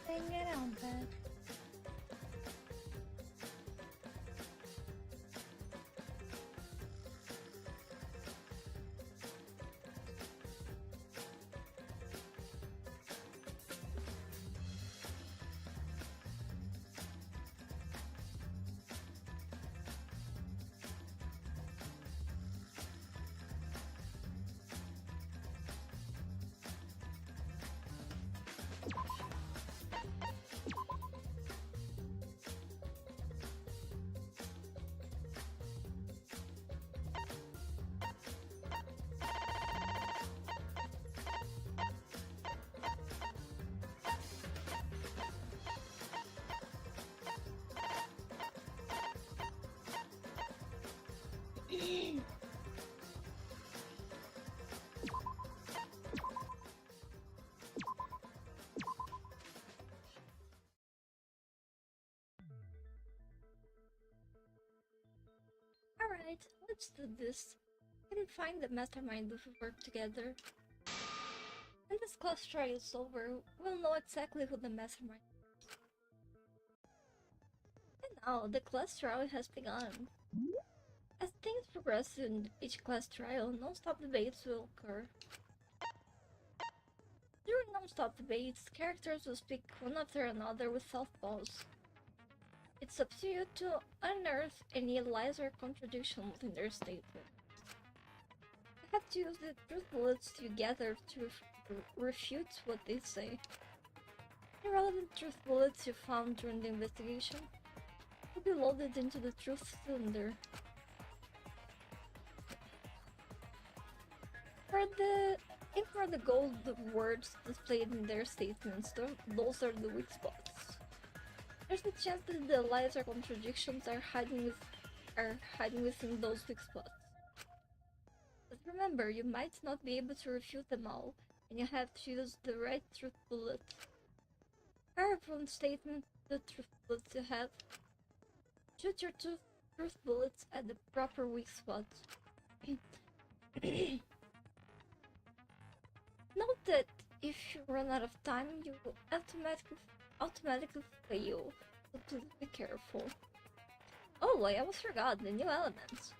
Danganronpa. Alright, let's do this. I can find the mastermind if we work together. When this class trial is over, we'll know exactly who the mastermind is. And now, the class trial has begun. As things progress in each class trial, non-stop debates will occur. During non-stop debates, characters will speak one after another without pause. It's up to you to unearth any lies or contradictions in their statement. You have to use the truth bullets you gather to refute what they say. Irrelevant truth bullets you found during the investigation will be loaded into the truth cylinder. For the gold words displayed in their statements, those are the weak spots. There's a chance that the lies or contradictions are hiding within those weak spots. But remember, you might not be able to refute them all, and you have to use the right truth bullet. Fire from statement the truth bullets you have. Shoot your truth bullets at the proper weak spots. Note that if you run out of time, you will automatically fail, so please be careful. Oh, I almost forgot the new elements.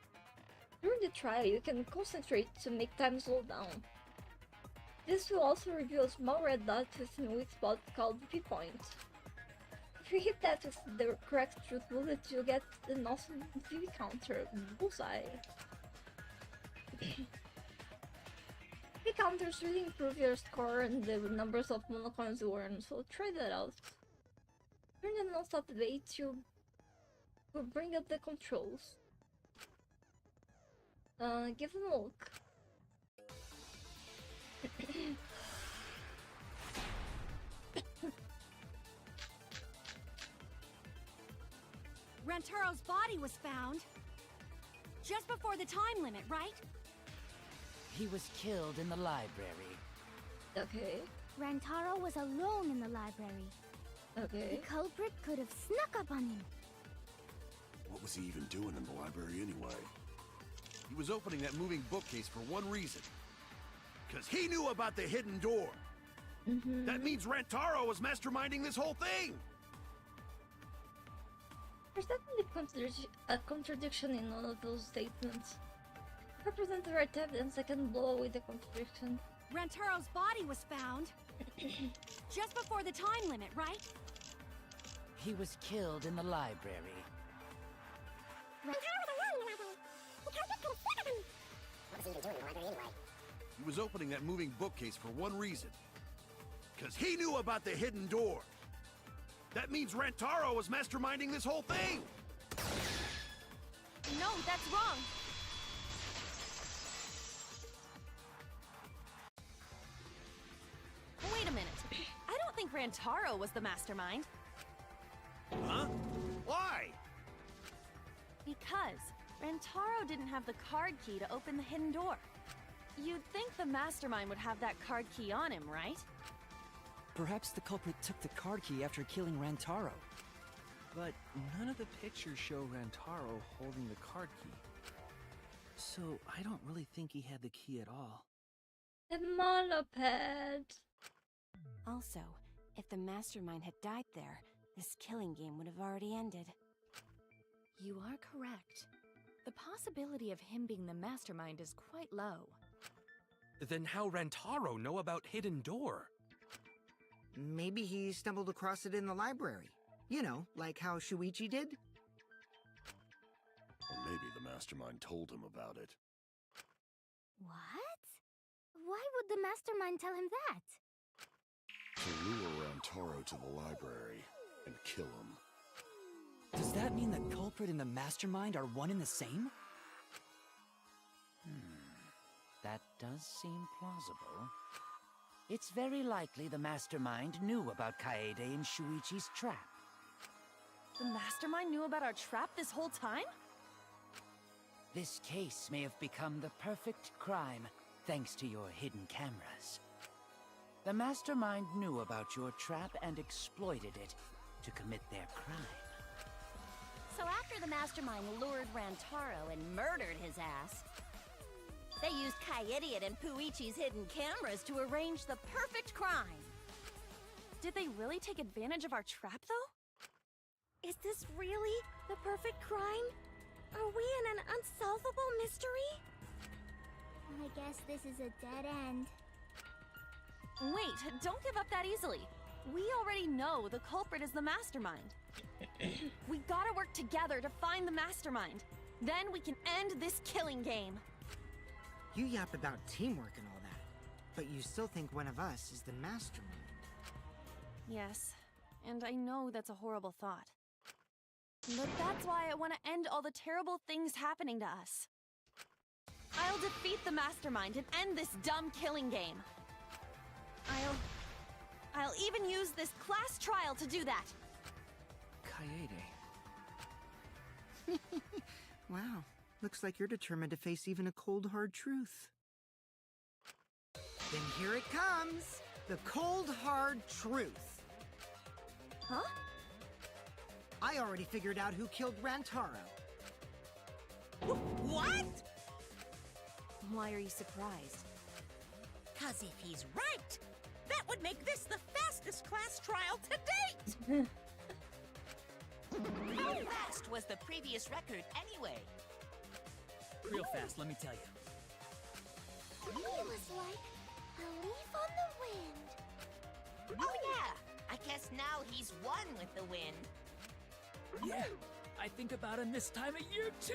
During the trial, you can concentrate to make time slow down. This will also reveal a small red dot within a weak spot called P-point. If you hit that with the correct truth bullet, you'll get an awesome V counter, bullseye. V counters really improve your score and the numbers of monocoins you earn, so try that out. During the non-stop debate, you will bring up the controls. Give them a look. Rantaro's body was found just before the time limit, right? He was killed in the library. Okay. Rantaro was alone in the library. Okay. The culprit could have snuck up on him. What was he even doing in the library anyway? He was opening that moving bookcase for one reason. Because he knew about the hidden door. That means Rantaro was masterminding this whole thing! There's definitely a contradiction in one of those statements. If I present the right evidence, I can blow away the contradiction. Rantaro's body was found just before the time limit, right? He was killed in the library. Rantaro was alone in the library. The culprit could have snuck up on him. What was he even doing in the library anyway? He was opening that moving bookcase for one reason. Because he knew about the hidden door. That means Rantaro was masterminding this whole thing! No, that's wrong. Wait a minute. I don't think Rantaro was the mastermind. Huh? Why? Because Rantaro didn't have the card key to open the hidden door. You'd think the mastermind would have that card key on him, right? Perhaps the culprit took the card key after killing Rantaro. But none of the pictures show Rantaro holding the card key. So I don't really think he had the key at all. The monoped. Also, if the mastermind had died there, this killing game would have already ended. You are correct. The possibility of him being the mastermind is quite low. Then how Rantaro know about Hidden Door? Maybe he stumbled across it in the library. You know, like how Shuichi did? Or maybe the mastermind told him about it. What? Why would the mastermind tell him that? To lure Rantaro to the library and kill him. Does that mean the culprit and the mastermind are one and the same? That does seem plausible. It's very likely the mastermind knew about Kaede and Shuichi's trap. The mastermind knew about our trap this whole time? This case may have become the perfect crime thanks to your hidden cameras. The mastermind knew about your trap and exploited it to commit their crime. So after the mastermind lured Rantaro and murdered his ass, they used Kaede and Puichi's hidden cameras to arrange the perfect crime. Did they really take advantage of our trap, though? Is this really the perfect crime? Are we in an unsolvable mystery? I guess this is a dead end. Wait, don't give up that easily. We already know the culprit is the mastermind. We gotta work together to find the mastermind. Then we can end this killing game. You yap about teamwork and all that, but you still think one of us is the mastermind. Yes, and I know that's a horrible thought. But that's why I want to end all the terrible things happening to us. I'll defeat the mastermind and end this dumb killing game. I'll even use this class trial to do that. Kaede. Wow, looks like you're determined to face even a cold, hard truth. Then here it comes! The cold, hard truth. Huh? I already figured out who killed Rantaro. What? Why are you surprised? 'Cause if he's right, that would make this the fastest class trial to date! How fast was the previous record anyway? Real fast, let me tell you. It was like a leaf on the wind. Oh yeah! I guess now he's one with the wind. Yeah, I think about him this time of year too.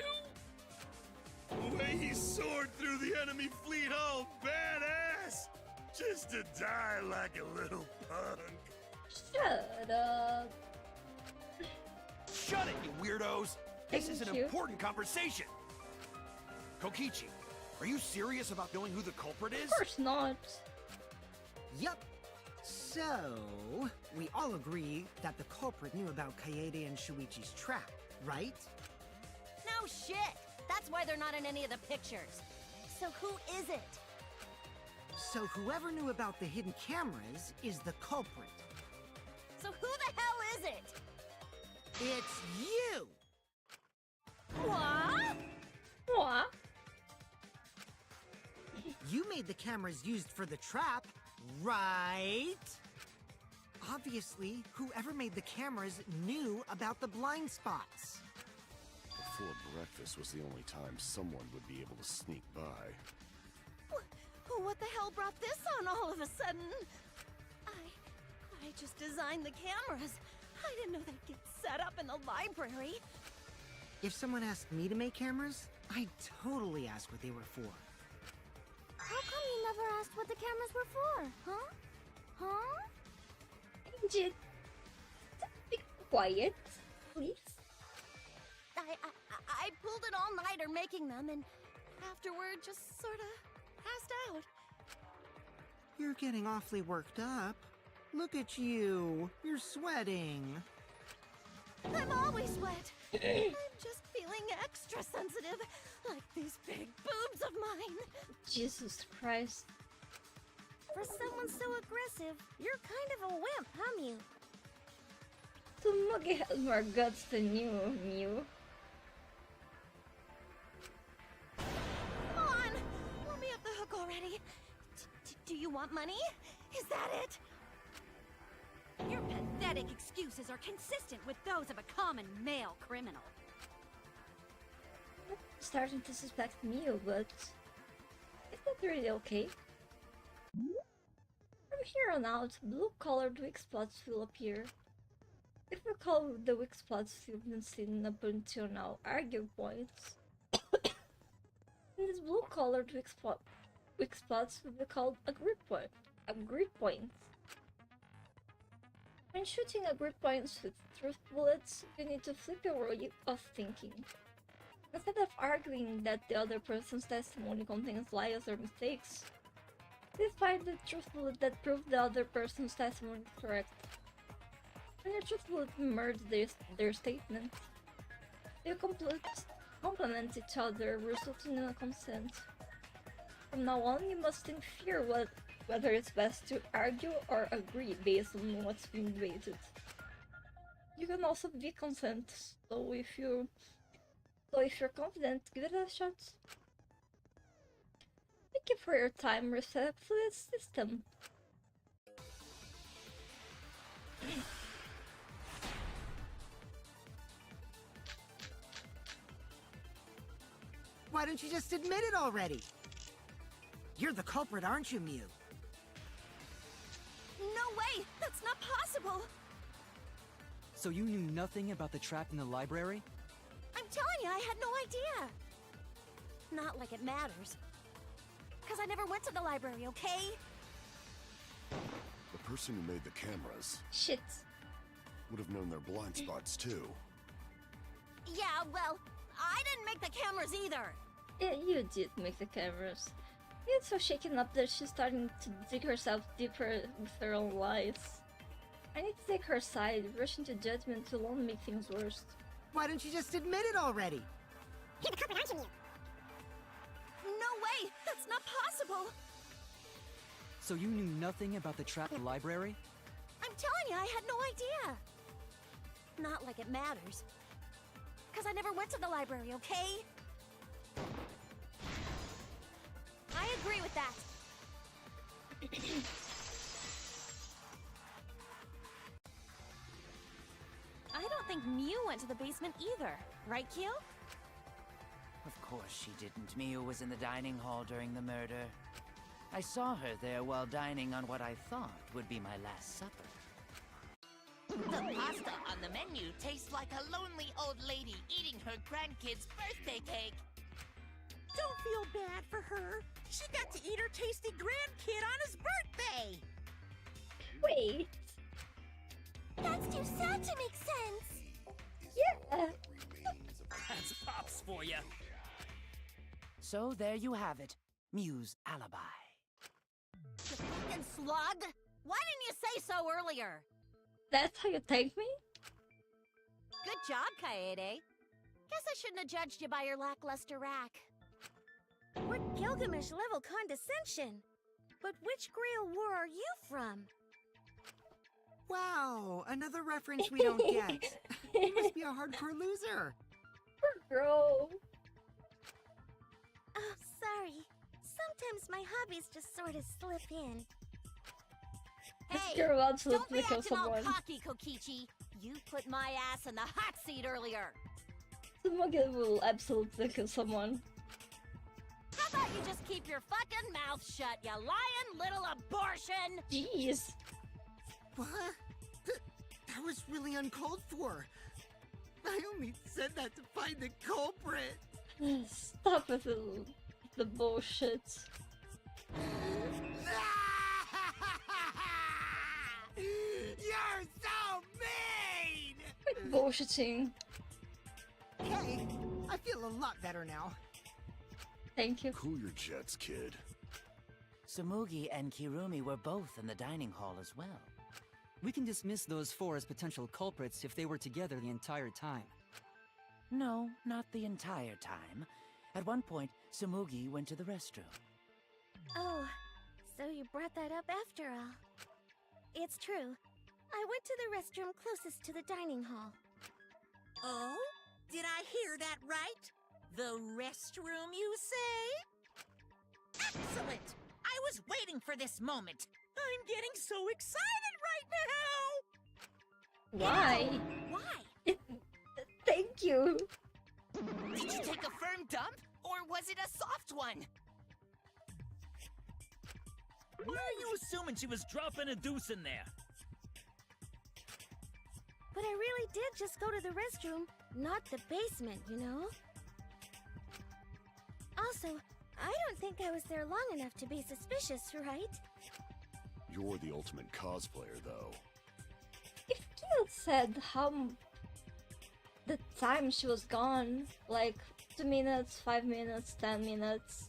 The way he soared through the enemy fleet, all badass! Just to die like a little punk. Shut up. Shut it, you weirdos! This is an Thank you. important conversation! Kokichi, are you serious about knowing who the culprit is? Of course not. Yup. So, we all agree that the culprit knew about Kaede and Shuichi's trap, right? No shit! That's why they're not in any of the pictures. So who is it? So whoever knew about the hidden cameras is the culprit. So who the hell is it? It's you! What? What? You made the cameras used for the trap, right? Obviously, whoever made the cameras knew about the blind spots. Before breakfast was the only time someone would be able to sneak by. What the hell brought this on all of a sudden? I just designed the cameras. I didn't know they'd get set up in the library. If someone asked me to make cameras, I'd totally ask what they were for. How come you never asked what the cameras were for, huh? Huh? Just be quiet, please. I pulled an all-nighter making them, and afterward just sorta passed out. You're getting awfully worked up. Look at you. You're sweating. I'm always wet. I'm just feeling feeling extra sensitive, like these big boobs of mine. Jesus Christ. For someone so aggressive, you're kind of a wimp, huh, Mew? Tsumugi has more guts than you, Mew. Come on! Let me off the hook already. Do you want money? Is that it? Your pathetic excuses are consistent with those of a common male criminal. I'm starting to suspect Mew, but is that really okay? From here on out, blue-colored weak spots will appear. If we call the weak spots you've been seen up until now argue points, then these blue-colored weak spots will be called agreed points. When shooting agreed points with truth bullets, you need to flip your way of thinking. Instead of arguing that the other person's testimony contains lies or mistakes, please find the truth bullet that proves the other person's testimony is correct. When your truth bullet merges their statements, they complement each other, resulting in a consent. From now on, you must think fear whether it's best to argue or agree based on what's being debated. You can also be consent, so if you're confident, give it a shot. Thank you for your time, respectfully, system. Why don't you just admit it already? You're the culprit, aren't you, Mew? No way! That's not possible! So you knew nothing about the trap in the library? I'm telling you, I had no idea! Not like it matters. Because I never went to the library, okay? The person who made the cameras Shit. would have known their blind spots too. Yeah, well, I didn't make the cameras either! Yeah, you did make the cameras. You get so shaken up that she's starting to dig herself deeper with her own lies. I need to take her side. Rushing to judgment will only make things worse. Why don't you just admit it already? You're the culprit, aren't you, Mew? No way! That's not possible! So you knew nothing about the trap in the library? I'm telling you, I had no idea! Not like it matters. Because I never went to the library, okay? I agree with that. I don't think Mew went to the basement either. Right, Q? Of course she didn't. Miu was in the dining hall during the murder. I saw her there while dining on what I thought would be my last supper. The pasta on the menu tastes like a lonely old lady eating her grandkid's birthday cake. Don't feel bad for her. She got to eat her tasty grandkid on his birthday. Wait. That's too sad to make sense. Yeah. That's Pops for you. So there you have it. Miu's alibi. You fucking slug! Why didn't you say so earlier? That's how you thank me? Good job, Kaede. Guess I shouldn't have judged you by your lackluster rack. What Gilgamesh-level condescension? But which Grail war are you from? Wow, another reference we don't get. You must be a hardcore loser. Poor girl. Oh, sorry. Sometimes my hobbies just sort of slip in. This Hey, girl wants to don't be kill acting all someone. cocky, Kokichi. You put my ass in the hot seat earlier. Tsumugi will absolutely kill someone. How about you just keep your fucking mouth shut, you lying little abortion? Jeez. What? That was really uncalled for. I only said that to find the culprit. Stop with the bullshit. You're so mean! Quit bullshitting. Hey, I feel a lot better now. Thank you. Cool your jets, kid. Tsumugi and Kirumi were both in the dining hall as well. We can dismiss those four as potential culprits if they were together the entire time. No, not the entire time. At one point, Tsumugi went to the restroom. Oh, so you brought that up after all. It's true. I went to the restroom closest to the dining hall. Oh? Did I hear that right? The restroom, you say? Excellent! I was waiting for this moment. I'm getting so excited right now! Why? Why? Thank you. Did you take a firm dump? Or was it a soft one? Why are you assuming she was dropping a deuce in there? But I really did just go to the restroom, not the basement, you know? Also, I don't think I was there long enough to be suspicious, right? You're the ultimate cosplayer, though. If Kyo said how the time she was gone, like 2 minutes, 5 minutes, 10 minutes,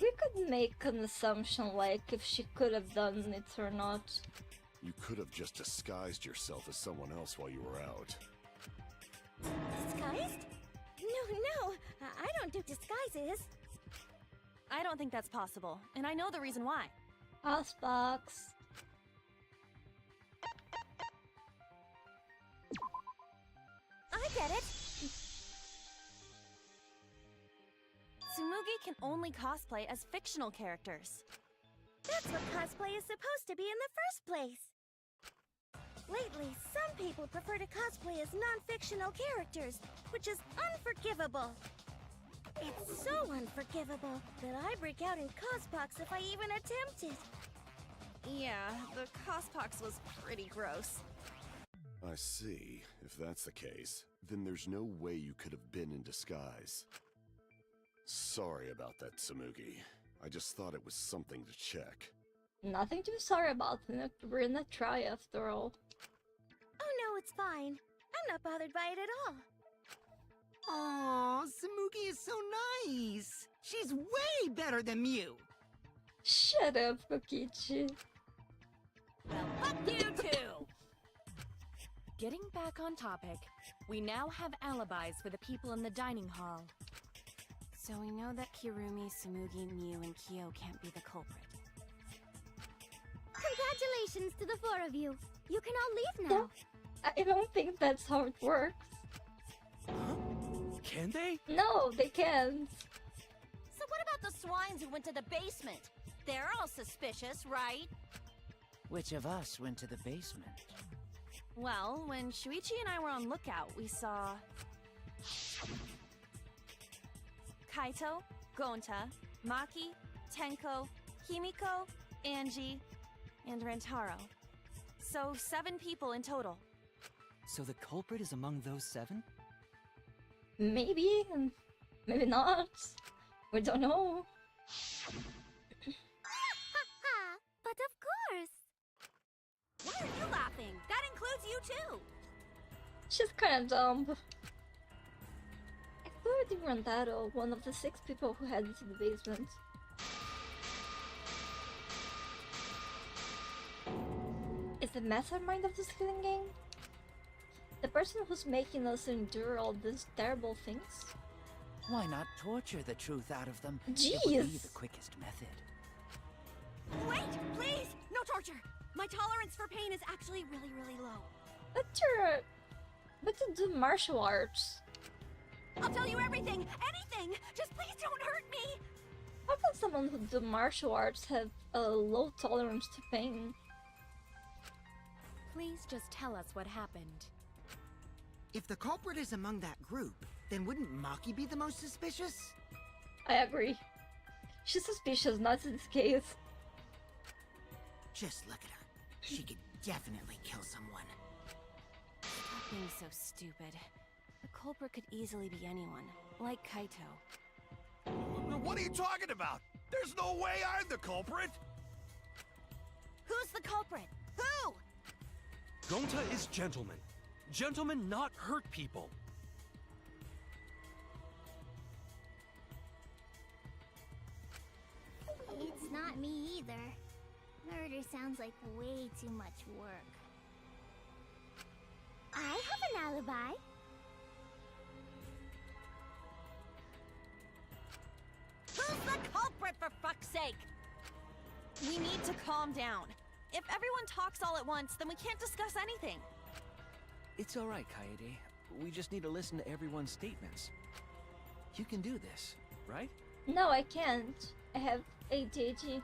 we could make an assumption like if she could have done it or not. You could have just disguised yourself as someone else while you were out. Disguised? No, I don't do disguises. I don't think that's possible, and I know the reason why. Housebox. I get it. Tsumugi can only cosplay as fictional characters. That's what cosplay is supposed to be in the first place. Lately, some people prefer to cosplay as non-fictional characters, which is unforgivable. It's so unforgivable that I break out in cospox if I even attempt it. Yeah, the cospox was pretty gross. I see. If that's the case, then there's no way you could have been in disguise. Sorry about that, Tsumugi. I just thought it was something to check. Nothing to be sorry about. We're in a try after all. Oh no, it's fine. I'm not bothered by it at all. Aw, Tsumugi is so nice. She's way better than Mew. Shut up, Kokichi. Well, fuck you too! Getting back on topic, we now have alibis for the people in the dining hall. So we know that Kirumi, Tsumugi, Mew, and Kyo can't be the culprit. Congratulations to the four of you. You can all leave now. I don't think that's how it works. Huh? Can they? No, they can't. So what about the swines who went to the basement? They're all suspicious, right? Which of us went to the basement? Well, when Shuichi and I were on lookout, we saw Kaito, Gonta, Maki, Tenko, Himiko, Angie, and Rantaro. So 7 people in total. So the culprit is among those 7? Maybe, maybe not. We don't know. But of course. Why are you laughing? That includes you too! She's kind of dumb. Including Rantaro, one of the 6 people who headed to the basement. Is the mastermind of this killing game? The person who's making us endure all these terrible things? Why not torture the truth out of them? Jeez! It would be the quickest method. Wait, please! No torture! My tolerance for pain is actually really low. But to do martial arts. I'll tell you everything! Anything! Just please don't hurt me! How can someone who do martial arts have a low tolerance to pain? Please just tell us what happened. If the culprit is among that group, then wouldn't Maki be the most suspicious? I agree. She's suspicious, not in this case. Just look at her. She could definitely kill someone. Stop being so stupid. The culprit could easily be anyone, like Kaito. What are you talking about? There's no way I'm the culprit! Who's the culprit? Who? Gonta is gentleman. Gentlemen not hurt people. It's not me either. Murder sounds like way too much work. I have an alibi. culprit, for fuck's sake! We need to calm down. If everyone talks all at once, then we can't discuss anything. It's all right, Kaede. We just need to listen to everyone's statements. You can do this, right? No, I can't. I have ADHD.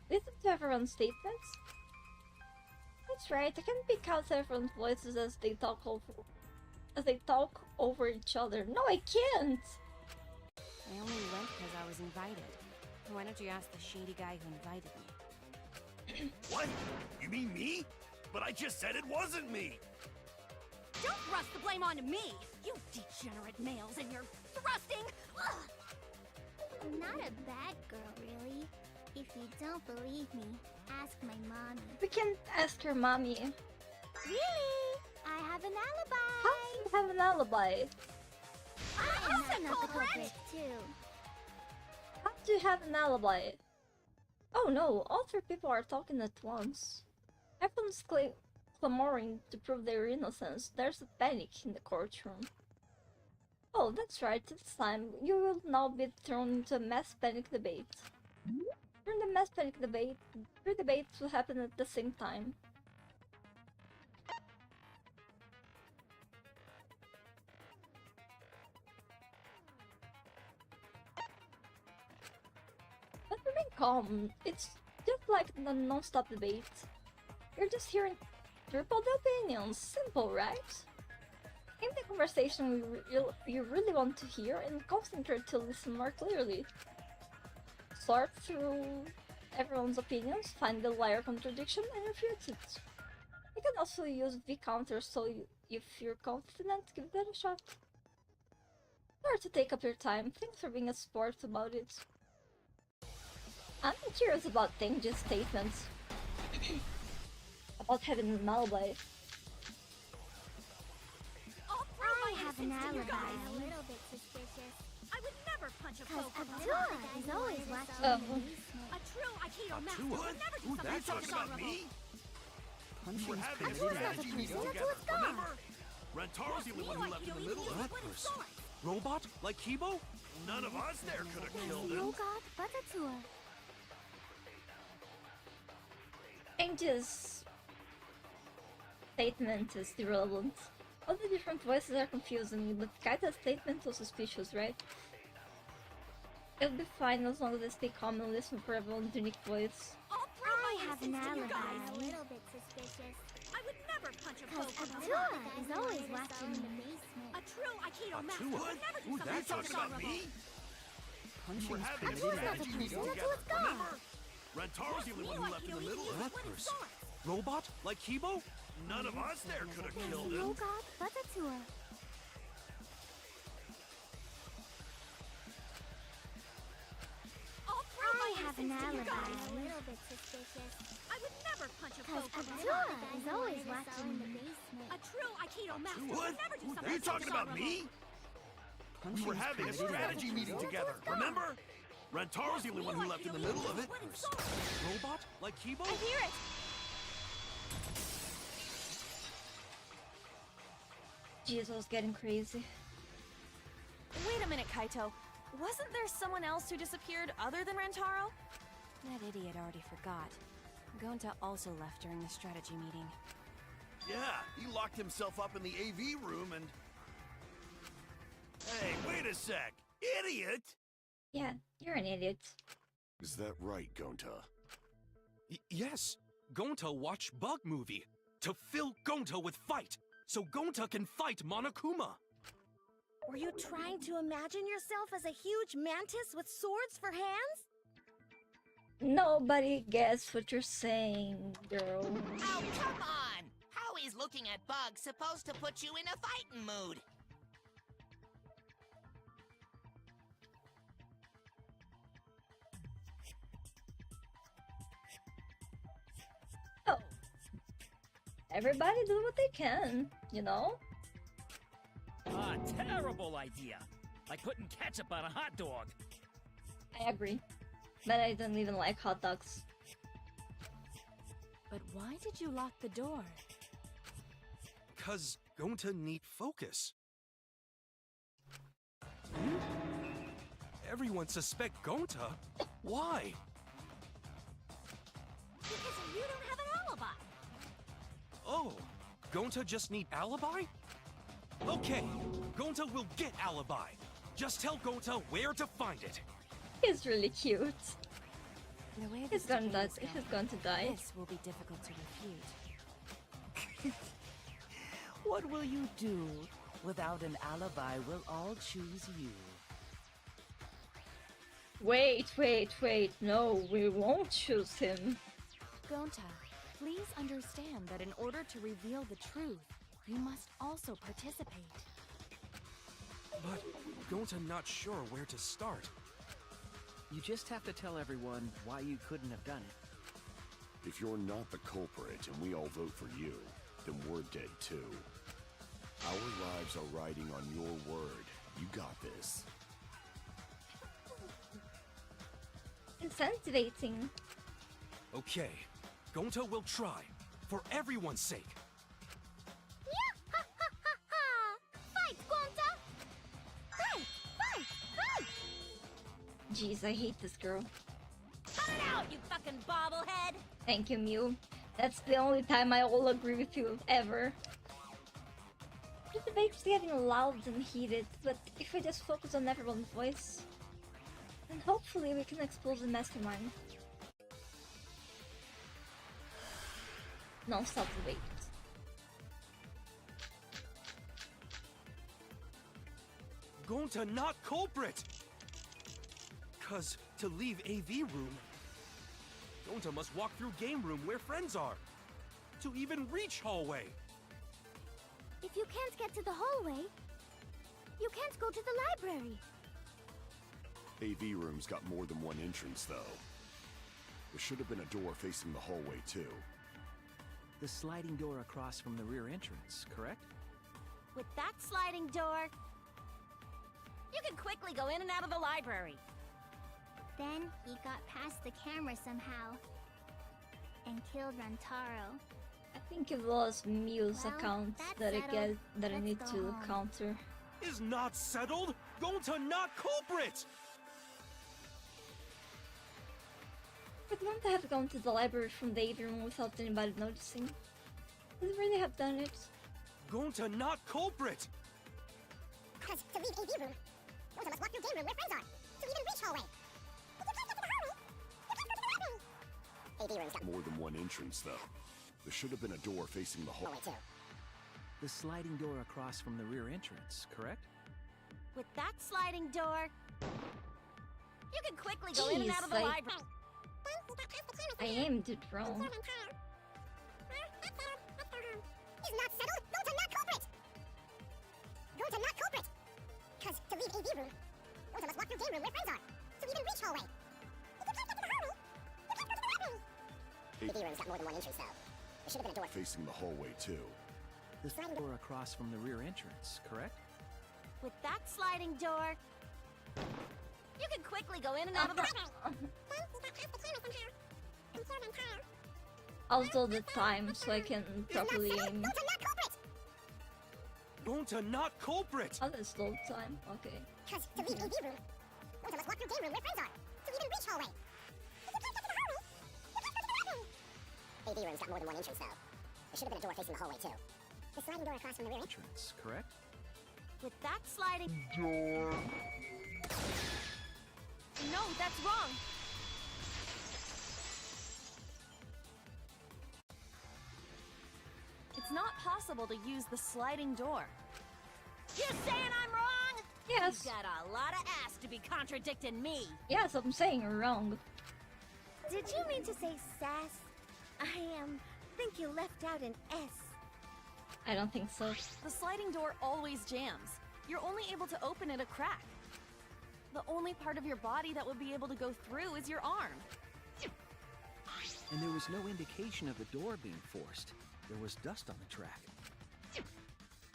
Listen to everyone's statements? That's right, I can pick out everyone's voices as they talk over each other. No, I can't! I only went because I was invited. Why don't you ask the shady guy who invited me? What? You mean me? But I just said it wasn't me! Don't thrust the blame onto me, you degenerate males and your thrusting! Ugh. I'm not a bad girl, really. If you don't believe me, ask my mommy. We can ask her mommy. Really? I have an alibi. How do you have an alibi? I'm not the culprit, too. How do you have an alibi? Oh no, all three people are talking at once. Everyone's clamoring to prove their innocence. There's a panic in the courtroom. Oh, that's right, this time you will now be thrown into a mass panic debate. During the mass panic debate, three debates will happen at the same time. But remain calm, it's just like the non-stop debate. You're just hearing triple opinions, simple, right? In the conversation you really want to hear and concentrate to listen more clearly. Sort through everyone's opinions, find the liar contradiction, and refute it. You can also use V-counters, so if you're confident, give that a shot. Sorry to take up your time, thanks for being a sport about it. I'm curious about Tenji's statements. About having an alibi. I have an alibi. A little bit suspicious. I would never punch a Cause foe from Abdullah behind. is always watching Oh. in the basement. A true Aikido master What? would never do Who something that so talking about dishonorable. me? We Punching's were having a pretty Abdullah's not the strategy meeting person, that's together, what's gone. remember? Rantaro's the only one who left in the middle of That it. person. Robot? Like Kibo? None of us there could have killed him. Yoga Batatua. Tenji's statement is irrelevant. All the different voices are confusing, but Kaita's statement was suspicious, right? It'll be fine as long as they stay calm and listen for everyone's unique voice. I have an alibi. A little bit suspicious. I would never punch a foe Cause from Abdullah behind. is always watching in the basement. A true Aikido master Atua? would never do Who something that so Talking about dishonorable. me? We were Punching's having a pretty Abdullah's not the strategy meeting person, that's together, what's gone. remember? Rantaro's the only one who left in the middle of it. That person. Robot? Like Kibo? None of us there could have killed him. Yoga Batatua. I have an alibi. A little bit suspicious. I would never punch a foe Cause from Abdullah behind. is always watching in the basement. A true Aikido master What? would never do Are something you so talking about dishonorable. me? We Punching's were having a pretty strategy meeting together, remember? Rantaro's the only one who left in the middle of it. Robot? Like Kibo? I hear it. Jesus, getting crazy. Wait a minute, Kaito. Wasn't there someone else who disappeared other than Rantaro? That idiot already forgot. Gonta also left during the strategy meeting. Yeah, he locked himself up in the AV room and... Hey, wait a sec! Idiot! Yeah, you're an idiot. Is that right, Gonta? Yes. Gonta watched Bug Movie to fill Gonta with fight, so Gonta can fight Monokuma. Were you trying to imagine yourself as a huge mantis with swords for hands? Nobody gets what you're saying, girl. Oh, come on! How is looking at bugs supposed to put you in a fighting mood? Oh. Everybody do what they can, you know? Ah, terrible! horrible idea. Like putting ketchup on a hot dog. I agree. But I don't even like hot dogs. But why did you lock the door? 'Cause Gonta need focus. Everyone suspect Gonta? Why? Because you don't have an alibi. Oh, Gonta just need alibi? Okay, Gonta will get alibi. Just tell Gonta where to find it. He's really cute. The way He's this going debate to is he's going to die. This will be difficult to refute. What will you do? Without an alibi, we'll all choose you. Wait. No, we won't choose him. Gonta, please understand that in order to reveal the truth, you must also participate. But Gonta not sure where to start. You just have to tell everyone why you couldn't have done it. If you're not the culprit and we all vote for you, then we're dead too. Our lives are riding on your word. You got this. Incentivating. Okay, Gonta will try. For everyone's sake. Fight, Gonta! Fight! Jeez, I hate this girl. Cut it out, you fucking bobblehead! Thank you, Mew. That's the only time I will agree with you, ever. The debate's getting loud and heated, but if we just focus on everyone's voice, then hopefully we can expose the mastermind. Non-stop debate. Gonta not culprit! 'Cause to leave AV room, Gonta must walk through game room where friends are. To even reach hallway. If you can't get to the hallway, you can't go to the library. AV room's got more than one entrance, though. There should have been a door facing the hallway, too. The sliding door across from the rear entrance, correct? With that sliding door, you can quickly go in and out of the library. Then he got past the camera somehow and killed Rantaro. I think it was Mew's Well, account that's that settled. I Let's need go to home. counter. Is not settled? Gonta not culprit! But wouldn't I have gone to the library from the AV room without anybody noticing? Would I really have done it? Gonta not culprit! Because to leave AV room, Gonta must walk through game room where friends are. To even reach hallway. If you can't get to the hallway, you can't go to the library. AV room's got More than one entrance, though. There should have been a door facing the hallway, too. The sliding door across from the rear entrance, correct? With that sliding door, you can quickly go in and out of the Jeez, library. I aimed it wrong. Is not settled? Gonta not culprit! Gonta not culprit! Because to leave AV room, Gonta must walk through game room where friends are. To even reach hallway. If you can't get to the hallway, you can't go to the library. AV room's got more than one entrance, though. There should have been a door facing the hallway, too. The sliding door across from the rear entrance, correct? With that sliding door, you can quickly go in and out of the library. Also the time so I can properly aim. Gonta not culprit! Oh, there's still time. Okay. Because to leave AV room, Gonta must walk through game room where friends are. To even reach hallway. If you can't get to the hallway, you can't go to the library. AV room's got more than one entrance, though. There should have been a door facing the hallway, too. The sliding door across from the rear entrance, correct? With that sliding door. No, that's wrong. It's not possible to use the sliding door. You saying I'm wrong? Yes. You got a lot of ass to be contradicting me. Yes, I'm saying you're wrong. Did you mean to say sass? I think you left out an S. I don't think so. The sliding door always jams. You're only able to open it a crack. The only part of your body that would be able to go through is your arm. And there was no indication of the door being forced. There was dust on the track.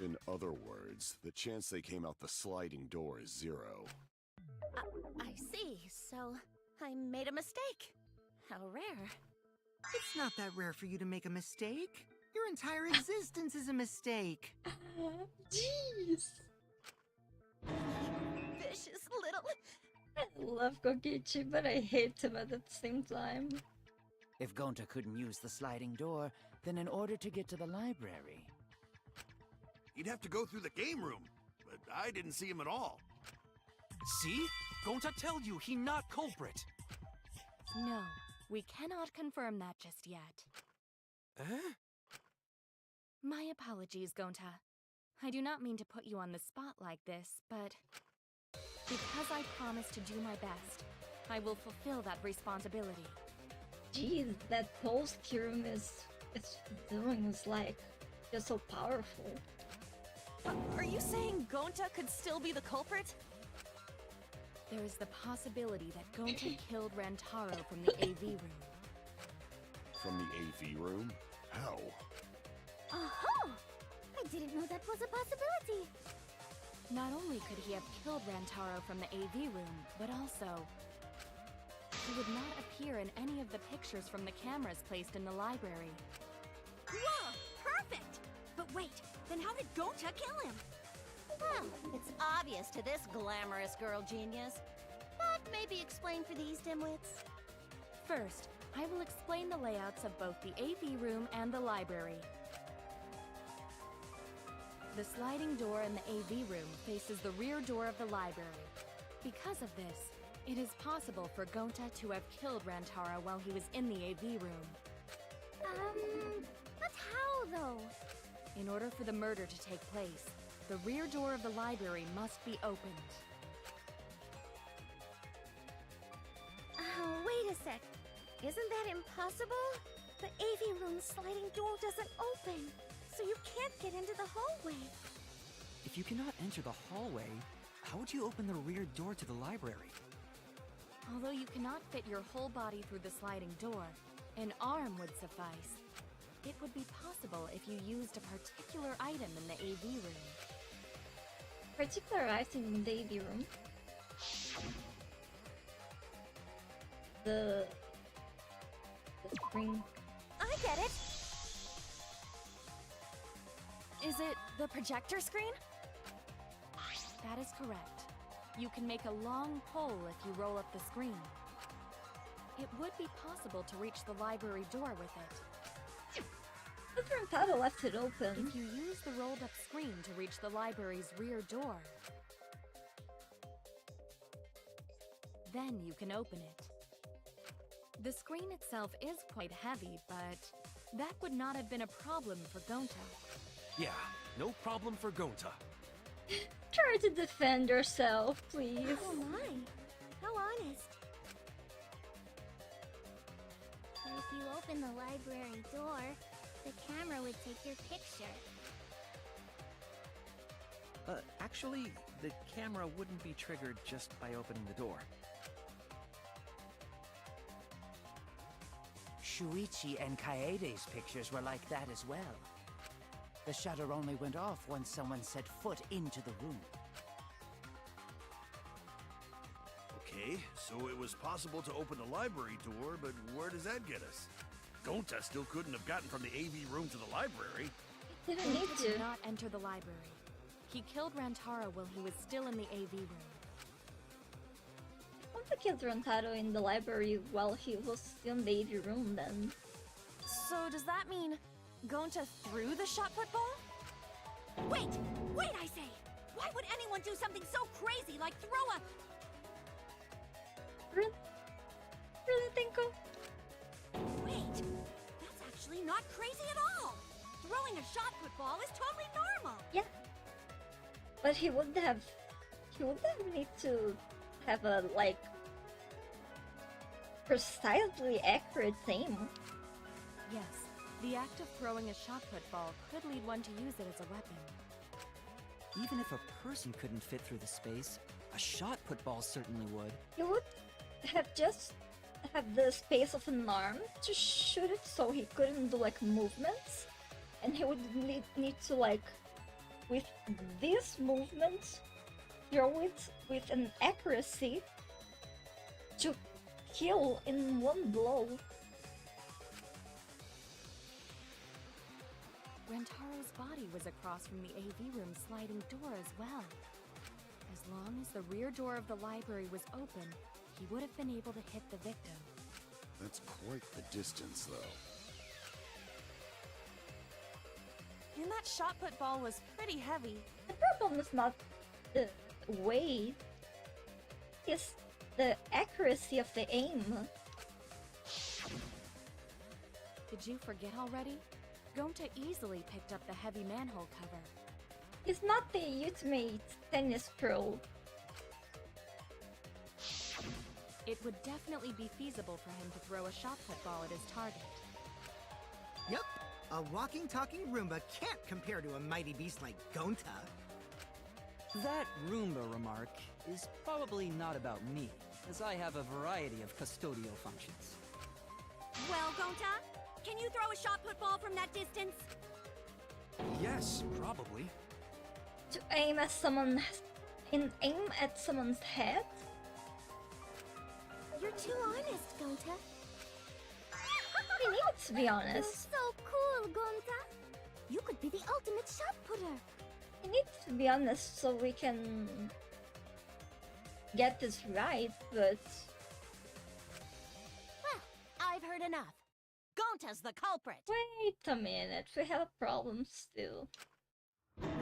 In other words, the chance they came out the sliding door is 0. I see. So, I made a mistake. How rare. It's not that rare for you to make a mistake. Your entire existence is a mistake. Jeez. Vicious little... I love Kokichi, but I hate him at the same time. If Gonta couldn't use the sliding door, then in order to get to the library... He'd have to go through the game room, but I didn't see him at all. See? Gonta tell you he not culprit. No, we cannot confirm that just yet. Eh? My apologies, Gonta. I do not mean to put you on the spot like this, but because I promised to do my best, I will fulfill that responsibility. Jeez, that pose Kirumi is doing is like just so powerful. Are you saying Gonta could still be the culprit? There is the possibility that Gonta killed Rantaro from the AV room. From the AV room? How? Oh! I didn't know that was a possibility. Not only could he have killed Rantaro from the AV room, but also he would not appear in any of the pictures from the cameras placed in the library. Whoa! Perfect! But wait, then how did Gonta kill him? Well, it's obvious to this glamorous girl genius. But maybe explain for these dimwits. First, I will explain the layouts of both the AV room and the library. The sliding door in the AV room faces the rear door of the library. Because of this, it is possible for Gonta to have killed Rantaro while he was in the AV room. But how though? In order for the murder to take place, the rear door of the library must be opened. Oh, wait a sec. Isn't that impossible? The AV room's sliding door doesn't open, so you can't get into the hallway. If you cannot enter the hallway, how would you open the rear door to the library? Although you cannot fit your whole body through the sliding door, an arm would suffice. It would be possible if you used a particular item in the AV room. Particular item in the AV room? The screen. I get it! Is it the projector screen? That is correct. You can make a long pole if you roll up the screen. It would be possible to reach the library door with it. But Rantaro left it open. If you use the rolled up screen to reach the library's rear door, then you can open it. The screen itself is quite heavy, but that would not have been a problem for Gonta. Yeah, no problem for Gonta. Try to defend yourself, please. Oh my, how honest. If you open the library door, the camera would take your picture. Actually, the camera wouldn't be triggered just by opening the door. Shuichi and Kaede's pictures were like that as well. The shutter only went off once someone set foot into the room. Okay, so it was possible to open the library door, but where does that get us? Gonta still couldn't have gotten from the AV room to the library. He didn't need Gonta did to. not enter the library. He killed Rantaro while he was still in the AV room. Gonta killed Rantaro in the library while he was still in the AV room then. So does that mean Gonta threw the shot put ball? Wait! Wait, I say! Why would anyone do something so crazy like throw a... Really, Tinko? Wait! That's actually not crazy at all! Throwing a shot put ball is totally normal! Yeah. But he would have need to have a, like, precisely accurate aim. Yes, the act of throwing a shot put ball could lead one to use it as a weapon. Even if a person couldn't fit through the space, a shot put ball certainly would. He would have just have the space of an arm to shoot it so he couldn't do like movements, and he would need to like with these movements, throw it with an accuracy to kill in one blow. Rentaro's body was across from the AV room sliding door as well. As long as the rear door of the library was open, he would have been able to hit the victim. That's quite the distance, though. And that shot put ball was pretty heavy. The problem is not the weight, it's the accuracy of the aim. Did you forget already? Gonta easily picked up the heavy manhole cover. He's not the ultimate tennis pro. It would definitely be feasible for him to throw a shot put ball at his target. Yep, a walking, talking Roomba can't compare to a mighty beast like Gonta. That Roomba remark is probably not about me, as I have a variety of custodial functions. Well, Gonta, can you throw a shot put ball from that distance? Yes, probably. To aim at someone's head? You're too honest, Gonta. We need to be honest. You're so cool, Gonta. You could be the ultimate shot putter. We need to be honest so we can get this right, but... Well, I've heard enough. Gonta's the culprit. Wait a minute, we have a problem still.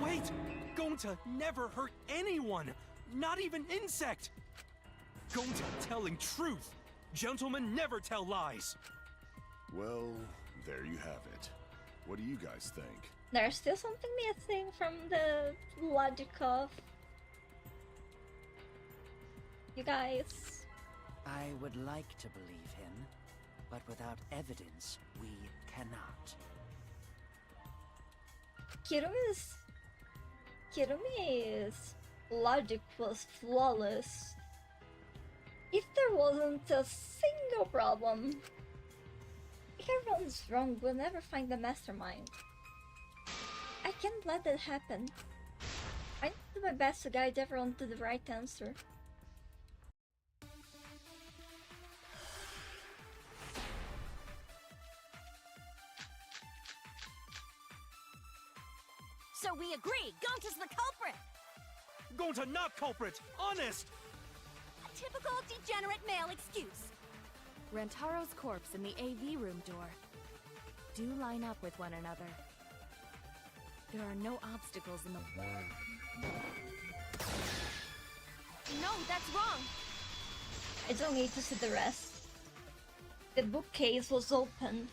Wait! Gonta never hurt anyone! Not even Insect! Gonta telling truth! Gentlemen never tell lies! Well, there you have it. What do you guys think? There's still something missing from the logic of... You guys... I would like to believe him, but without evidence, we cannot. Kirumi's logic was flawless. If there wasn't a single problem, if everyone's wrong, we'll never find the mastermind. I can't let that happen. I need to do my best to guide everyone to the right answer. So we agree, Gonta's the culprit! Gonta not culprit! Honest! A typical degenerate male excuse. Rentaro's corpse and the AV room door do line up with one another. There are no obstacles in the way. No, that's wrong. I don't need to see the rest. The bookcase was open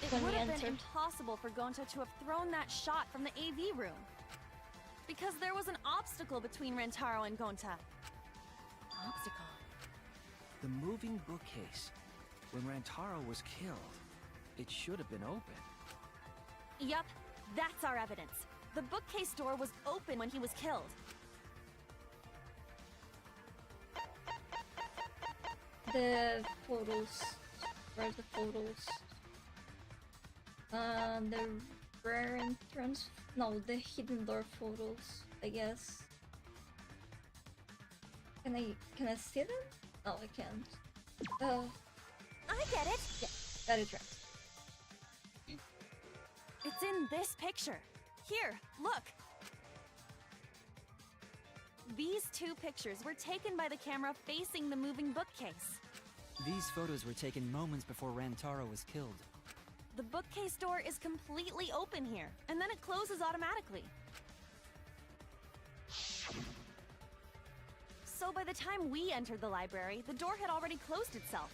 It when would we have been entered. impossible for Gonta to have thrown that shot from the AV room. Because there was an obstacle between Rentaro and Gonta. Obstacle? The moving bookcase. When Rantaro was killed, it should have been open. Yup, that's our evidence. The bookcase door was open when he was killed. The photos. Where's the photos? The rare entrance. No, the hidden door photos, I guess. Can I see them? No, I can't. I get it. Yeah, that is right. It's in this picture. Here, look. These two pictures were taken by the camera facing the moving bookcase. These photos were taken moments before Rantaro was killed. The bookcase door is completely open here, and then it closes automatically. So by the time we entered the library, the door had already closed itself.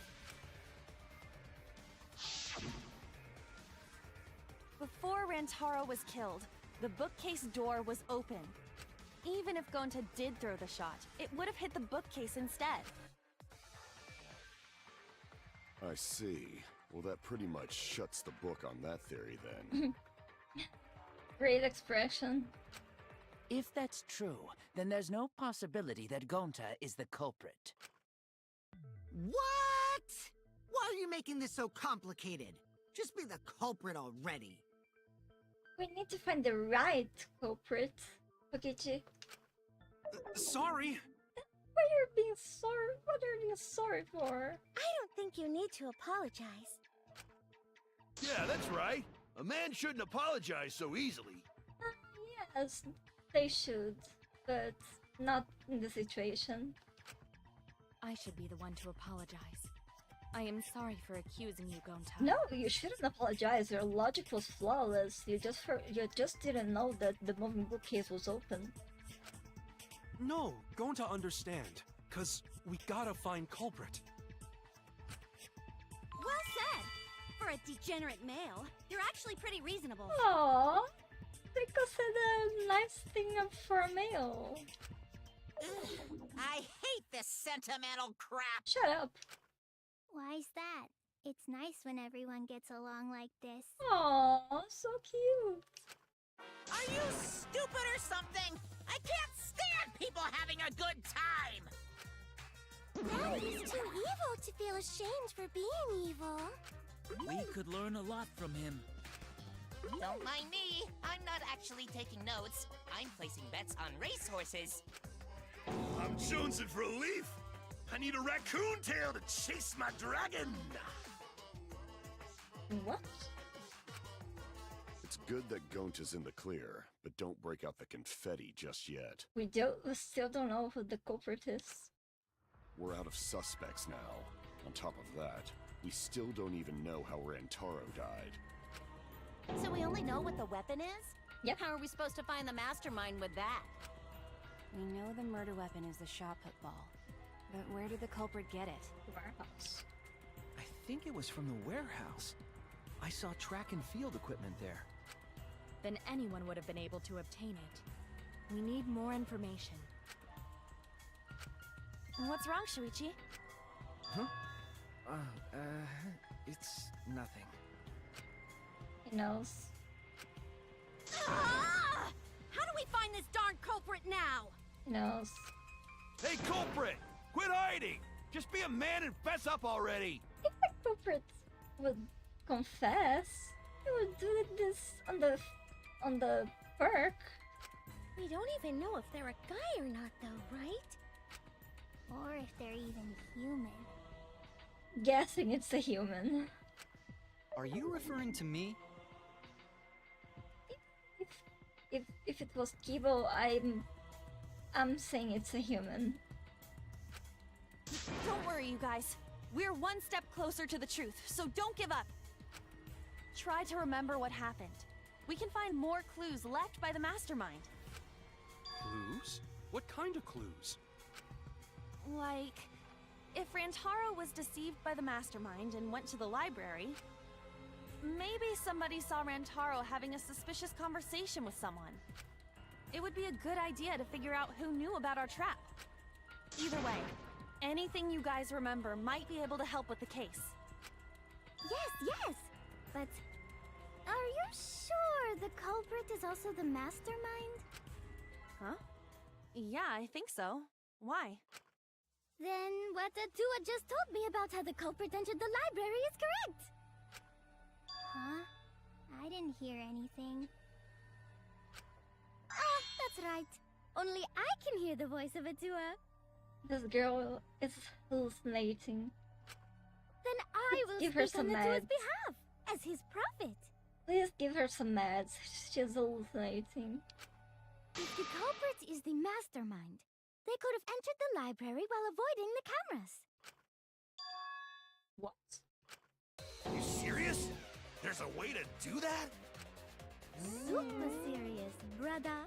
Before Rantaro was killed, the bookcase door was open. Even if Gonta did throw the shot, it would have hit the bookcase instead. I see. Well, that pretty much shuts the book on that theory then. Great expression. If that's true, then there's no possibility that Gonta is the culprit. What? Why are you making this so complicated? Just be the culprit already. We need to find the right culprit. Kokichi. Sorry. Why are you being sorry? What are you sorry for? I don't think you need to apologize. Yeah, that's right. A man shouldn't apologize so easily. Yes, they should, but not in the situation. I should be the one to apologize. I am sorry for accusing you, Gonta. No, you shouldn't apologize. Your logic was flawless. You just didn't know that the moving bookcase was open. No, going to understand. Cause we gotta find culprit. Well said! For a degenerate male, you're actually pretty reasonable. Aww, Rico said a nice thing for a male. Ugh, I hate this sentimental crap. Shut up. Why's that? It's nice when everyone gets along like this. Aww, so cute. Are you stupid or something? I can't stand people having a good time. Daddy is too evil to feel ashamed for being evil. We could learn a lot from him. Don't mind me. I'm not actually taking notes. I'm placing bets on racehorses. I'm jonesing for a leaf. I need a raccoon tail to chase my dragon. What? It's good that Gonta's in the clear, but don't break out the confetti just yet. We still don't know who the culprit is. We're out of suspects now. On top of that, we still don't even know how Rantaro died. So we only know what the weapon is? Yep. How are we supposed to find the mastermind with that? We know the murder weapon is the shot put ball. But where did the culprit get it? The warehouse. I think it was from the warehouse. I saw track and field equipment there. Then anyone would have been able to obtain it. We need more information. What's wrong, Shuichi? Huh? It's nothing. He knows. Ah! How do we find this darn culprit now? He knows. Hey, culprit! Quit hiding! Just be a man and fess up already! If the culprit would confess, he would do this on the perk. We don't even know if they're a guy or not, though, right? Or if they're even human. Guessing it's a human. Are you referring to me? If it was Kibo, I'm saying it's a human. Don't worry, you guys. We're one step closer to the truth, so don't give up. Try to remember what happened. We can find more clues left by the mastermind. Clues? What kind of clues? Like, if Rantaro was deceived by the mastermind and went to the library, maybe somebody saw Rantaro having a suspicious conversation with someone. It would be a good idea to figure out who knew about our trap. Either way, anything you guys remember might be able to help with the case. Yes! But are you sure the culprit is also the mastermind? Huh? Yeah, I think so. Why? Then what Atua just told me about how the culprit entered the library is correct! Huh? I didn't hear anything. Oh, that's right. Only I can hear the voice of Atua. This girl is hallucinating. Then I will Give her speak on some Atua's meds. behalf, as his prophet. Please give her some meds. She's hallucinating. If the culprit is the mastermind, they could have entered the library while avoiding the cameras. What? You serious? There's a way to do that? Super serious, brother.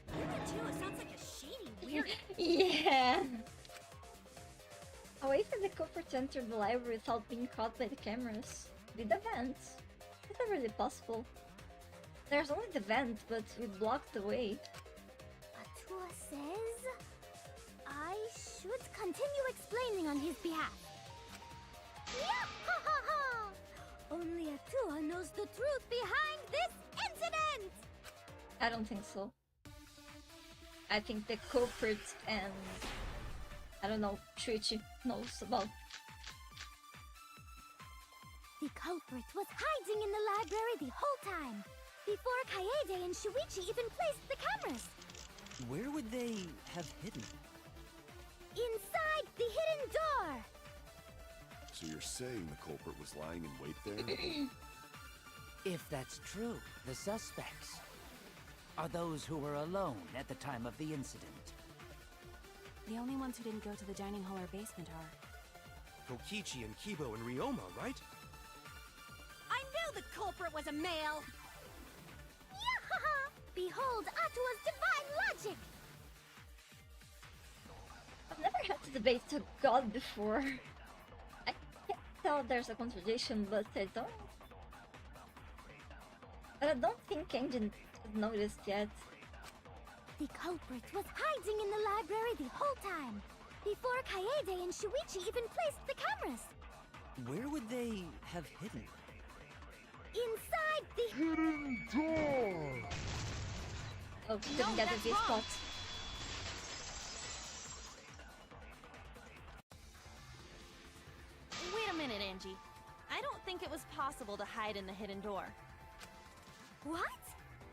Atua sounds like a shady weird. Yeah. A way for the culprit to enter the library without being caught by the cameras. With the vent. Is that really possible? There's only the vent, but we blocked the way. Atua says I should continue explaining on his behalf. Yeah-ha-ha-ha! Only Atua knows the truth behind this incident! I don't think so. I think the culprit and I don't know, Shuichi knows about. The culprit was hiding in the library the whole time, before Kaede and Shuichi even placed the cameras. Where would they have hidden? Inside the hidden door! So you're saying the culprit was lying in wait there? If that's true, the suspects are those who were alone at the time of the incident. The only ones who didn't go to the dining hall or basement are Kokichi and Kibo and Ryoma, right? I knew the culprit was a male! Yahaha! Behold Atua's divine logic! I've never had to debate a god before. I can't tell there's a contradiction, but I don't think Engine has noticed yet. The culprit was hiding in the library the whole time, before Kaede and Shuichi even placed the cameras. Where would they have hidden? Inside the hidden door! Oh, didn't get a V-spot. Wait a minute, Angie. I don't think it was possible to hide in the hidden door. What?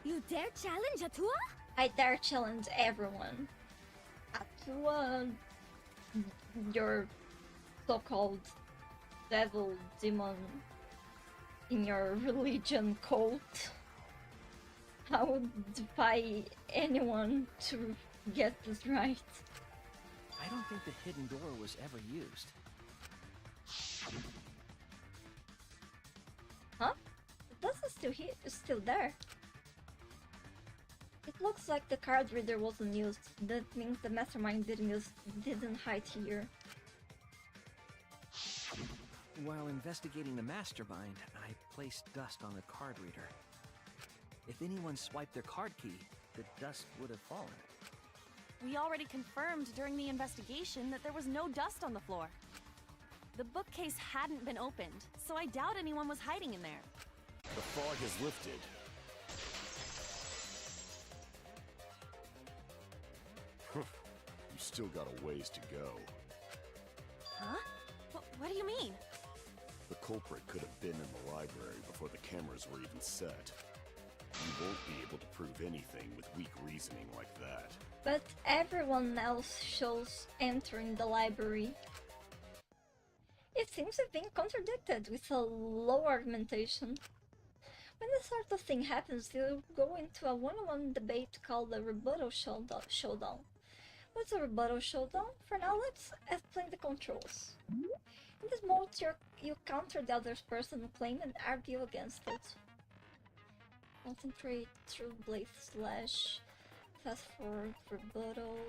You dare challenge Atua? I dare challenge everyone. Atua, your so-called devil demon in your religion cult. I would defy anyone to get this right. I don't think the hidden door was ever used. Huh? The dust is still there. It looks like the card reader wasn't used. That means the mastermind didn't hide here. While investigating the mastermind, I placed dust on the card reader. If anyone swiped their card key, the dust would have fallen. We already confirmed during the investigation that there was no dust on the floor. The bookcase hadn't been opened, so I doubt anyone was hiding in there. The fog has lifted. You still got a ways to go. Huh? What do you mean? The culprit could have been in the library before the cameras were even set. You won't be able to prove anything with weak reasoning like that. But everyone else shows entering the library. It seems to have been contradicted with a low argumentation. When this sort of thing happens, you go into a one-on-one debate called a rebuttal showdown. What's a rebuttal showdown? For now, let's explain the controls. In this mode, you counter the other person's claim and argue against it. Concentrate, through blade slash, fast forward, rebuttal,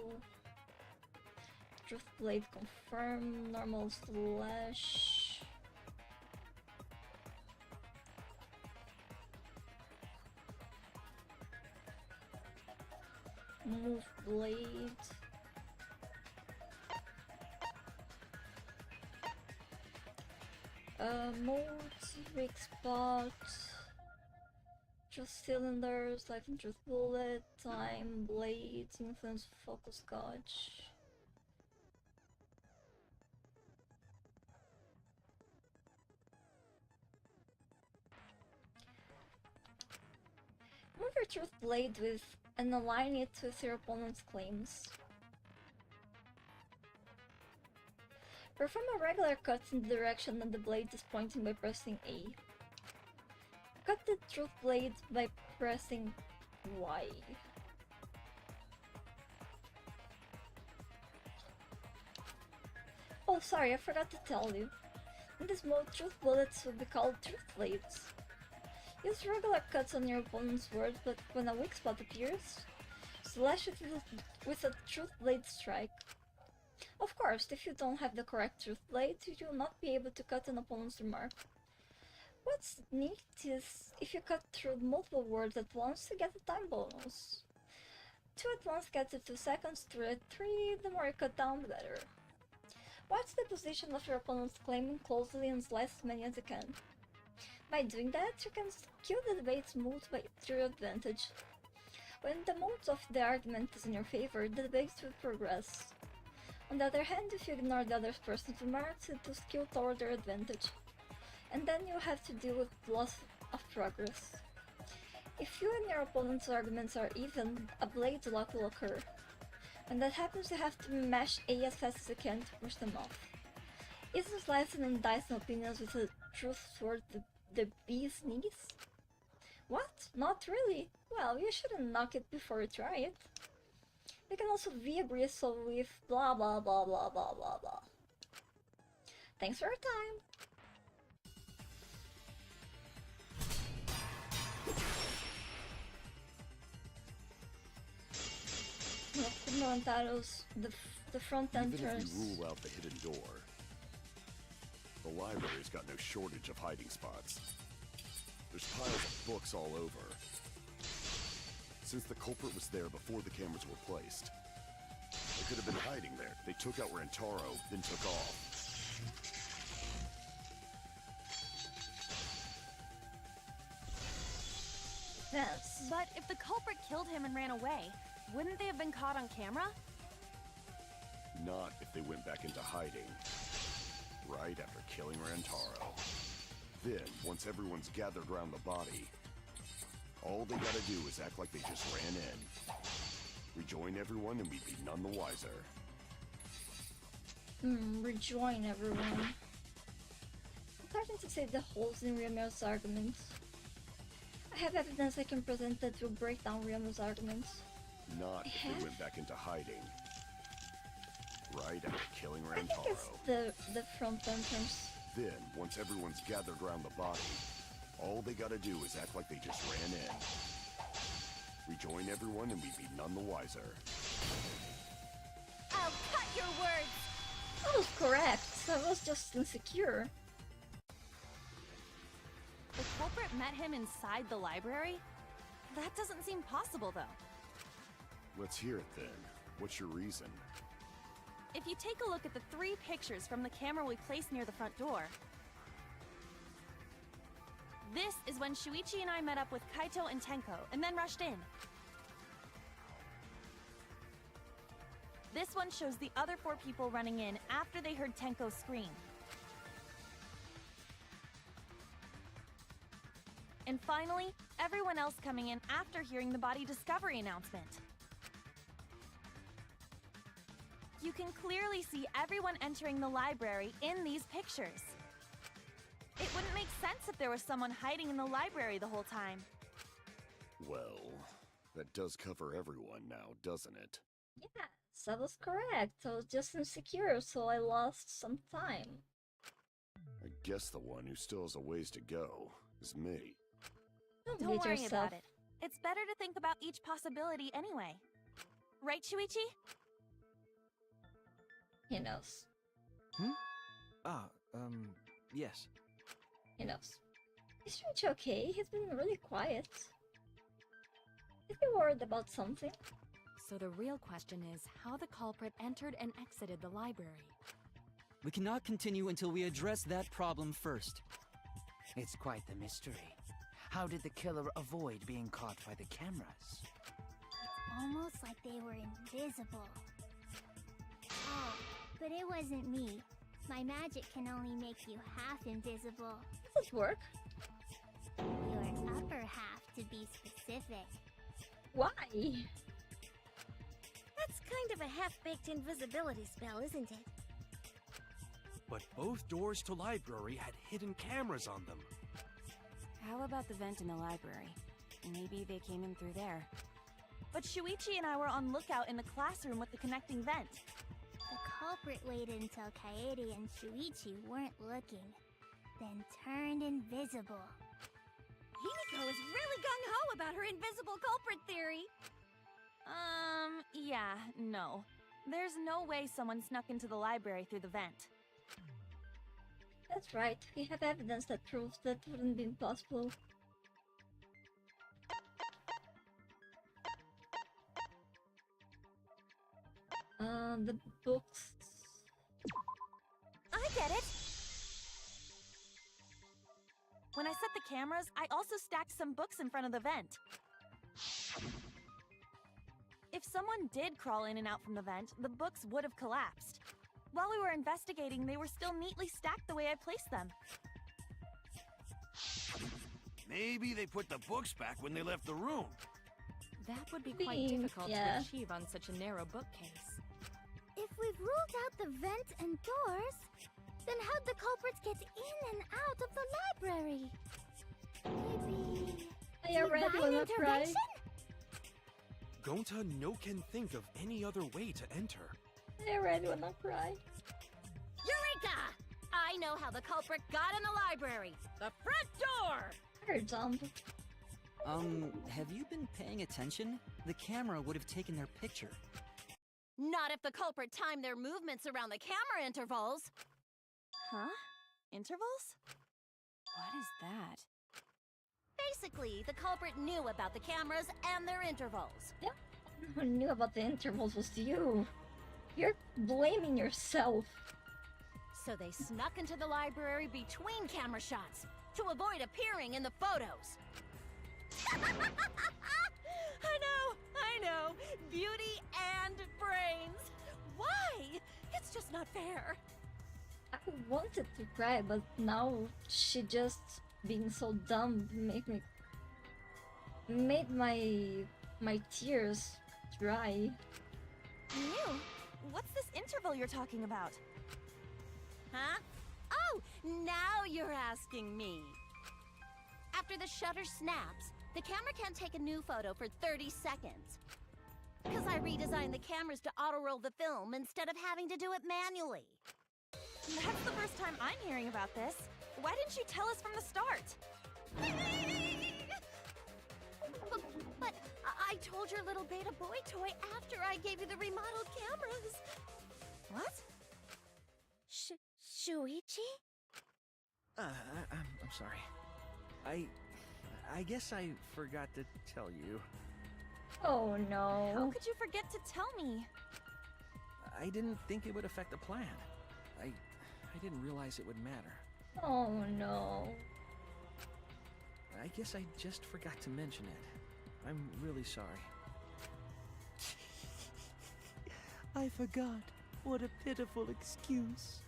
truth blade confirm, normal slash. Move blade. Mode, weak spot, just cylinders, life and truth bullet, time, blade, influence, focus, scotch. Move your truth blade with and align it with your opponent's claims. Perform a regular cut in the direction that the blade is pointing by pressing A. Cut the truth blade by pressing Y. Oh, sorry, I forgot to tell you. In this mode, truth bullets will be called truth blades. Use regular cuts on your opponent's words, but when a weak spot appears, slash it with a truth blade strike. Of course, if you don't have the correct truth blade, you will not be able to cut an opponent's remark. What's neat is if you cut through multiple words at once to get a time bonus. 2 at once gets you 2 seconds, 3 at 3, the more you cut down the better. Watch the position of your opponent's claim closely and slice as many as you can. By doing that, you can skew the debate's mood to your advantage. When the mood of the argument is in your favor, the debate will progress. On the other hand, if you ignore the other person's remarks, it will skew toward their advantage. and then you have to deal with loss of progress. If you and your opponent's arguments are even, a blade lock will occur. When that happens, you have to mash A as fast as you can to push them off. Isn't slicing and dicing opinions with a truth toward the bee's knees? What? Not really? Well, you shouldn't knock it before you try it. You can also be aggressive with blah blah blah blah blah blah blah. Thanks for your time! The front entrance. Even if you rule out the hidden door, the library's got no shortage of hiding spots. There's piles of books all over. Since the culprit was there before the cameras were placed, they could have been hiding there. They took out Rantaro, then took off. Yes. But if the culprit killed him and ran away, wouldn't they have been caught on camera? Not if they went back into hiding. Right after killing Rantaro. Then, once everyone's gathered around the body, all they gotta do is act like they just ran in. Rejoin everyone and we'd be none the wiser. Rejoin everyone. I'm starting to see the holes in Ryomu's arguments. I have evidence I can present that will break down Ryomu's arguments. Not if they went back into hiding. Right after killing I think Rantaro. it's the front entrance. Then, once everyone's gathered around the body, all they gotta do is act like they just ran in. Rejoin everyone and we'd be none the wiser. I'll cut your words! That was correct. I was just insecure. The culprit met him inside the library? That doesn't seem possible, though. Let's hear it then. What's your reason? If you take a look at the 3 pictures from the camera we placed near the front door, this is when Shuichi and I met up with Kaito and Tenko, and then rushed in. This one shows the other 4 people running in after they heard Tenko scream. And finally, everyone else coming in after hearing the body discovery announcement. You can clearly see everyone entering the library in these pictures. It wouldn't make sense if there was someone hiding in the library the whole time. Well, that does cover everyone now, doesn't it? Yes, that was correct. I was just insecure, so I lost some time. I guess the one who still has a ways to go is me. Don't worry about it. It's better to think about each possibility anyway. Right, Shuichi? He knows. Yes. He knows. Is Shuichi okay? He's been really quiet. Is he worried about something? So the real question is how the culprit entered and exited the library. We cannot continue until we address that problem first. It's quite the mystery. How did the killer avoid being caught by the cameras? Almost like they were invisible. Oh, but it wasn't me. My magic can only make you half invisible. Does it work? Your upper half, to be specific. Why? That's kind of a half-baked invisibility spell, isn't it? But both doors to library had hidden cameras on them. How about the vent in the library? Maybe they came in through there. But Shuichi and I were on lookout in the classroom with the connecting vent. The culprit waited until Kaede and Shuichi weren't looking, then turned invisible. Himiko is really gung-ho about her invisible culprit theory. Yeah, no. There's no way someone snuck into the library through the vent. That's right. We have evidence that proves that wouldn't be possible. The books. I get it! When I set the cameras, I also stacked some books in front of the vent. If someone did crawl in and out from the vent, the books would have collapsed. While we were investigating, they were still neatly stacked the way I placed them. Maybe they put the books back when they left the room. That would be quite Think, difficult yeah. to achieve on such a narrow bookcase. If we've ruled out the vent and doors, then how'd the culprits get in and out of the library? Maybe I already divine wanna cry. intervention? Gonta no can think of any other way to enter. I already wanna cry. Eureka! I know how the culprit got in the library. The front door! Her dumb. Have you been paying attention? The camera would have taken their picture. Not if the culprit timed their movements around the camera intervals. Huh? Intervals? What is that? Basically, the culprit knew about the cameras and their intervals. Who knew about the intervals was you. You're blaming yourself. So they snuck into the library between camera shots to avoid appearing in the photos. I know. Beauty and brains. Why? It's just not fair. I wanted to cry, but now she just being so dumb made my tears dry. Mew, what's this interval you're talking about? Huh? Oh, now you're asking me. After the shutter snaps, the camera can't take a new photo for 30 seconds. Because I redesigned the cameras to auto-roll the film instead of having to do it manually. That's the first time I'm hearing about this. Why didn't you tell us from the start? But I told your little beta boy toy after I gave you the remodeled cameras. What? Shuichi? I'm sorry. I guess I forgot to tell you. Oh How no. could you forget to tell me? I didn't think it would affect the plan. I didn't realize it would matter. Oh no. I guess I just forgot to mention it. I'm really sorry. I forgot. What a pitiful excuse.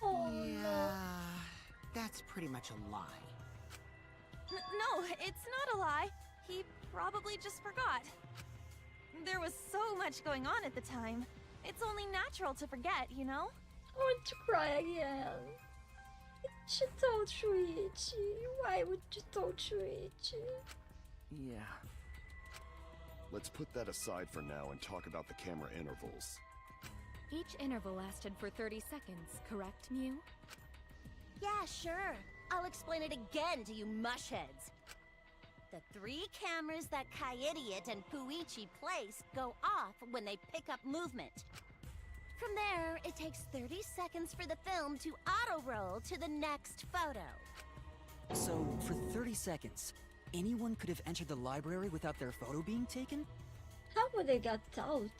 Oh Yeah, that's pretty much a lie. No, it's not a lie. He probably just forgot. There was so much going on at the time. It's only natural to forget, you know? I want to cry again. She told Shuichi. Why would you tell Shuichi? Yeah. Let's put that aside for now and talk about the camera intervals. Each interval lasted for 30 seconds, correct, Mew? Yeah, sure. I'll explain it again to you mushheads. The 3 cameras that Kaidiot and Puichi placed go off when they pick up movement. From there, it takes 30 seconds for the film to auto-roll to the next photo. So, for 30 seconds, anyone could have entered the library without their photo being taken? How would they get out?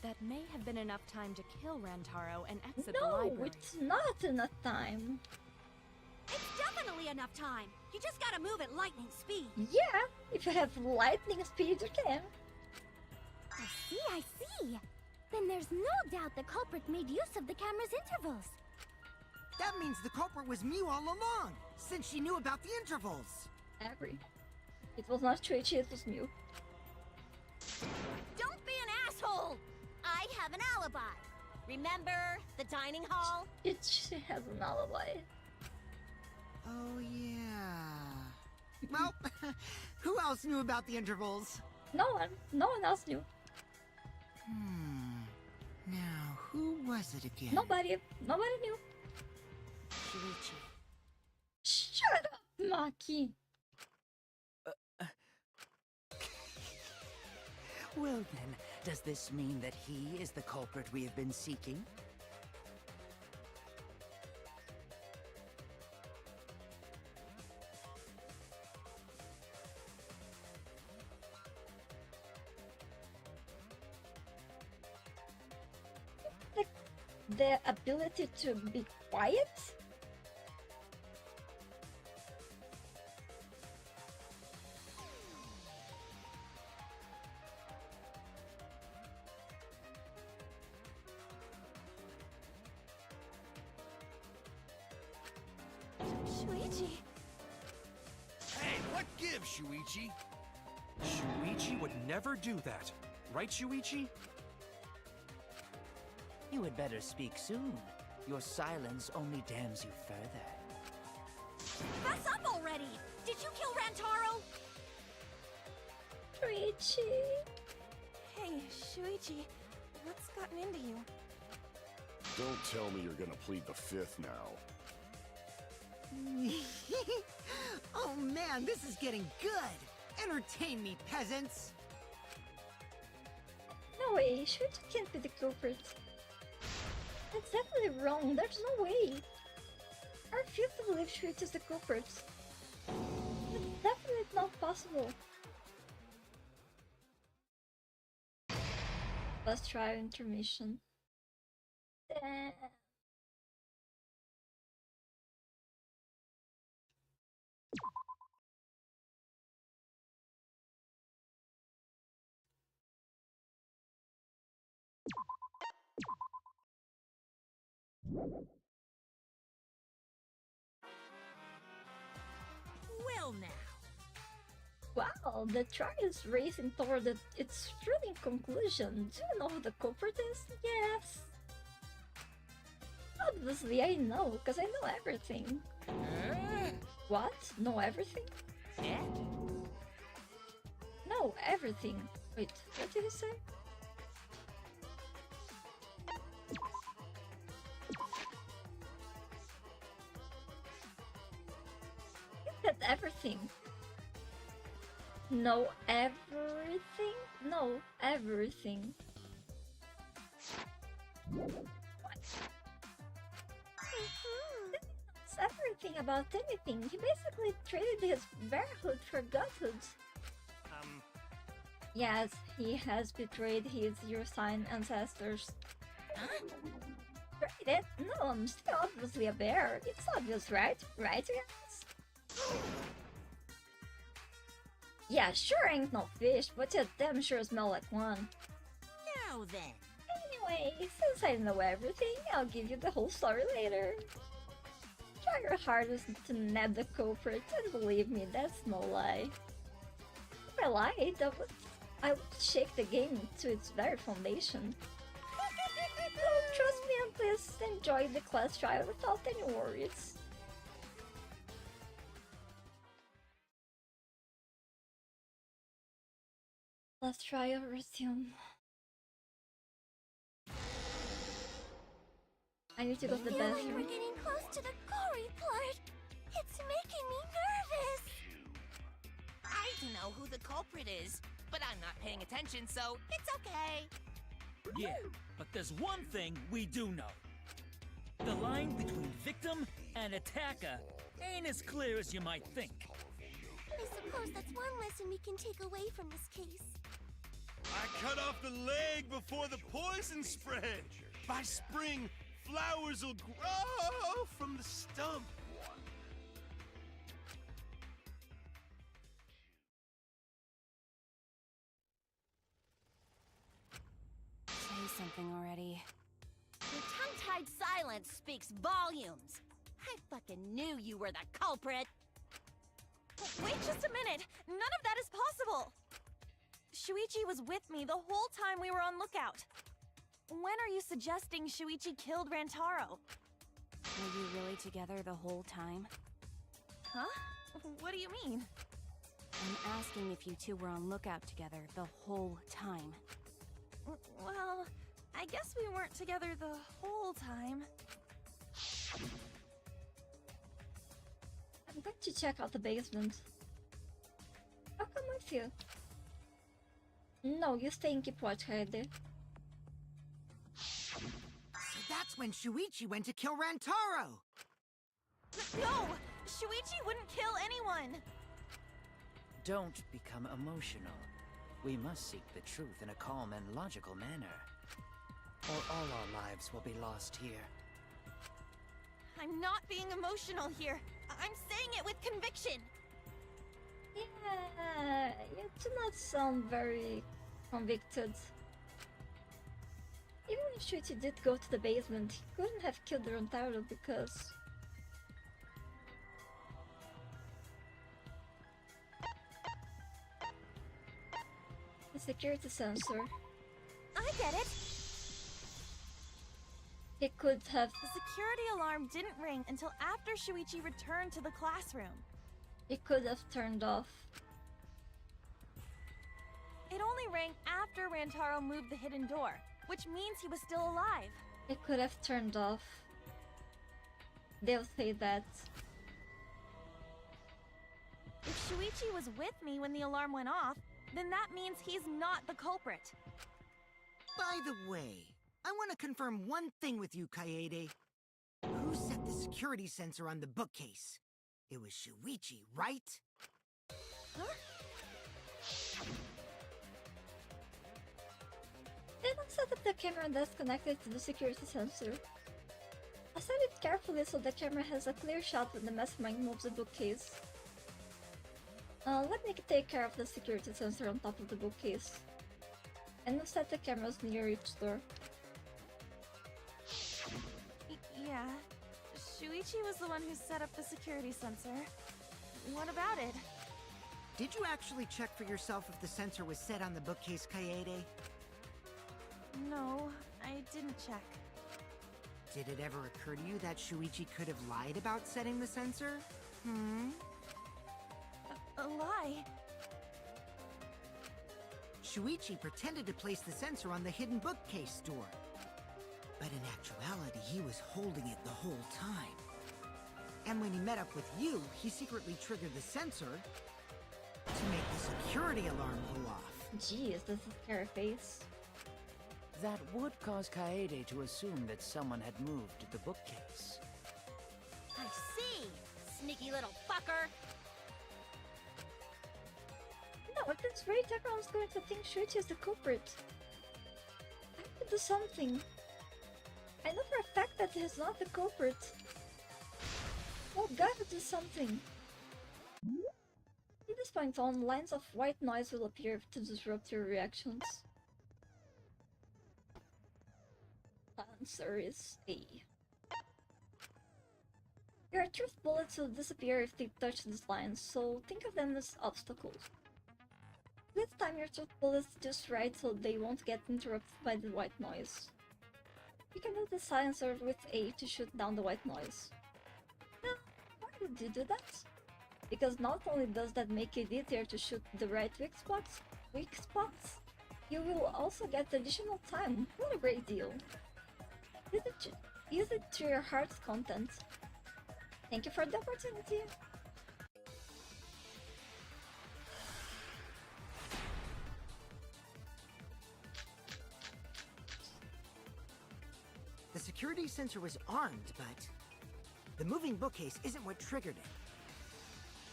That may have been enough time to kill Rantaro and exit the No, library. it's not enough time. It's definitely enough time. You just gotta move at lightning speed. Yeah, if you have lightning speed, you can. I see. Then there's no doubt the culprit made use of the camera's intervals. That means the culprit was Mew all along, since she knew about the intervals. I agree. It was not Shuichi, it was Mew. Don't be an asshole! I have an alibi. Remember the dining hall? She has an alibi. Oh, yeah. Well, who else knew about the intervals? No one else knew. Now, who was it again? Nobody knew. Shuichi. Shut up, Maki. Well then, does this mean that he is the culprit we have been seeking? Like, the ability to be quiet? Shuichi! forgive, Shuichi. Shuichi would never do that. Right, Shuichi? You had better speak soon. Your silence only damns you further. Fess up already! Did you kill Rantaro? Shuichi. Hey, Shuichi, what's gotten into you? Don't tell me you're gonna plead the fifth now. Oh man, this is getting good! Entertain me, peasants! No way, Shuichi can't be the culprit. That's definitely wrong, there's no way. I refuse to believe Shuichi is the culprit. It's definitely not possible. Let's try intermission. Damn. Well now. Wow, the trial is racing toward its thrilling conclusion. Do you know who the culprit is? Yes. Obviously I know, because I know everything. What? Know everything? Yeah? No, everything. Wait, what did he say? He said everything. No, everything? No, everything. What? He knows everything about anything. He basically traded his bearhood for godhood. Yes, he has betrayed his Ursine ancestors. Huh? Traded? No, I'm still obviously a bear. It's obvious, right? Right, guys? Yeah, sure ain't no fish, but you damn sure smell like one. Now then. Anyway, since I know everything, I'll give you the whole story later. Try your hardest to nab the culprit, and believe me, that's no lie. If I lied, I would shake the game to its very foundation. So trust me and please enjoy the class trial without any worries. Let's try resume. I need to go to the I feel like we're bathroom. getting close to the gory part. It's making me nervous. I don't know who the culprit is, but I'm not paying attention, so it's okay. Yeah, but there's one thing we do know. The line between victim and attacker ain't as clear as you might think. I suppose that's one lesson we can take away from this case. I cut off the leg before the poison spread. By spring, flowers will grow from the stump. Say something already. Your tongue-tied silence speaks volumes. I fucking knew you were the culprit. Wait just a minute! None of that is possible! Shuichi was with me the whole time we were on lookout. When are you suggesting Shuichi killed Rantaro? Were you really together the whole time? Huh? What do you mean? I'm asking if you two were on lookout together the whole time. Well, I guess we weren't together the whole time. I'm going to check out the basement. I'll come with you. No, you stay and keep watch, Kaede. So that's when Shuichi went to kill Rantaro! No! Shuichi wouldn't kill anyone! Don't become emotional. We must seek the truth in a calm and logical manner, or all our lives will be lost here. I'm not being emotional here. I'm saying it with conviction. Yeah, you do not sound very convicted. Even if Shuichi did go to the basement, he couldn't have killed Rantaro because... Security sensor. I get it! It could have... The security alarm didn't ring until after Shuichi returned to the classroom. It could have turned off. It only rang after Rantaro moved the hidden door, which means he was still alive. It could have turned off. They'll say that. If Shuichi was with me when the alarm went off, then that means he's not the culprit. By the way, I want to confirm one thing with you, Kaede. Who set the security sensor on the bookcase? It was Shuichi, right? Huh? They don't set up the camera that's connected to the security sensor. I set it carefully so the camera has a clear shot when the mastermind moves the bookcase. Let me take care of the security sensor on top of the bookcase. And we'll set the cameras near each door. Yeah. Shuichi was the one who set up the security sensor. What about it? Did you actually check for yourself if the sensor was set on the bookcase, Kaede? No, I didn't check. Did it ever occur to you that Shuichi could have lied about setting the sensor? A lie? Shuichi pretended to place the sensor on the hidden bookcase door. But in actuality, he was holding it the whole time. And when he met up with you, he secretly triggered the sensor to make the security alarm go off. Jeez, this is scary face. That would cause Kaede to assume that someone had moved the bookcase. I see! Sneaky little fucker! No, at this rate, everyone's going to think Shuichi is the culprit. I have to do something. I know for a fact that he's not the culprit. Oh, gotta do something. At this point on, lines of white noise will appear to disrupt your reactions. Answer is A. Your truth bullets will disappear if they touch these lines, so think of them as obstacles. Please time your truth bullets just right so they won't get interrupted by the white noise. You can use the silencer with A to shoot down the white noise. Now, why did you do that? Because not only does that make it easier to shoot the right weak spots, you will also get additional time. What a great deal. Use it to your heart's content. Thank you for the opportunity. The security sensor was armed, but the moving bookcase isn't what triggered it.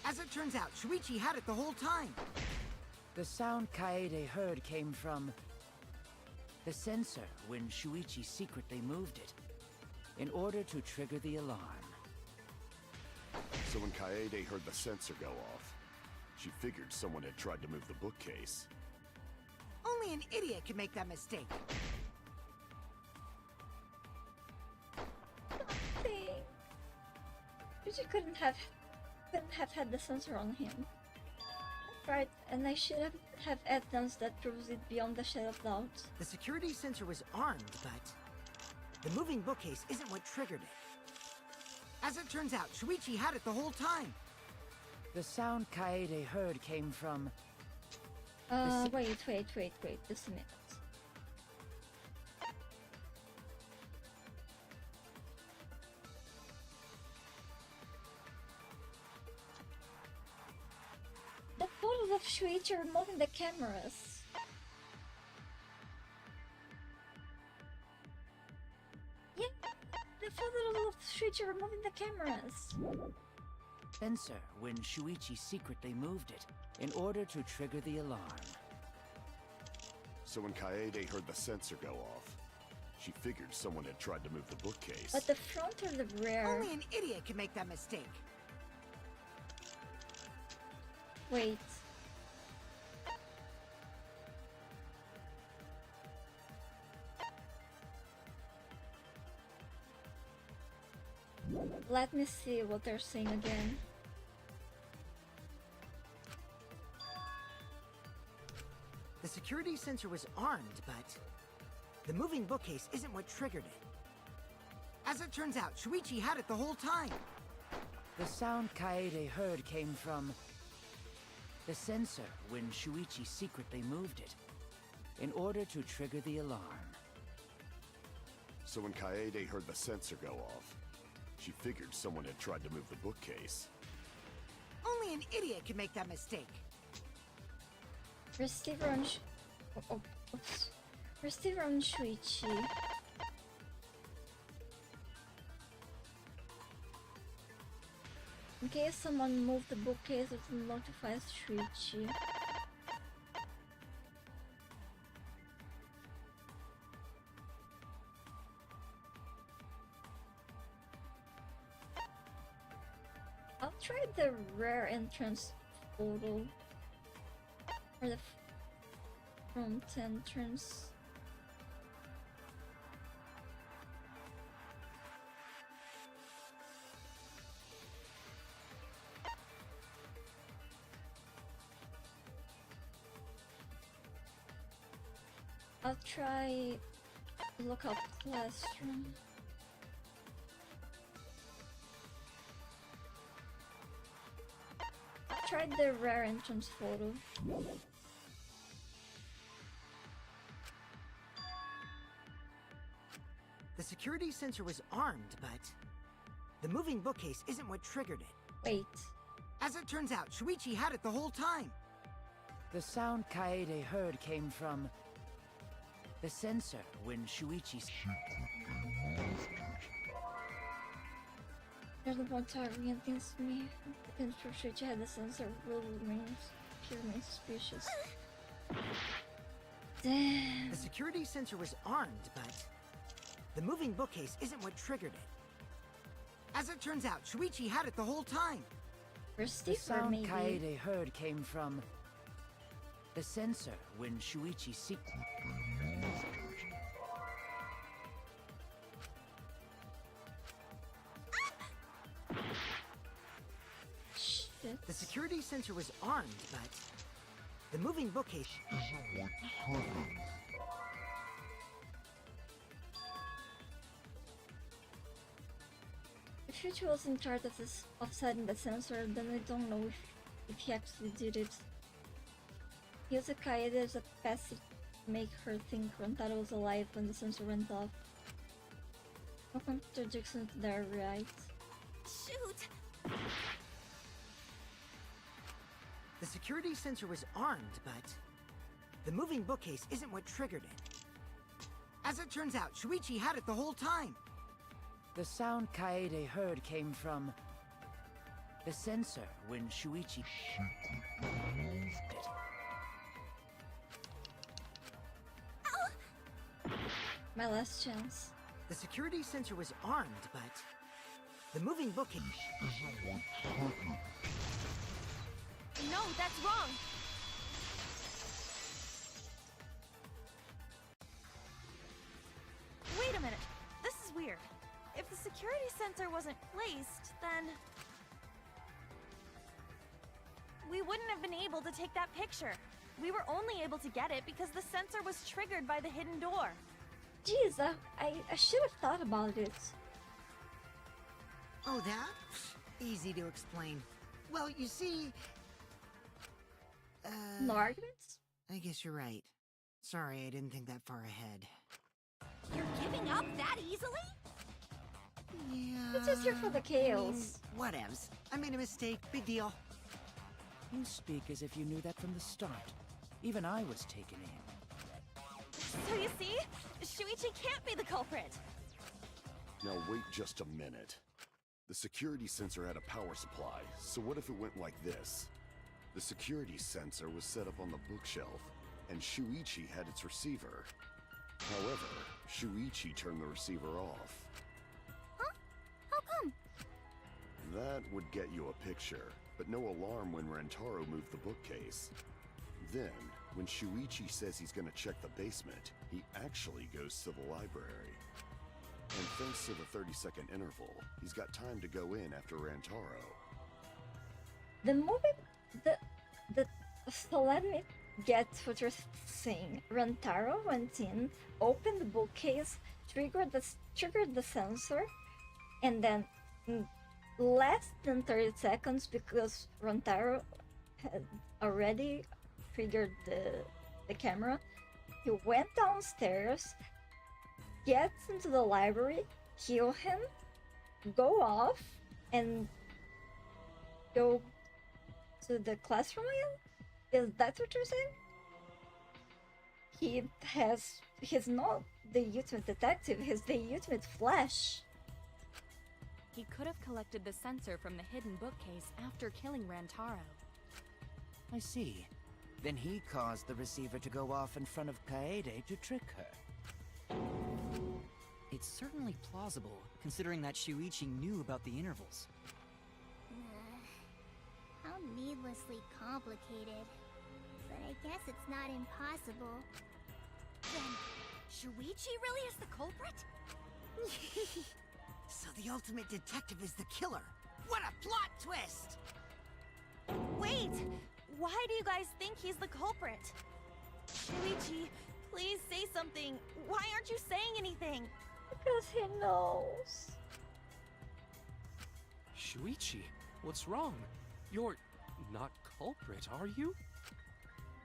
As it turns out, Shuichi had it the whole time. The sound Kaede heard came from the sensor when Shuichi secretly moved it, in order to trigger the alarm. So when Kaede heard the sensor go off, she figured someone had tried to move the bookcase. Only an idiot could make that mistake. Shuichi couldn't have had the sensor on him. That's right, and I should have evidence that proves it beyond the shadow of doubt. The security sensor was armed, but the moving bookcase isn't what triggered it. As it turns out, Shuichi had it the whole time. The sound Kaede heard came from... Wait, just a minute. The photos of Shuichi are removing the cameras. Yeah, the photos of Shuichi are removing the cameras. sensor when Shuichi secretly moved it, in order to trigger the alarm. So when Kaede heard the sensor go off, she figured someone had tried to move the bookcase. But the front or the rear? Only an idiot can make that mistake. Wait. Let me see what they're saying again. The security sensor was armed, but the moving bookcase isn't what triggered it. As it turns out, Shuichi had it the whole time. The sound Kaede heard came from the sensor when Shuichi secretly moved it, in order to trigger the alarm. So when Kaede heard the sensor go off, she figured someone had tried to move the bookcase. Only an idiot could make that mistake. Receiver on oops. Receiver on Shuichi. In case someone moved the bookcase, it notifies Shuichi. I'll try the rare entrance photo. Or the front entrance. I'll try lookout classroom. I tried the rare entrance photo. The security sensor was armed, but the moving bookcase isn't what triggered it. Wait. As it turns out, Shuichi had it the whole time. The sound Kaede heard came from the sensor when Shuichi There's no point arguing against me. Because Shuichi had the sensor really remains suspicious. Damn. The security sensor was armed, but the moving bookcase isn't what triggered it. As it turns out, Shuichi had it the whole time. The sound Kaede heard came from the sensor when Shuichi secretly moved it. Shit. The security sensor was armed, but the moving bookcase isn't what triggered it. If Shuichi was in charge of setting the sensor, then I don't know if he actually did it. He used a Kaede as a passive to make her think Rantaro was alive when the sensor went off. No contradictions there, right? Shoot! The security sensor was armed, but the moving bookcase isn't what triggered it. As it turns out, Shuichi had it the whole time. The sound Kaede heard came from the sensor when Shuichi secretly moved it. My last chance. The security sensor was armed, but the moving bookcase isn't what triggered it. No, that's wrong! Wait a minute. This is weird. If the security sensor wasn't placed, then we wouldn't have been able to take that picture. We were only able to get it because the sensor was triggered by the hidden door. Jeez, I should have thought about it. Oh, that? Easy to explain. Well, you see... No arguments? I guess you're right. Sorry, I didn't think that far ahead. You're giving up that easily? Yeah... It's just here for the chaos. Whatevs. I made a mistake. Big deal. You speak as if you knew that from the start. Even I was taken in. So you see? Shuichi can't be the culprit! Now wait just a minute. The security sensor had a power supply, so what if it went like this? The security sensor was set up on the bookshelf, and Shuichi had its receiver. However, Shuichi turned the receiver off. Huh? How come? That would get you a picture, but no alarm when Rantaro moved the bookcase. Then, when Shuichi says he's gonna check the basement, he actually goes to the library. And thanks to the 30-second interval, he's got time to go in after Rantaro. The movie, the get what you're saying. Rantaro went in, opened the bookcase, triggered the sensor, and then in less than 30 seconds, because Rantaro had already triggered the camera, he went downstairs, gets into the library, heal him, go off, and go to the classroom again? Is that what you're saying? He's not the ultimate detective, he's the ultimate Flash. He could have collected the sensor from the hidden bookcase after killing Rantaro. I see. Then he caused the receiver to go off in front of Kaede to trick her. It's certainly plausible, considering that Shuichi knew about the intervals. How needlessly complicated. But I guess it's not impossible. Then, Shuichi really is the culprit? So the ultimate detective is the killer. What a plot twist! Wait! Why do you guys think he's the culprit? Shuichi, please say something. Why aren't you saying anything? Because he knows. Shuichi, what's wrong? You're not culprit, are you?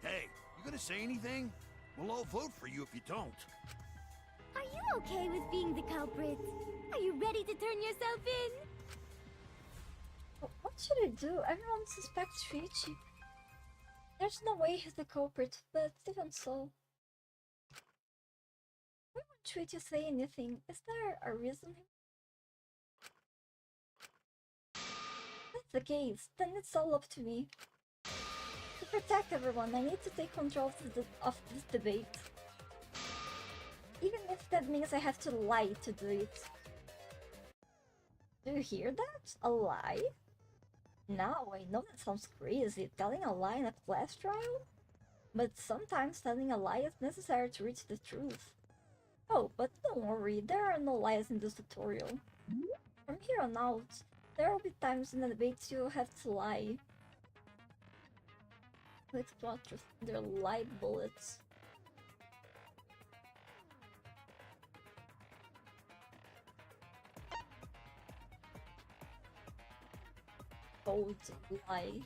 Hey, you gonna say anything? We'll all vote for you if you don't. Are you okay with being the culprit? Are you ready to turn yourself in? What should I do? Everyone suspects Shuichi. There's no way he's the culprit, but even so. Why won't Shuichi say anything? Is there a reason? If that's the case, then it's all up to me. To protect everyone, I need to take control of this debate. Even if that means I have to lie to do it. Do you hear that? A lie? Now, I know that sounds crazy, telling a lie in a class trial? But sometimes telling a lie is necessary to reach the truth. Oh, but don't worry, there are no lies in this tutorial. From here on out, there will be times in the debates you have to lie. Let's plot their light bullets. Bold lie.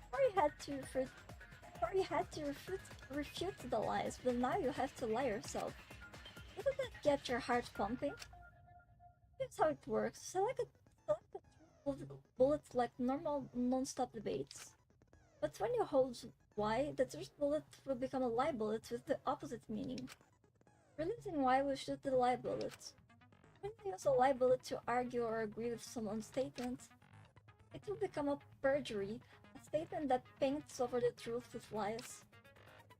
Before you had to refute the lies, but now you have to lie yourself. Wouldn't that get your heart pumping? Here's how it works. Select the bullets like normal non-stop debates. But when you hold Y, the truth bullet will become a lie bullet with the opposite meaning. Releasing Y will shoot the lie bullet. When you use a lie bullet to argue or agree with someone's statement, it will become a perjury, a statement that paints over the truth with lies.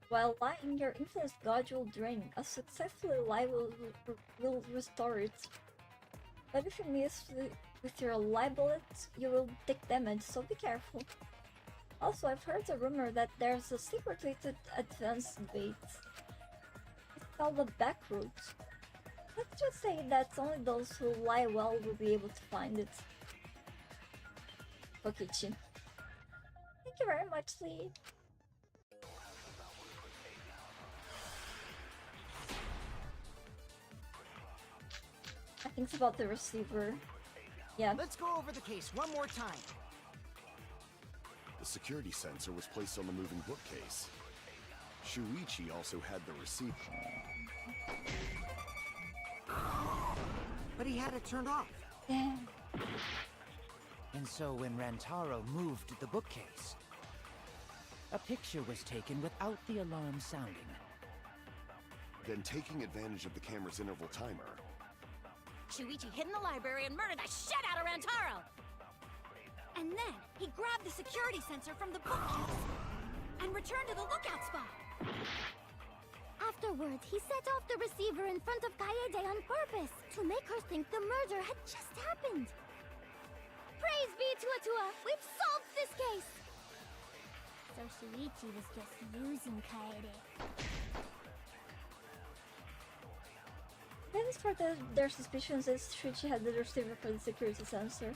While lying, your influence gauge will drain. A successful lie will restore it. But if you miss with your lie bullet, you will take damage, so be careful. Also, I've heard a rumor that there's a secret way to advance debate. It's called the back route. Let's just say that only those who lie well will be able to find it. Kokichi. Thank you very much, Lee. I think it's about the receiver. Yeah. Let's go over the case one more time. The security sensor was placed on the moving bookcase. Shuichi also had the receiver. But he had it turned off. Yeah. And so when Rantaro moved the bookcase, a picture was taken without the alarm sounding. Then taking advantage of the camera's interval timer, Shuichi hid in the library and murdered the shit out of Rantaro! And then, he grabbed the security sensor from the bookcase and returned to the lookout spot. Afterwards, he set off the receiver in front of Kaede on purpose to make her think the murder had just happened. Praise be to Atua! We've solved this case! So Shuichi was just using Kaede. Then evidence for their suspicions is Shuichi had the receiver for the security sensor.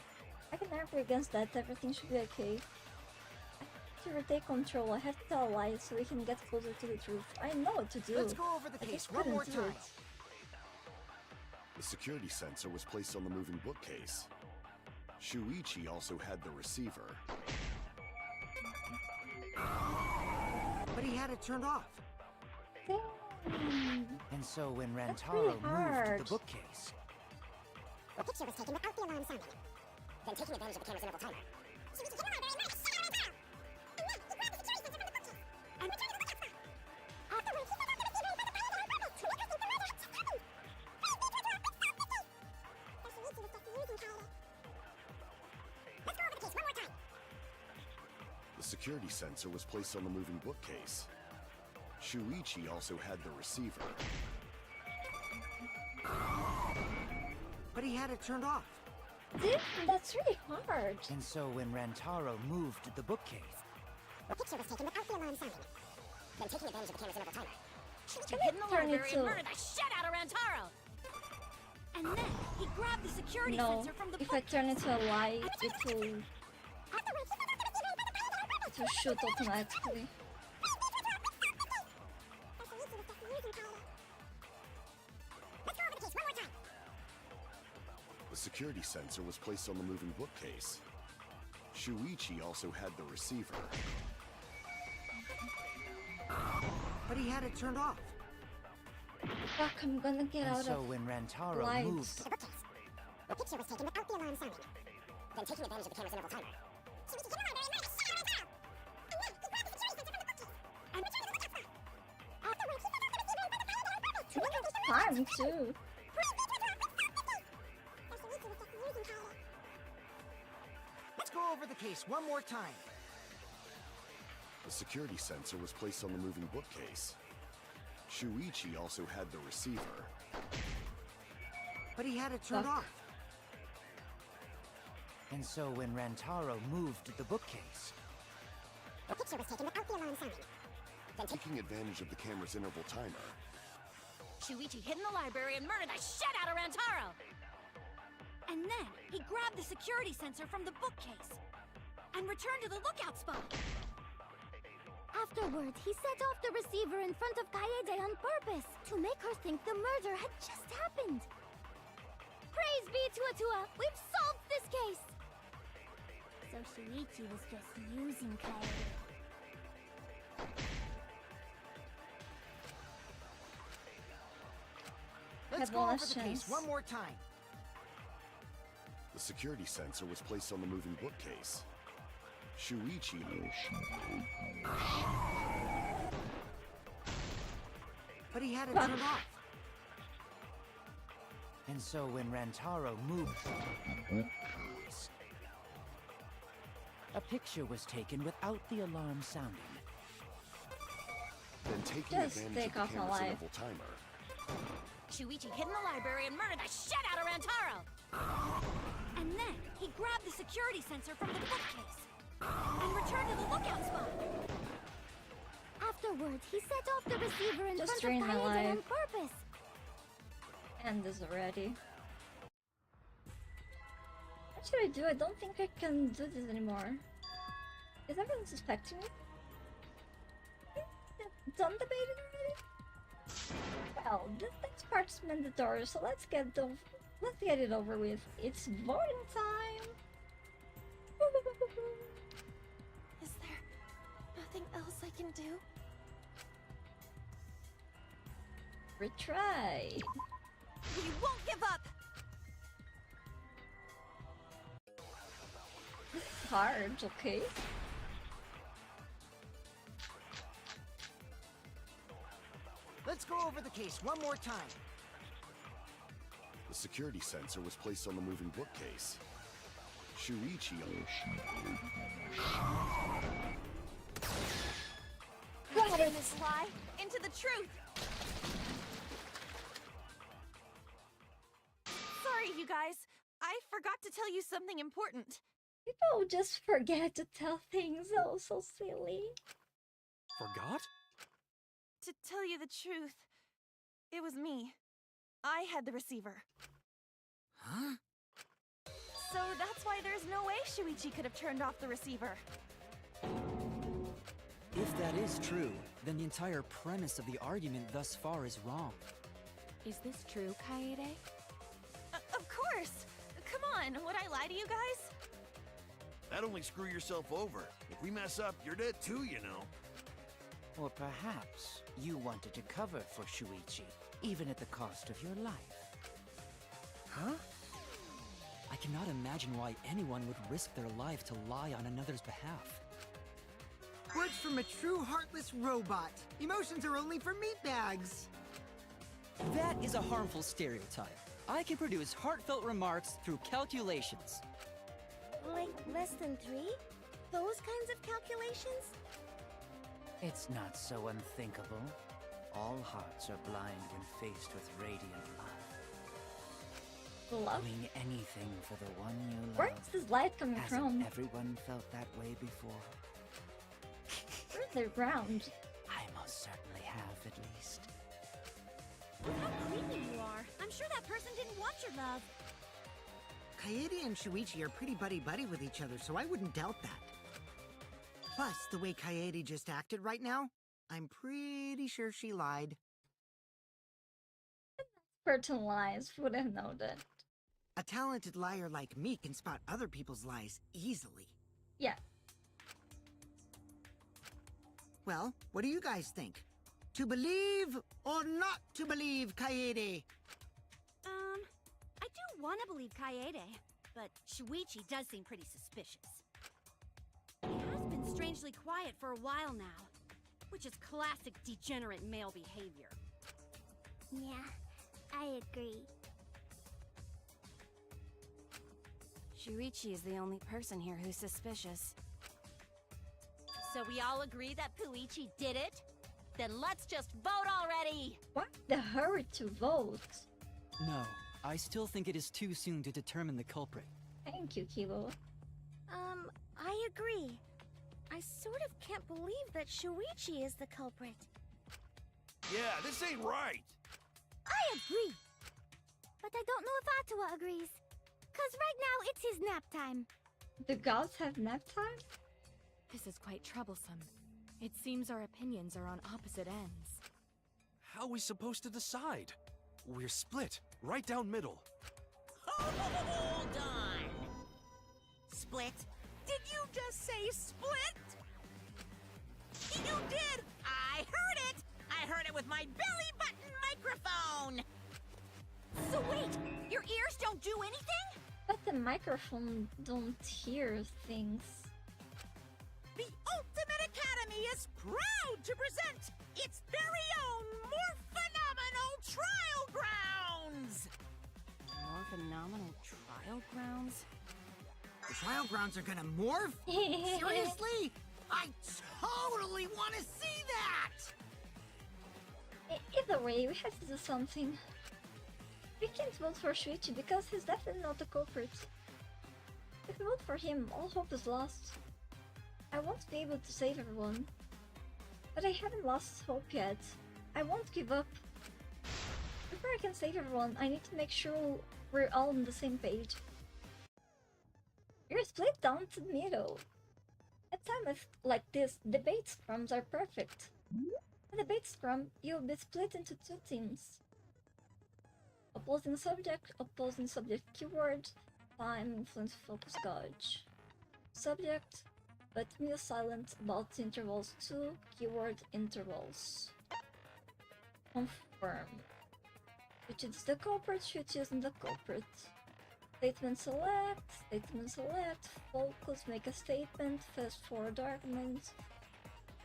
I can argue against that. Everything should be okay. I have to retake control. I have to tell a lie so we can get closer to the truth. I know what to do. Let's go over the I case just one couldn't more do time. it. The security sensor was placed on the moving bookcase. Shuichi also had the receiver. But he had it turned off. And so when That's Rantaro really moved hard. the bookcase, The picture was taken without the alarm sounding. Then taking advantage of the camera's interval timer. Shuichi hit the library and managed to shut out Rantaro! And then he grabbed the security sensor from the bookcase and returned to the lookout spot. Afterwards, he set off the receiver in front of Kaede on purpose to make her think the murder had just happened! Please be to a quick stop, Vicky! Let's go over the case one more time. The security sensor was placed on the moving bookcase. Shuichi also had the receiver. But he had it turned off. Dude, that's really hard. and so when Rantaro moved the bookcase, The picture was taken without the alarm sounding. Then taking advantage of the camera's interval timer. Shuichi hid in the turn it library and to- murdered the shit out of Rantaro! And then he grabbed the security No, sensor from the if I bookcase. turn it to a lie, it will Afterwards, he set off the receiver in front of Kaede on purpose to shoot automatically. The security sensor was placed on the moving bookcase. Shuichi also had the receiver. But he had it turned off. Fuck, I'm gonna get and out so of when Rantaro lights. moved, The bookcase. The picture was taken without the alarm sounding. Then taking advantage of the camera's interval timer. Shuichi hit the library and managed to shut out Rantaro! And then he grabbed the security sensor from the bookcase and returned to the lookout spot. Afterwards, he set off the receiver in front of Kaede on purpose to make her think the murder time too. Let's go over the case one more time. The security sensor was placed on the moving bookcase. Shuichi also had the receiver. But he had it turned Fuck. off. and so when Rantaro moved the bookcase, The picture was taken without the alarm sounding. Then Taking advantage of the camera's interval timer, Shuichi hid in the library and murdered the shit out of Rantaro! And then he grabbed the security sensor from the bookcase and returned to the lookout spot. afterwards, he set off the receiver in front of Kaede on purpose to make her think the murder had just happened. Praise be to Atua! We've solved this case! So Shuichi was just using Kaede. Let's Have go one over the chance. case one more time. the security sensor was placed on the moving bookcase. Shuichi. But he had it turned off. and so when Rantaro moved the bookcase, a picture was taken without the alarm sounding. Then taking Just advantage take of the off my camera's life. interval timer, Shuichi hid in the library and murdered the shit out of Rantaro! And then he grabbed the security sensor from the bookcase and returned to the lookout spot. Afterwards, he set off the receiver in Just front of drained my Kaede on life. purpose. End this already. What should I do? I don't think I can do this anymore. Is everyone suspecting me? Done debated already? Well, this next part's mandatory, so let's get it over with. It's voting time! Is there nothing else I can do? Retry! We won't give up! This is hard, okay? Let's go over the case one more time. the security sensor was placed on the moving bookcase. Shuichi. Got in this lie into the truth! Sorry, you guys. I forgot to tell you something important. People just forget to tell things, oh, so silly. Forgot? To tell you the truth, it was me. I had the receiver. Huh? So that's why there's no way Shuichi could have turned off the receiver. If that is true, then the entire premise of the argument thus far is wrong. Is this true, Kaede? Of course! Come on, would I lie to you guys? That'd only screw yourself over. If we mess up, you're dead too, you know. Or perhaps you wanted to cover for Shuichi, even at the cost of your life. Huh? I cannot imagine why anyone would risk their life to lie on another's behalf. Words from a true heartless robot. Emotions are only for meatbags. That is a harmful stereotype. I can produce heartfelt remarks through calculations. Like less than 3? Those kinds of calculations? It's not so unthinkable. All hearts are blind when faced with radiant love. Love? Doing anything for the one you love. Where is this light coming Hasn't from? everyone felt that way before? Where's the ground? I most certainly have, at least. How creepy you are. I'm sure that person didn't want your love. Kaede and Shuichi are pretty buddy-buddy with each other, so I wouldn't doubt that. Plus, the way Kaede just acted right now, I'm pretty sure she lied. Certain lies would have known that. A talented liar like me can spot other people's lies easily. Yeah. Well, what do you guys think? To believe or not to believe, Kaede? I do want to believe Kaede, but Shuichi does seem pretty suspicious. He has been strangely quiet for a while now, which is classic degenerate male behavior. Yeah, I agree. Shuichi is the only person here who's suspicious. So we all agree that Puichi did it? Then let's just vote already! Why the hurry to vote? No, I still think it is too soon to determine the culprit. Thank you, Kibo. I agree. I sort of can't believe that Shuichi is the culprit. Yeah, this ain't right. I agree. But I don't know if Atua agrees. 'Cause right now it's his nap time. The gods have nap time? This is quite troublesome. It seems our opinions are on opposite ends. How are we supposed to decide? We're split, right down middle. Hold on. Split? Did you just say split? You did! I heard it! I heard it with my belly button microphone! So wait, your ears don't do anything? But the microphone don't hear things. The Ultimate Academy is proud to present its very own more phenomenal trial grounds! More phenomenal trial grounds? The trial grounds are gonna morph? Seriously? I totally want to see that! Either way, we have to do something. We can't vote for Shuichi because he's definitely not the culprit. If we vote for him, all hope is lost. I want to be able to save everyone. But I haven't lost hope yet. I won't give up. Before I can save everyone, I need to make sure we're all on the same page. You're split down to the middle. At times like this, debate scrums are perfect. In a debate scrum, you'll be split into 2 teams. Opposing subject keyword, time, influence, focus, dodge. Subject, but me silent about intervals 2, keyword intervals. Confirm. Which is the culprit, which isn't the culprit. Statement select, focus, make a statement, fast forward argument,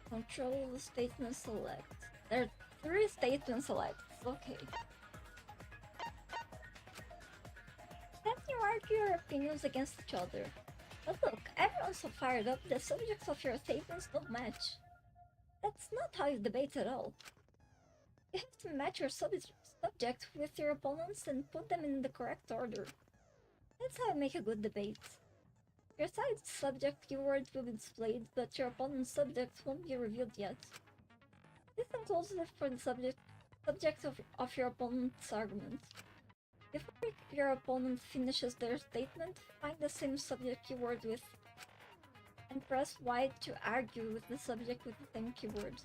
control the statement select. There are 3 statement selects, okay. Then you argue your opinions against each other. But look, everyone's so fired up, the subjects of your statements don't match. That's not how you debate at all. You have to match your subject with your opponents and put them in the correct order. That's how you make a good debate. Your side's subject keyword will be displayed, but your opponent's subject won't be revealed yet. Listen closely for the subject subject of your opponent's argument. Before your opponent finishes their statement, find the same subject keyword with and press Y to argue with the subject with the same keyword.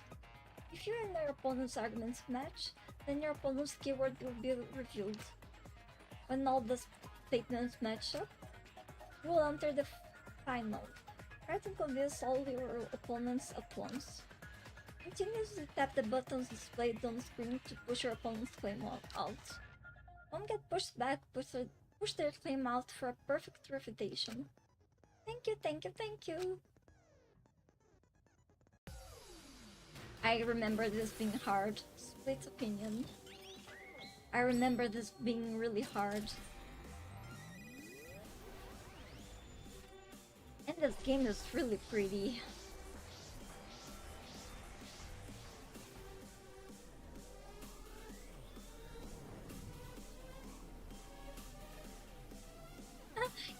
If you and your opponent's arguments match, then your opponent's keyword will be revealed. When all the statements match up, you will enter the final. Try to convince all your opponents at once. Continuously tap the buttons displayed on the screen to push your opponent's claim out. Don't get pushed back, push their claim out for a perfect refutation. Thank you, thank you, thank you! I remember this being hard. Split opinion. I remember this being really hard. And this game is really pretty.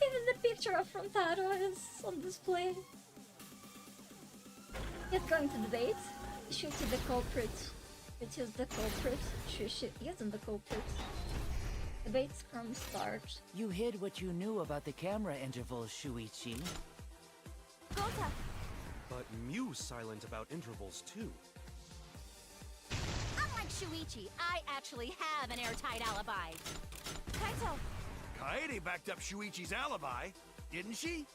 Even the picture of Frontado is on display. He's going to debate. Shoot to the culprit. Which is the culprit? She isn't the culprit. Debate scrum start. You hid what you knew about the camera intervals, Shuichi. Gota! But Mew's silent about intervals too. Unlike Shuichi, I actually have an airtight alibi. Kaito! Kaede backed up Shuichi's alibi, didn't she?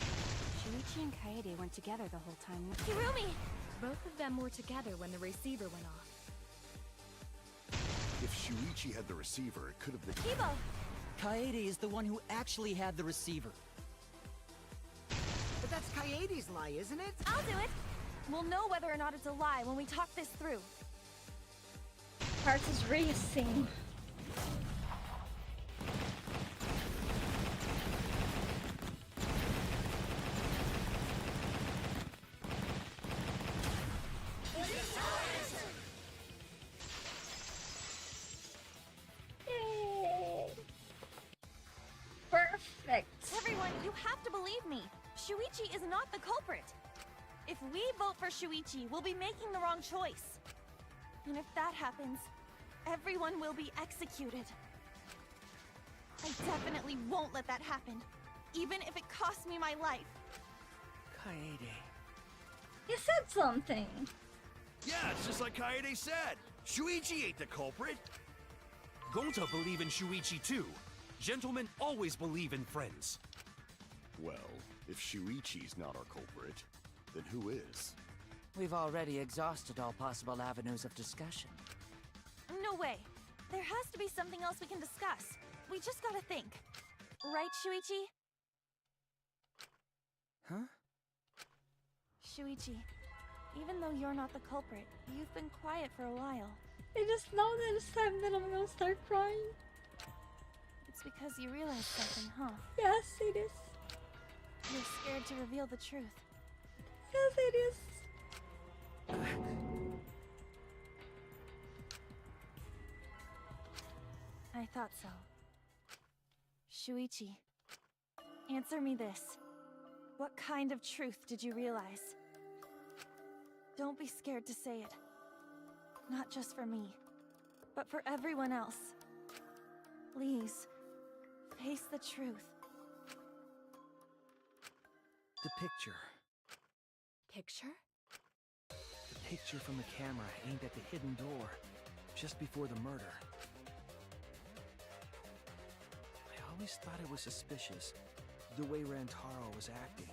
Shuichi and Kaede weren't together the whole time. Hirumi! Both of them were together when the receiver went off. If Shuichi had the receiver, it could have been... Kibo! Kaede is the one who actually had the receiver. But that's Kaede's lie, isn't it? I'll do it! We'll know whether or not it's a lie when we talk this through. Heart is racing. Perfect. Everyone, you have to believe me. Shuichi is not the culprit. If we vote for Shuichi, we'll be making the wrong choice. And if that happens, everyone will be executed. I definitely won't let that happen, even if it costs me my life. Kaede. You said something. Yeah, it's just like Kaede said. Shuichi ain't the culprit. Gonta believe in Shuichi too. Gentlemen always believe in friends. Well, if Shuichi's not our culprit, then who is? We've already exhausted all possible avenues of discussion. No way. There has to be something else we can discuss. We just gotta think. Right, Shuichi? Huh? Shuichi, even though you're not the culprit, you've been quiet for a while. I just know that it's time that I'm gonna start crying. It's because you realized something, huh? Yes, it is. You're scared to reveal the truth. Yes, it is. I thought so. Shuichi, answer me this. What kind of truth did you realize? Don't be scared to say it. Not just for me, but for everyone else. Please, face the truth. The picture. Picture? The picture from the camera aimed at the hidden door, just before the murder. I always thought it was suspicious, the way Rantaro was acting.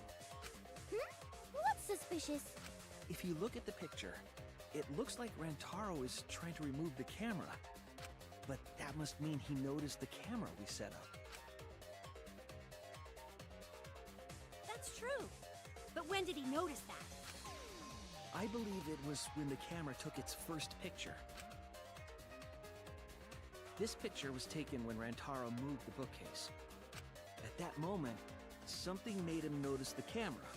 What's suspicious? If you look at the picture, it looks like Rantaro is trying to remove the camera. But that must mean he noticed the camera we set up. That's true. But when did he notice that? I believe it was when the camera took its first picture. This picture was taken when Rantaro moved the bookcase. At that moment, something made him notice the camera.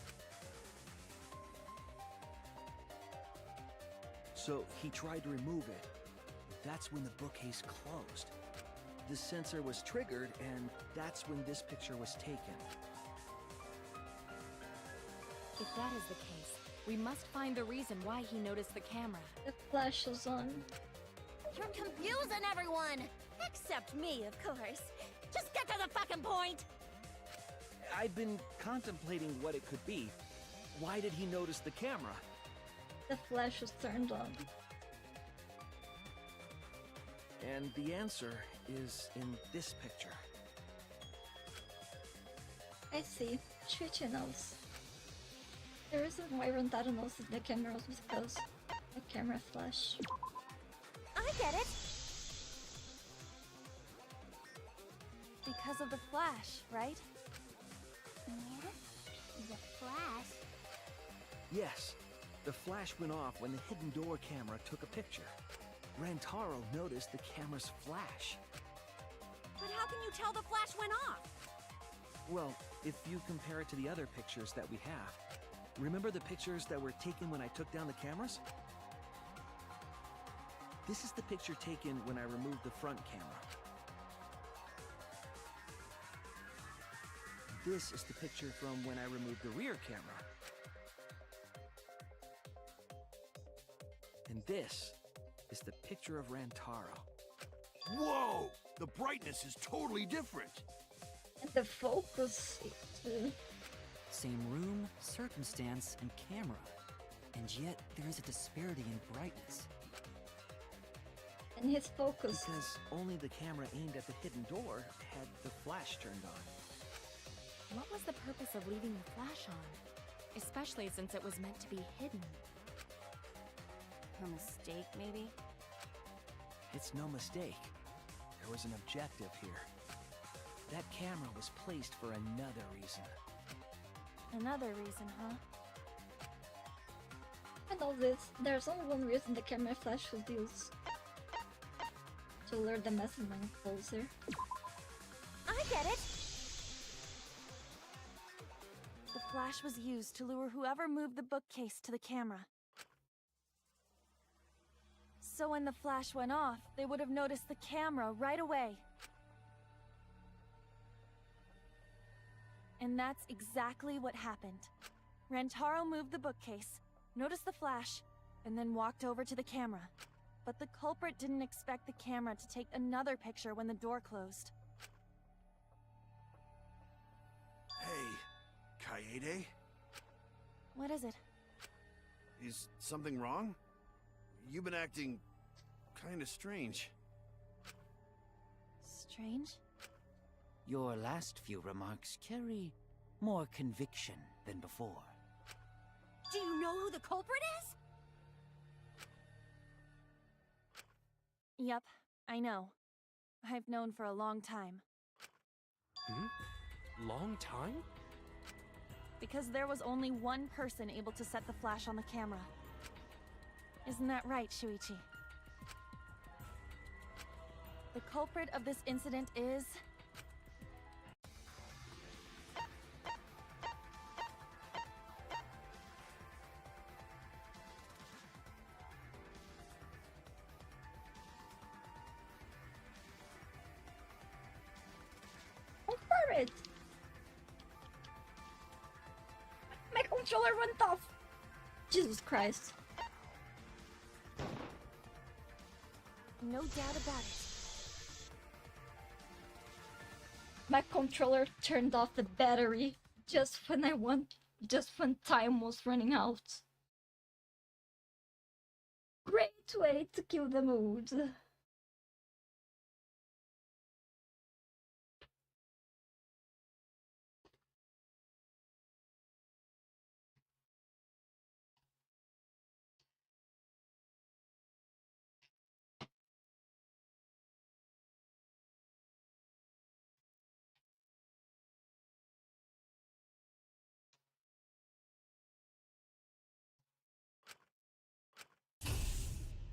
So he tried to remove it. That's when the bookcase closed. The sensor was triggered, and that's when this picture was taken. If that is the case, we must find the reason why he noticed the camera. The flash was on. You're confusing everyone! Except me, of course. Just get to the fucking point! I've been contemplating what it could be. Why did he notice the camera? The flash was turned on. And the answer is in this picture. I see. Shuichi knows. The reason why Rentaro knows that the camera was because the camera flash. I get it! Because of the flash, right? The flash? Yes, the flash went off when the hidden door camera took a picture. Rantaro noticed the camera's flash. But how can you tell the flash went off? Well, if you compare it to the other pictures that we have, remember the pictures that were taken when I took down the cameras? This is the picture taken when I removed the front camera. This is the picture from when I removed the rear camera. And this is the picture of Rantaro. Whoa! The brightness is totally different. And the focus too. Same room, circumstance, and camera. And yet, there is a disparity in brightness. And his focus. Because only the camera aimed at the hidden door had the flash turned on. What was the purpose of leaving the flash on? Especially since it was meant to be hidden. A mistake, maybe? It's no mistake. There was an objective here. That camera was placed for another reason. Another reason, huh? And all this, there's only one reason the camera flash was used. To lure the mastermind closer. I get it! The flash was used to lure whoever moved the bookcase to the camera. So when the flash went off, they would have noticed the camera right away. And that's exactly what happened. Rantaro moved the bookcase, noticed the flash, and then walked over to the camera. But the culprit didn't expect the camera to take another picture when the door closed. Hey, Kaede? What is it? Is something wrong? You've been acting kinda strange. Strange? Your last few remarks carry more conviction than before. Do you know who the culprit is? Yep, I know. I've known for a long time. Long time? Because there was only one person able to set the flash on the camera. Isn't that right, Shuichi? The culprit of this incident is... Confirm it! My controller went off! Jesus Christ. No doubt about it. My controller turned off the battery just when time was running out. Great way to kill the mood.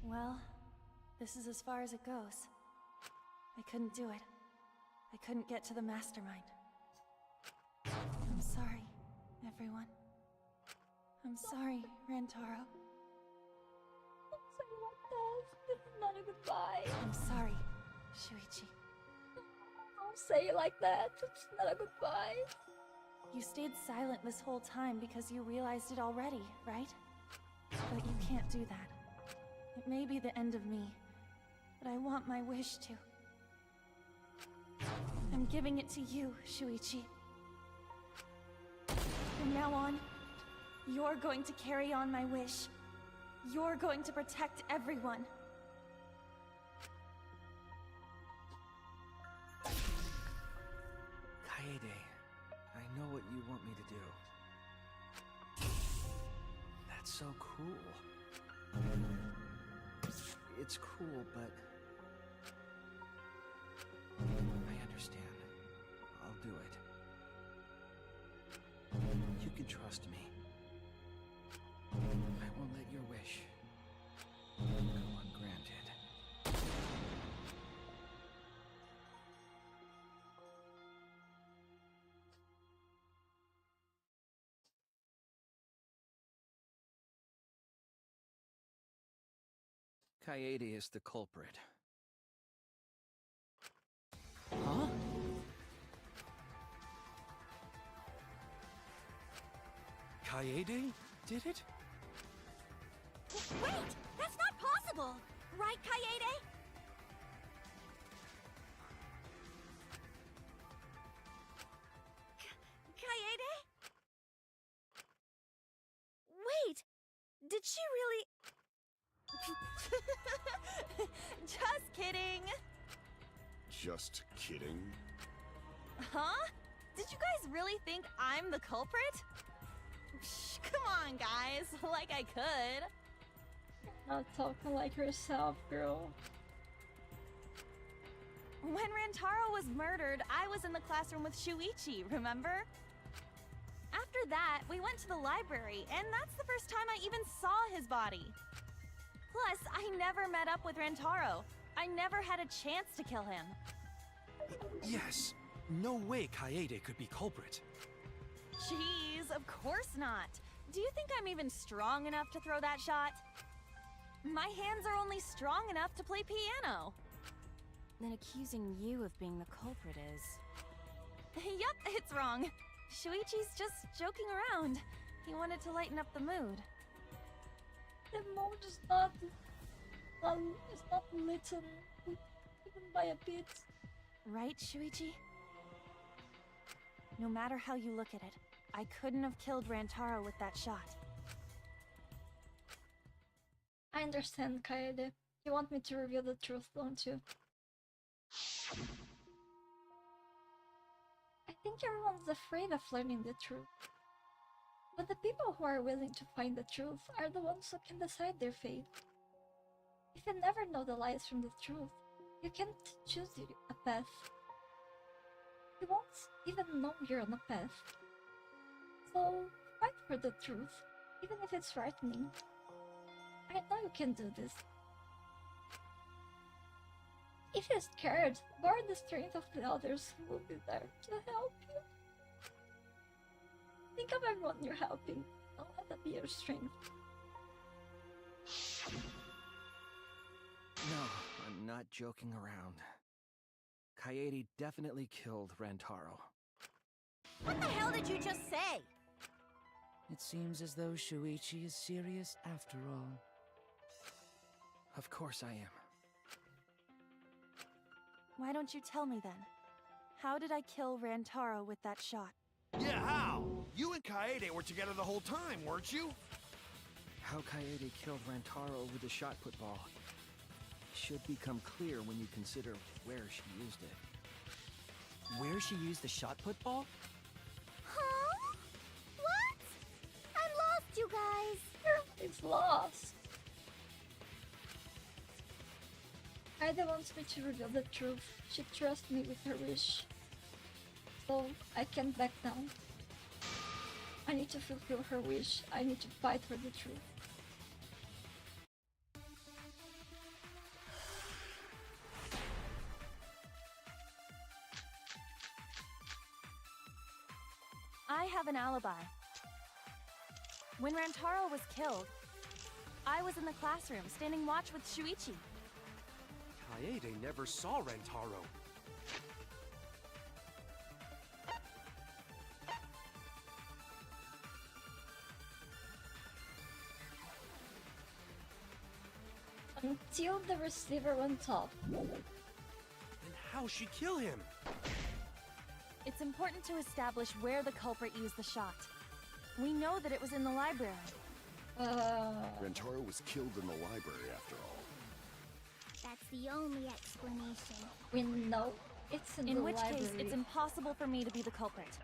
Well, this is as far as it goes. I couldn't do it. I couldn't get to the mastermind. I'm sorry, everyone. I'm sorry, Rantaro. Don't say like that. This is not a goodbye. I'm sorry, Shuichi. Don't say it like that. It's not a goodbye. You stayed silent this whole time because you realized it already, right? But you can't do that. It may be the end of me, but I want my wish to. I'm giving it to you, Shuichi. From now on, you're going to carry on my wish. You're going to protect everyone. Kaede, I know what you want me to do. That's so cool. It's cool, but... I understand. I'll do it. You can trust me. I won't let your wish go ungranted. Kaede is the culprit. Huh? Kaede did it? Wait! That's not possible! Right, Kaede? Kaede? Wait! Did she really... Just kidding! Just kidding. Huh? Did you guys really think I'm the culprit? Psh, come on, guys. Like I could. Not talking like yourself, girl. When Rantaro was murdered, I was in the classroom with Shuichi, remember? After that, we went to the library, and that's the first time I even saw his body. Plus, I never met up with Rantaro. I never had a chance to kill him. Yes. No way Kaede could be culprit. Jeez, of course not. Do you think I'm even strong enough to throw that shot? My hands are only strong enough to play piano. Then accusing you of being the culprit is... Yup, it's wrong. Shuichi's just joking around. He wanted to lighten up the mood. The mood is not lightened even by a bit. Right, Shuichi? No matter how you look at it, I couldn't have killed Rantaro with that shot. I understand, Kaede. You want me to reveal the truth, don't you? I think everyone's afraid of learning the truth. But the people who are willing to find the truth are the ones who can decide their fate. If you never know the lies from the truth, you can't choose a path. You won't even know you're on a path. So, fight for the truth, even if it's frightening. I know you can do this. If you're scared, borrow the strength of the others who will be there to help you. Think of everyone you're helping. Don't let that be your strength. No, I'm not joking around. Kaede definitely killed Rantaro. What the hell did you just say? It seems as though Shuichi is serious after all. Of course I am. Why don't you tell me then? How did I kill Rantaro with that shot? Yeah, how? You and Kaede were together the whole time, weren't you? How Kaede killed Rantaro with the shot put ball should become clear when you consider where she used it. Where she used the shot put ball? Huh? What? I'm lost, you guys. Everybody's lost. Kaede wants me to reveal the truth. She trusts me with her wish. So, I can't back down. I need to fulfill her wish. I need to fight for the truth. I have an alibi. When Rantaro was killed, I was in the classroom standing watch with Shuichi. Kaede never saw Rantaro. Until the receiver went off. Then how'd she kill him? It's important to establish where the culprit used the shot. We know that it was in the library. Rantaro was killed in the library after all. That's the only explanation. We know it's in the In which library. case, it's impossible for me to be the culprit.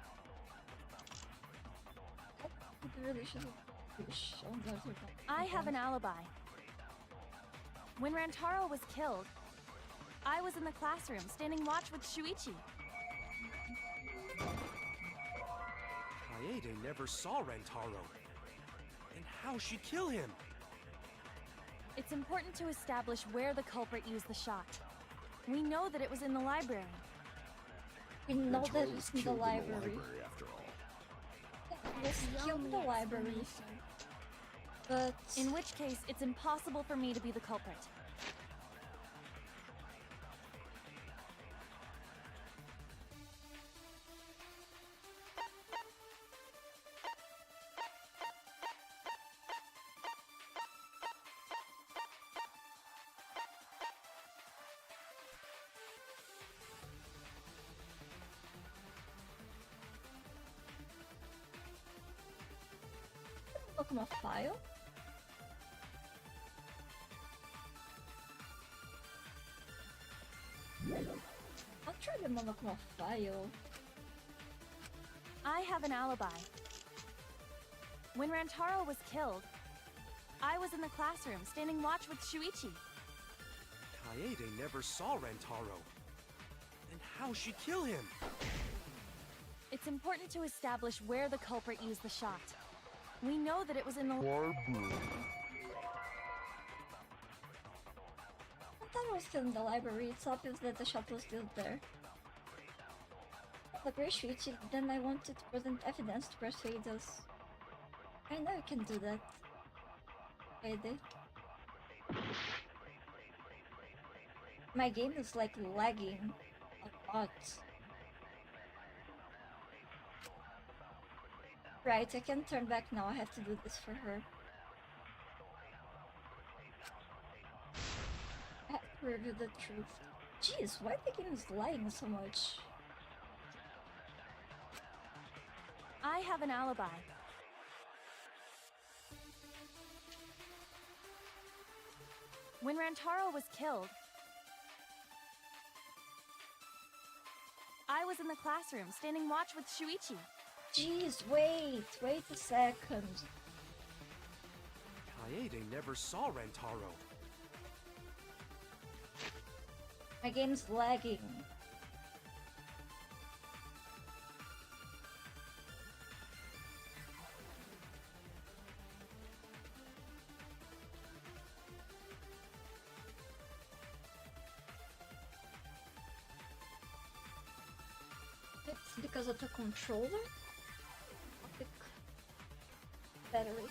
Really should have shown that. I have an alibi. When Rantaro was killed, I was in the classroom standing watch with Shuichi. Kaede never saw Rantaro. And how'd she kill him? It's important to establish where the culprit used the shot. We know that it was in the library. We know that Rantaro it's was in the killed library. after all. It was killed in the library. But in which case, it's impossible for me to be the culprit. Pokemon file? I'll try the Monokuma file. I have an alibi. When Rantaro was killed, I was in the classroom standing watch with Shuichi. Kaede never saw Rantaro. Then how'd she kill him? It's important to establish where the culprit used the shot. We know that it was in the library. I thought it was still in the library. It's obvious that the shot was still there. The Grey Shuichi, then I wanted to present evidence to persuade us. I know you can do that. Kaede. My game is like lagging a lot. Right, I can turn back now. I have to do this for her. I have to reveal the truth. Jeez, why the game is lying so much? I have an alibi. When Rantaro was killed, I was in the classroom standing watch with Shuichi. Jeez, wait a second. Kaede never saw Rantaro. My game's lagging. It's because of the controller? The battery.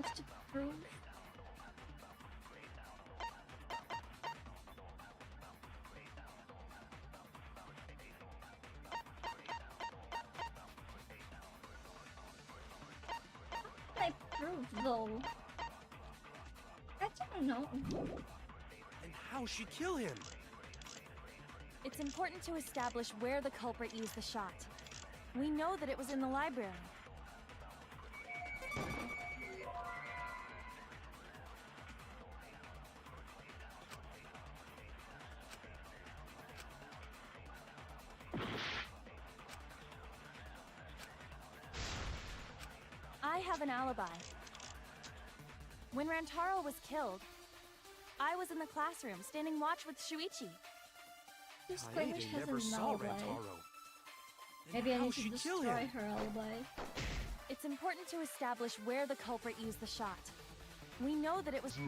have to prove? How can I prove though? I don't know. And how'd she kill him? It's important to establish where the culprit used the shot. We know that it was in the library. I have an alibi. When Rantaro was killed, I was in the classroom standing watch with Shuichi. This Kaede language has never an saw alibi. Rantaro. Maybe I how'd need to she kill destroy him? her alibi. It's important to establish where the culprit used the shot. We know that it was Okay,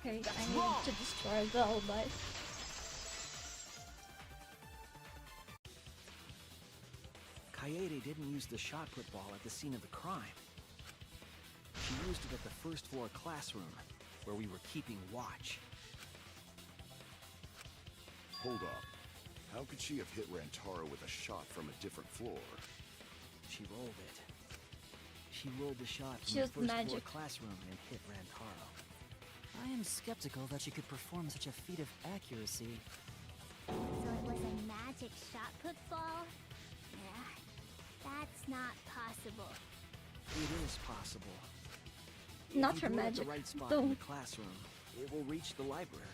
I need wrong. to destroy the alibi. Kaede didn't use the shot put ball at the scene of the crime. She used it at the first floor classroom, where we were keeping watch. Hold up. How could she have hit Rantaro with a shot from a different floor? She rolled it. She rolled the shot She from the used first floor magic. classroom and hit Rantaro. I am skeptical that she could perform such a feat of accuracy. So it was a magic shot put ball? Yeah, that's not possible. It is possible. Not If her you throw it at magic. the right spot Don't. in the classroom, it will reach the library.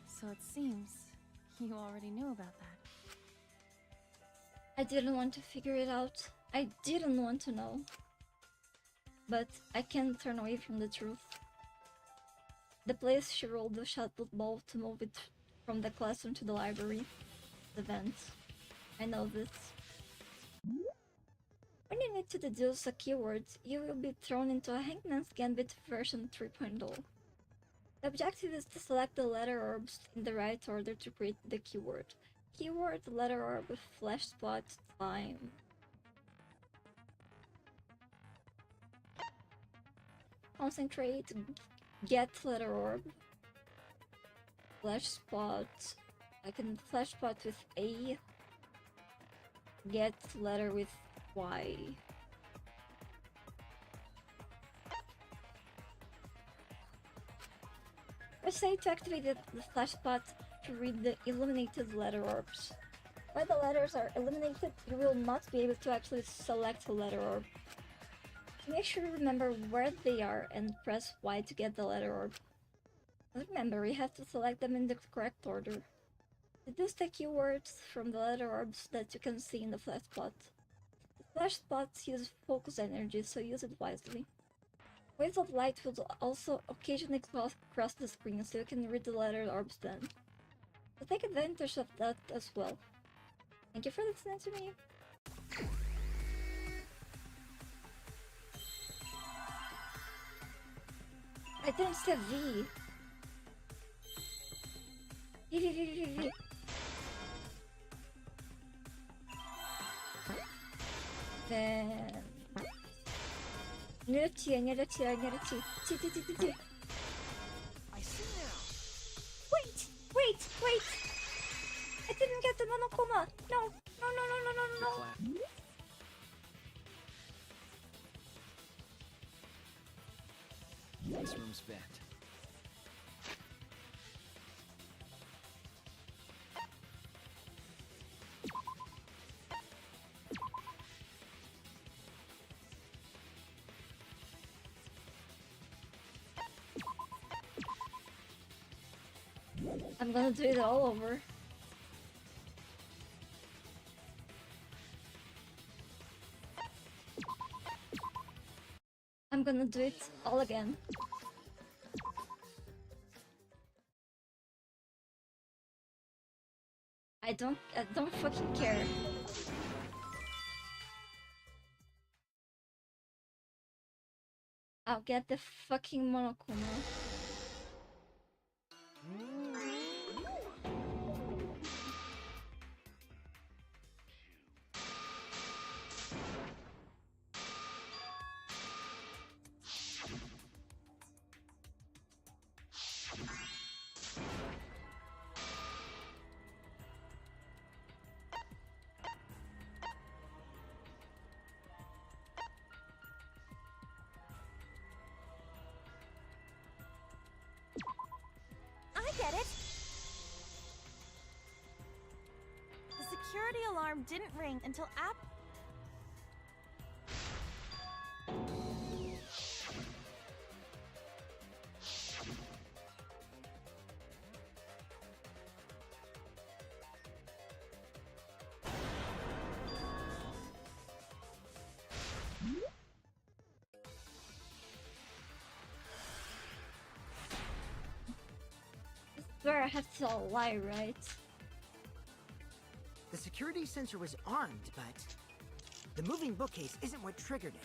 So it seems you already knew about that. I didn't want to figure it out. I didn't want to know. But I can't turn away from the truth. The place she rolled the shot put ball to move it from the classroom to the library. The vent. I know this. When you need to deduce a keyword, you will be thrown into a Hangman's Gambit version 3.0. The objective is to select the letter orbs in the right order to create the keyword. Keyword, letter orb, flash spot, time. Concentrate, get letter orb. Flash spot. I can flash spot with A. Get letter with Y. Press A to activate the flash spot to read the illuminated letter orbs. When the letters are illuminated, you will not be able to actually select a letter orb. Make sure you remember where they are and press Y to get the letter orb. But remember, you have to select them in the correct order. Deduce the keywords from the letter orbs that you can see in the flash spot. The flash spots use focus energy, so use it wisely. Waves of light will also occasionally cross the screen, so you can read the letter orbs then. So take advantage of that as well. Thank you for listening to me. I didn't say V. V. Then... Nereci. T. I see now. Wait! I didn't get the monokuma! No! This room's vent. I'm gonna do it all over. I'm gonna do it all again. I don't fucking care. I'll get the fucking monokuma. get it! The security alarm didn't ring until Where I have to lie, right? The security sensor was armed, but the moving bookcase isn't what triggered it.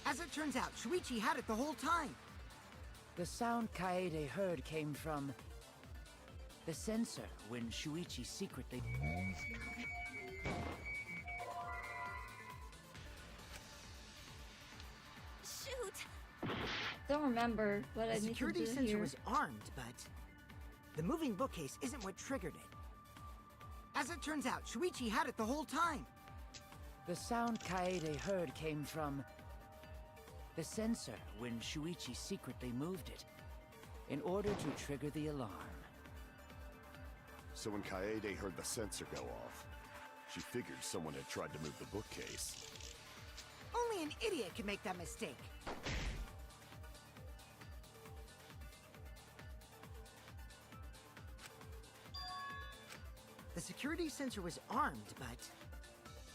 As it turns out, Shuichi had it the whole time. The sound Kaede heard came from the sensor when Shuichi secretly Shoot! Don't remember what I The need to security do sensor here. was armed, but the moving bookcase isn't what triggered it. As it turns out, Shuichi had it the whole time. The sound Kaede heard came from the sensor when Shuichi secretly moved it in order to trigger the alarm. So when Kaede heard the sensor go off, she figured someone had tried to move the bookcase. Only an idiot could make that mistake. The security sensor was armed, but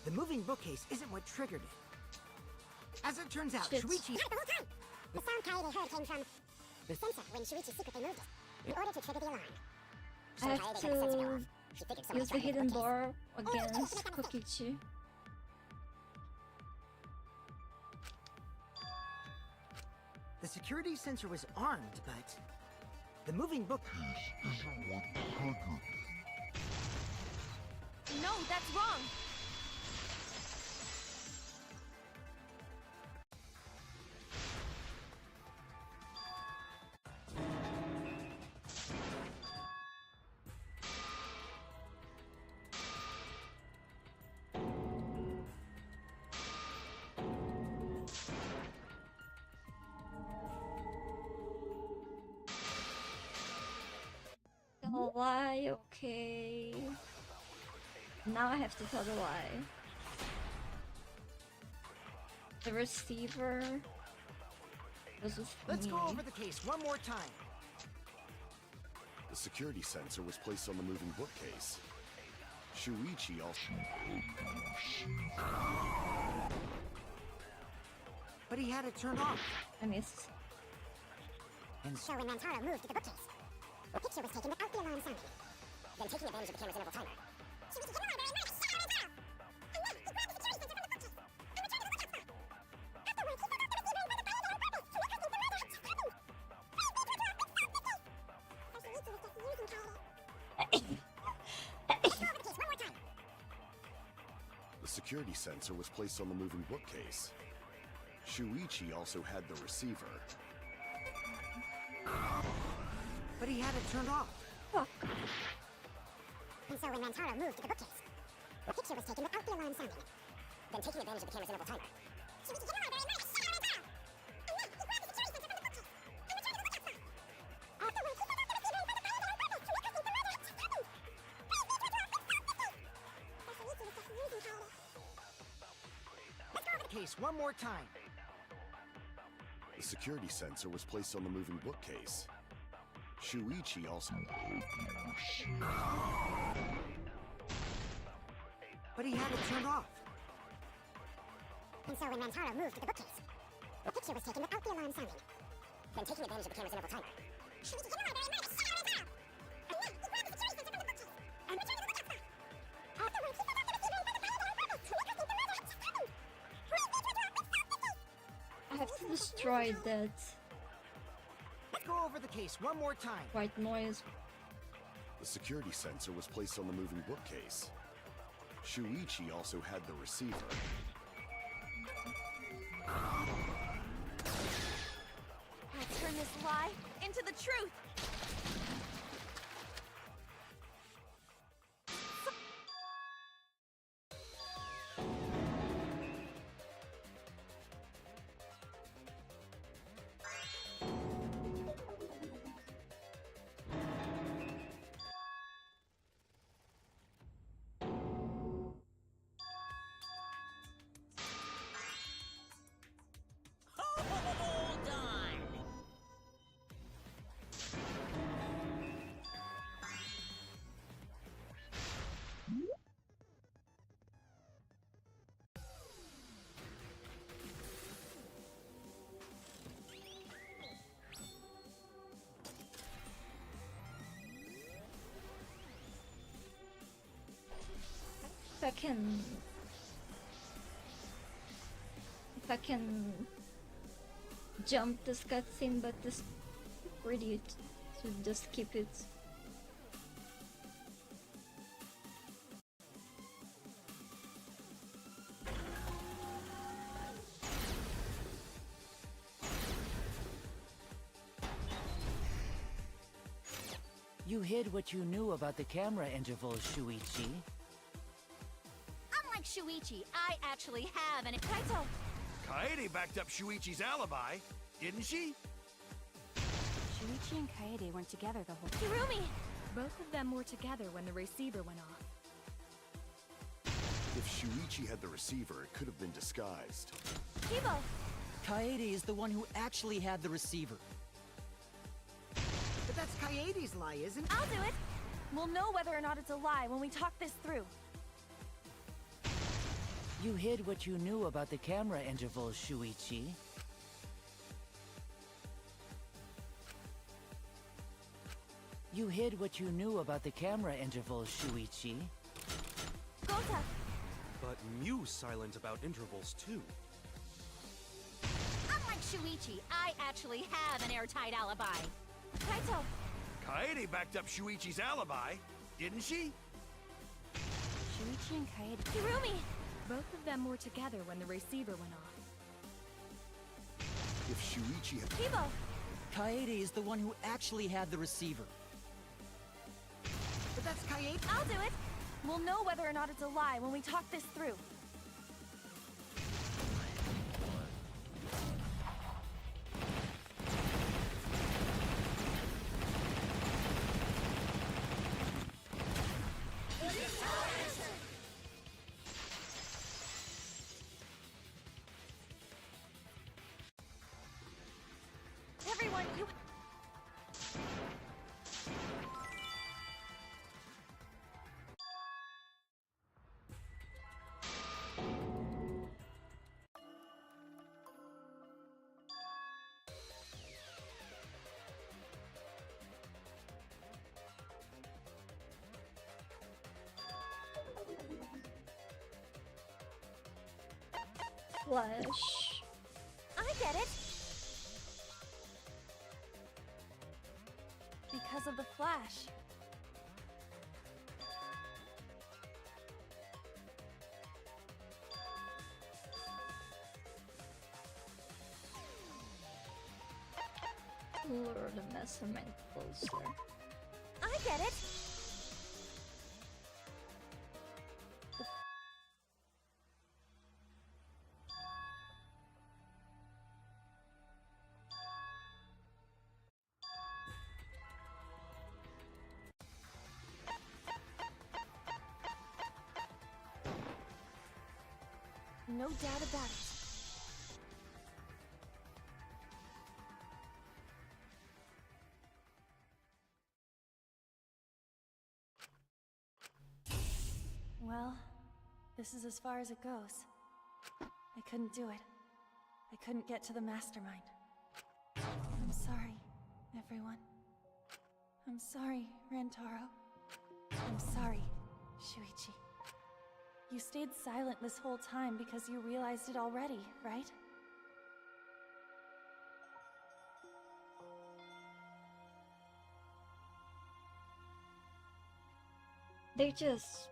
the moving bookcase isn't what triggered it. As it turns out, Shit. Shuichi... The sound Kaede heard came from the sensor when Shuichi secretly moved it in order to trigger the alarm. I have to use the hidden door against Kokichi. The security sensor was armed, but the moving bookcase isn't what triggered it. No, that's wrong! Tell a lie, okay. Now I have to tell the lie. The receiver was with Let's me. go over the case one more time. The security sensor was placed on the moving bookcase. Shuichi also... But he had it turned off. I missed. And So when Rantaro moved the bookcase, the picture was taken without the alarm sounding. Then taking advantage of the camera's interval timer, Shuichi hit the library and managed to shut Rantaro! And then he grabbed the security sensor from the bookcase and returned to the bookcase box. Afterwards, he found out the receiver had been violated on purpose to make us think the murder had just happened! Please be to Rantaro, fix that, Vicky! Or Shuichi was just using Kaede. Let's go over the case one more time. The security sensor was placed on the moving bookcase. Shuichi also had the receiver. But he had it turned off. Fuck. And so when Rantaro moved the bookcase, the picture was taken without the alarm sounding. Then taking advantage of the camera's interval timer, Shuichi hit the library and managed to shut Rantaro! And then he grabbed the security sensor from the bookcase and returned to the bookcase box. Afterwards, he found out the receiver had been violated on purpose to make us think the murder had just happened! Please be to Rantaro, fix that, Vicky! Or Shuichi was just using Kaede. Let's go over the case one more time. The security sensor was placed on the moving bookcase. Shuichi also... But he had it turned off. And so when Rantaro moved the bookcase, the picture was taken without the alarm sounding. Then taking advantage of the camera's interval timer, Shuichi hit the library and managed to shut Rantaro! And then he grabbed the security sensor from the bookcase and returned to the bookcase box. Afterwards, he found out the receiver had been violated on purpose to make us think the murder had just happened! Please be to Rantaro, fix that, Vicky! I have to destroy that Let's go over the case one more time. white noise. The security sensor was placed on the moving bookcase. Shuichi also had the receiver. I'll turn this lie into the truth! I can... If I can jump this cutscene, but this really to just keep it. You hid what you knew about the camera intervals, Shuichi. Unlike Shuichi, I actually have an Kaito. Kaede backed up Shuichi's alibi, didn't she? Shuichi and Kaede weren't together the whole time. Hirumi! Both of them were together when the receiver went off. If Shuichi had the receiver, it could have been disguised. Kibo! Kaede is the one who actually had the receiver. But that's Kaede's lie, isn't it? I'll do it! We'll know whether or not it's a lie when we talk this through. You hid what you knew about the camera intervals, Shuichi. You hid what you knew about the camera intervals, Shuichi. Gota! But Mew's silent about intervals too. Unlike Shuichi, I actually have an airtight alibi. Kaito! Kaede backed up Shuichi's alibi, didn't she? Shuichi and Kaede. Hirumi! Both of them were together when the receiver went off. If Shuichi had... Kibo! Kaede is the one who actually had the receiver. But that's Kaede. I'll do it! We'll know whether or not it's a lie when we talk this through. Everyone, you... Flash. I get it! Because of the flash. Lure the mastermind closer. I get it! No doubt about it. Well, this is as far as it goes. I couldn't do it. I couldn't get to the mastermind. I'm sorry, everyone. I'm sorry, Rantaro. I'm sorry, Shuichi. You stayed silent this whole time because you realized it already, right? They just...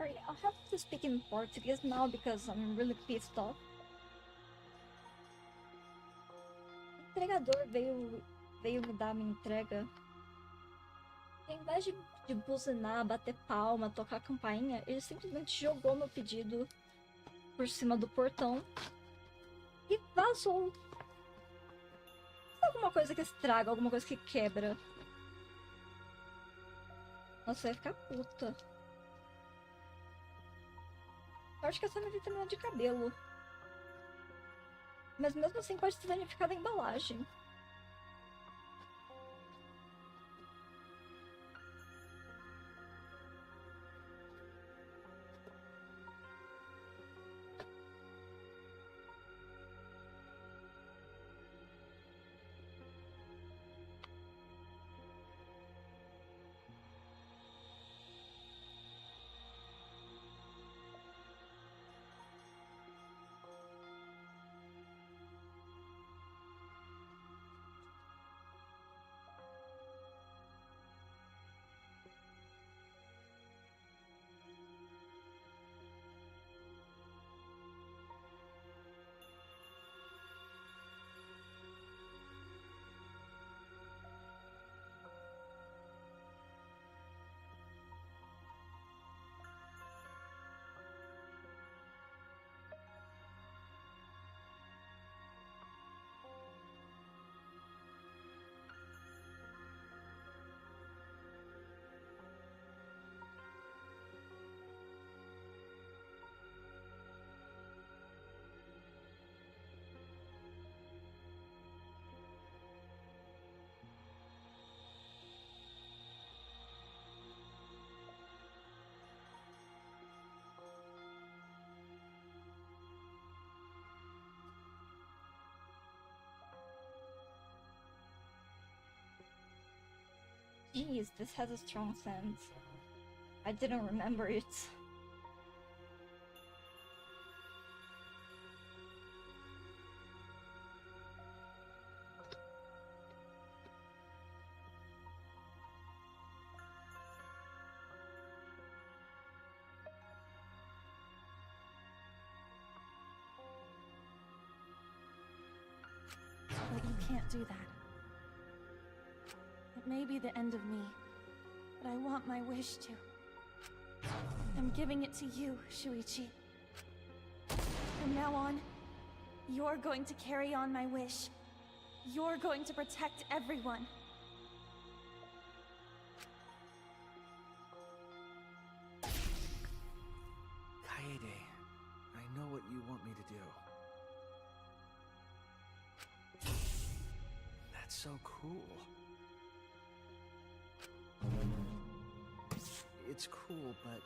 Sorry, I'll have to speak in Portuguese now because I'm really pissed off. O entregador veio me dar minha entrega. E, ao invés de buzinar, bater palma, tocar campainha, ele simplesmente jogou meu pedido por cima do portão e vazou. Alguma coisa que estraga, alguma coisa que quebra. Nossa, eu ia ficar puta. Eu acho que é só minha vitamina de cabelo. Mas mesmo assim pode ter danificado a embalagem. Jeez, this has a strong scent. I didn't remember it. But you can't do that. It may be the end of me, but I want my wish to. I'm giving it to you, Shuichi. From now on, you're going to carry on my wish. You're going to protect everyone. Kaede, I know what you want me to do. That's so cool. It's cool, but...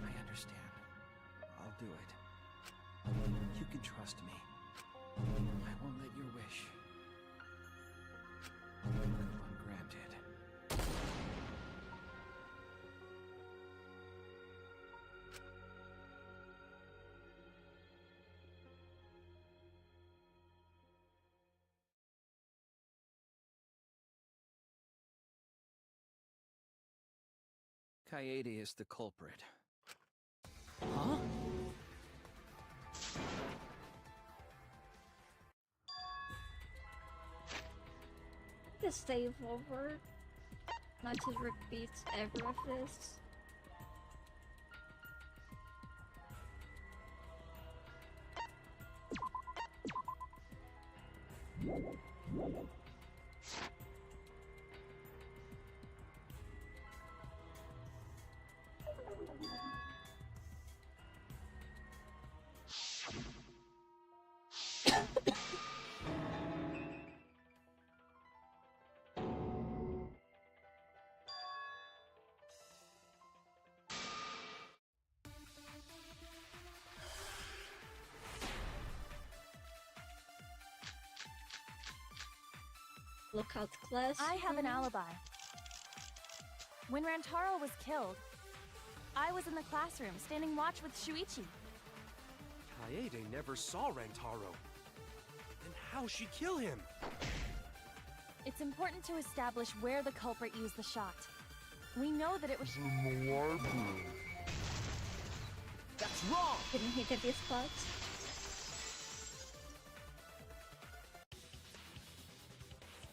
I understand. I'll do it. You can trust me. I won't let your wish go ungranted. Kaede is the culprit. Huh? The save over. Not to repeat ever of this. Lookout class. I have an alibi. When Rantaro was killed, I was in the classroom standing watch with Shuichi. Kaede never saw Rantaro. Then how'd she kill him? It's important to establish where the culprit used the shot. We know that it was in the library. That's wrong! Didn't hit every spot.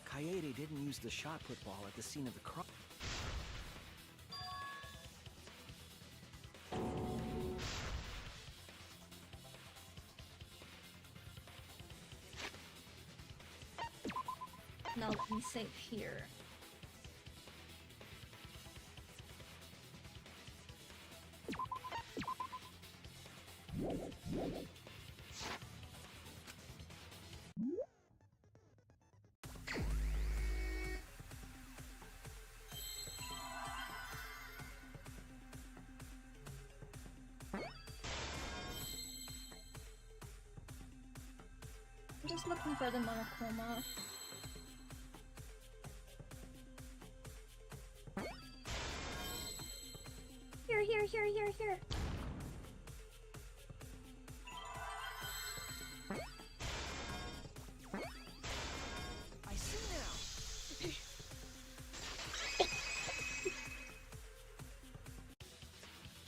Kaede didn't use the shot put ball at the scene of the crime. Now let me save here. I'm just looking for the monochroma. Here. I see now.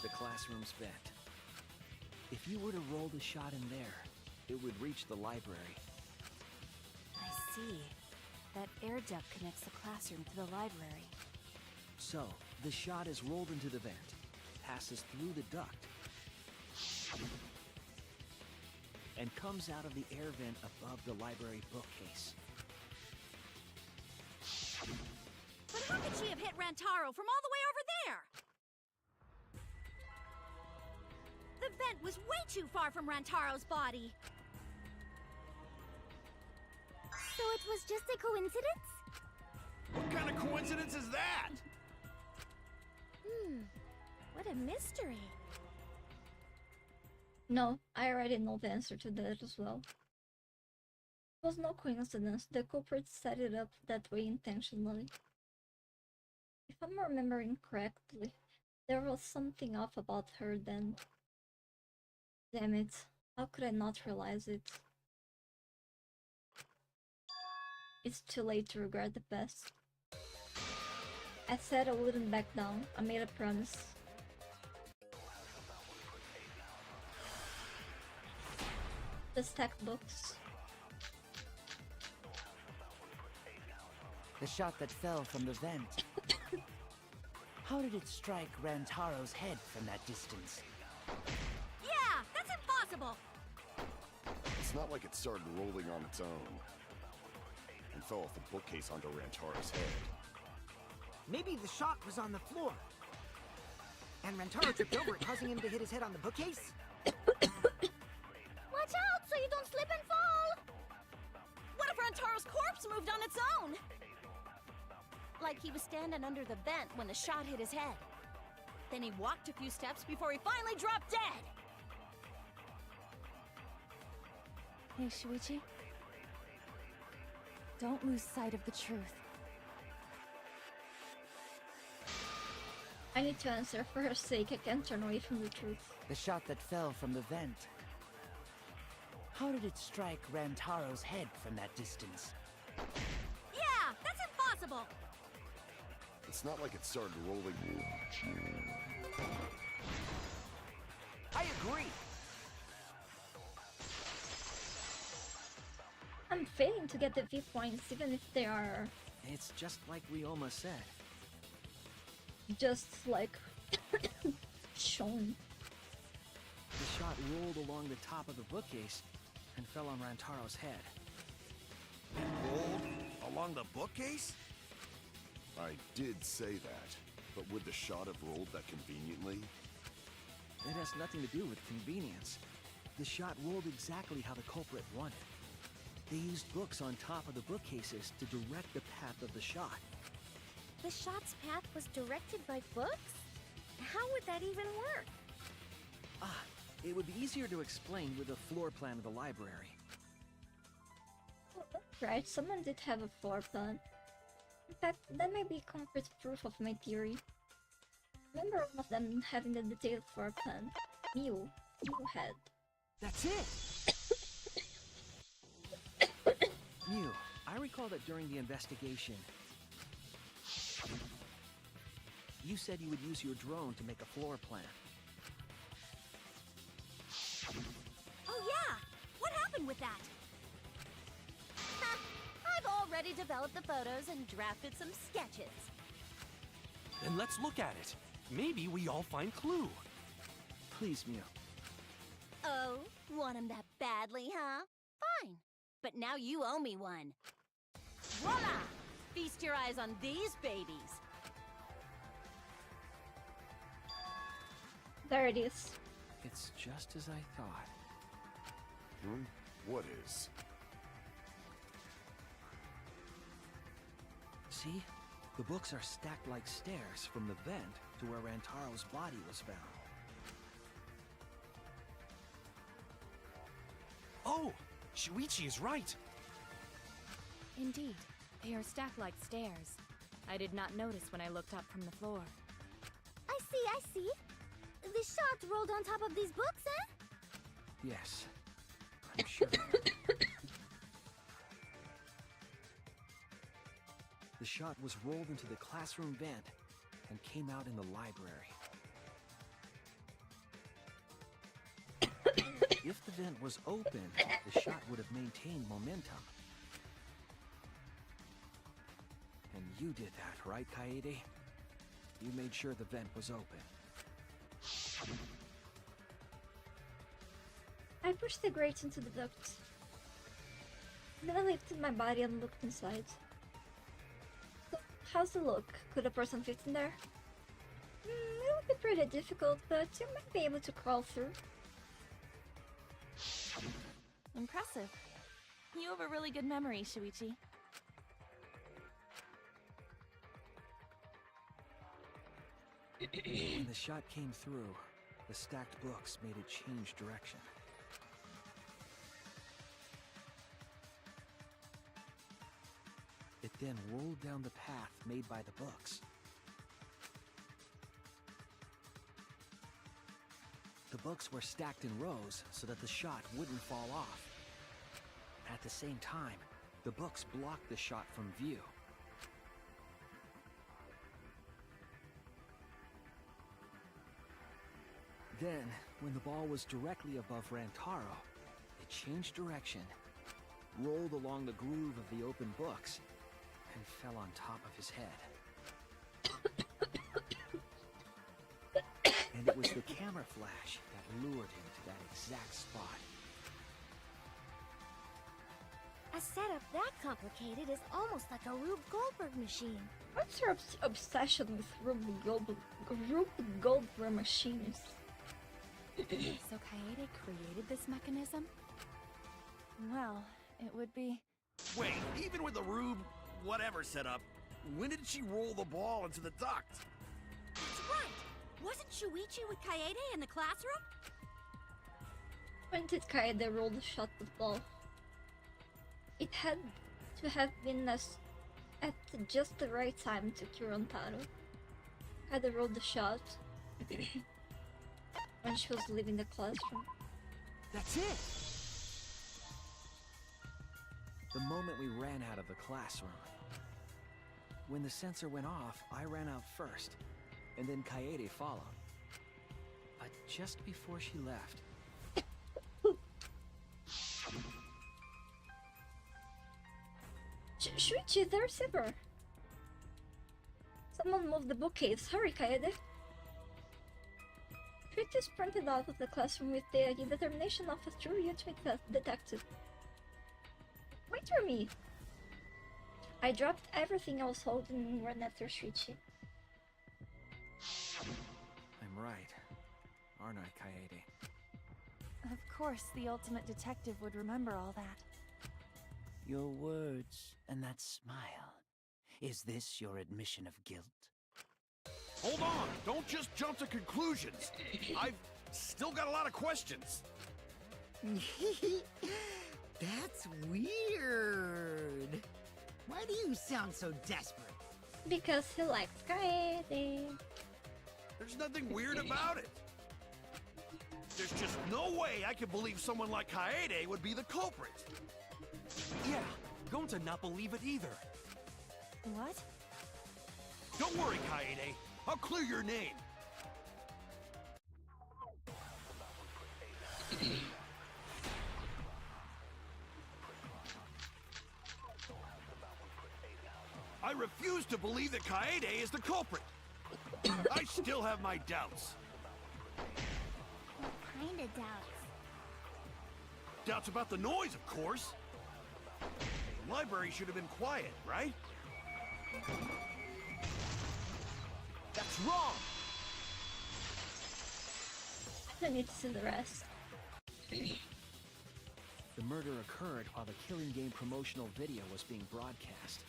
The classroom's vent. If you were to roll the shot in there, it would reach the library. I see. That air duct connects the classroom to the library. So, the shot is rolled into the vent, passes through the duct, and comes out of the air vent above the library bookcase. But how could she have hit Rantaro from all the way over there? The vent was way too far from Rantaro's body. So it was just a coincidence? What kind of coincidence is that? What a mystery. No, I already know the answer to that as well. It was no coincidence. The culprit set it up that way intentionally. If I'm remembering correctly, there was something off about her then. Damn it. How could I not realize it? It's too late to regret the past. I said I wouldn't back down. I made a promise. The stacked books. The shot that fell from the vent. How did it strike Rantaro's head from that distance? Yeah, that's impossible! It's not like it started rolling on its own and fell off the bookcase onto Rantaro's head. Maybe the shot was on the floor. And Rantaro tripped over it, causing him to hit his head on the bookcase? Watch out so you don't slip and fall! What if Rantaro's corpse moved on its own? Like he was standing under the vent when the shot hit his head. Then he walked a few steps before he finally dropped dead! Hey, Shuichi. Don't lose sight of the truth. I need to answer for her sake. I can't turn away from the truth. The shot that fell from the vent. How did it strike Rantaro's head from that distance? Yeah, that's impossible! It's not like it started rolling. I agree! I'm failing to get the viewpoints even if they are It's just like Ryoma said. just like shown. The shot rolled along the top of the bookcase and fell on Rantaro's head. It rolled along the bookcase? I did say that, but would the shot have rolled that conveniently? It has nothing to do with convenience. The shot rolled exactly how the culprit wanted. They used books on top of the bookcases to direct the path of the shot. The shot's path was directed by books? How would that even work? It would be easier to explain with a floor plan of the library. Oh, that's right, someone did have a floor plan. In fact, that may be concrete proof of my theory. Remember one of them having the detailed floor plan? Mew had. That's it! Mew, I recall that during the investigation, you said you would use your drone to make a floor plan. Oh yeah! What happened with that? Ha! I've already developed the photos and drafted some sketches. Then let's look at it. Maybe we all find clue. Please, Mew. Oh, want him that badly, huh? Fine. But now you owe me one. Voila! Feast your eyes on these babies. There it is. It's just as I thought. What is? See? The books are stacked like stairs from the vent to where Rantaro's body was found. Oh! Shuichi is right! Indeed, they are stacked like stairs. I did not notice when I looked up from the floor. I see. The shot rolled on top of these books, eh? Yes, I'm sure. The shot was rolled into the classroom vent and came out in the library. If the vent was open, the shot would have maintained momentum. And you did that, right, Kaede? You made sure the vent was open. I pushed the grate into the duct. Then I lifted my body and looked inside. So, how's the look? Could a person fit in there? It would be pretty difficult, but you might be able to crawl through. Impressive. You have a really good memory, Shuichi. When the shot came through, the stacked books made it change direction. It then rolled down the path made by the books. The books were stacked in rows so that the shot wouldn't fall off. At the same time, the books blocked the shot from view. Then, when the ball was directly above Rantaro, it changed direction, rolled along the groove of the open books, and fell on top of his head. And it was the camera flash that lured him to that exact spot. A setup that complicated is almost like a Rube Goldberg machine. What's your obsession with Rube Goldberg machines? So Kaede created this mechanism? Well, it would be... Wait, even with the Rube whatever setup, when did she roll the ball into the duct? That's right! Wasn't Shuichi with Kaede in the classroom? When did Kaede roll the shot with the ball? It had to have been at just the right time to cure Rantaro. Kaede rolled the shot when she was leaving the classroom. That's it! The moment we ran out of the classroom. When the sensor went off, I ran out first, and then Kaede followed. But just before she left... Shuichi, there's Silver! Someone moved the bookcase. Hurry, Kaede! Shuichi sprinted out of the classroom with the determination of a true Yachimek detective. Wait for me! I dropped everything I was holding and ran after Shuichi. I'm right, aren't I, Kaede? Of course, the ultimate detective would remember all that. Your words and that smile. Is this your admission of guilt? Hold on! Don't just jump to conclusions! I've still got a lot of questions! That's weird. Why do you sound so desperate? Because he likes Kaede. There's nothing weird about it! There's just no way I could believe someone like Kaede would be the culprit. Yeah, going to not believe it either. What? Don't worry, Kaede. I'll clear your name. I refuse to believe that Kaede is the culprit. I still have my doubts. What kind of doubts? Doubts about the noise, of course. The library should have been quiet, right? That's wrong! I need to see the rest. The murder occurred while the Killing Game promotional video was being broadcast.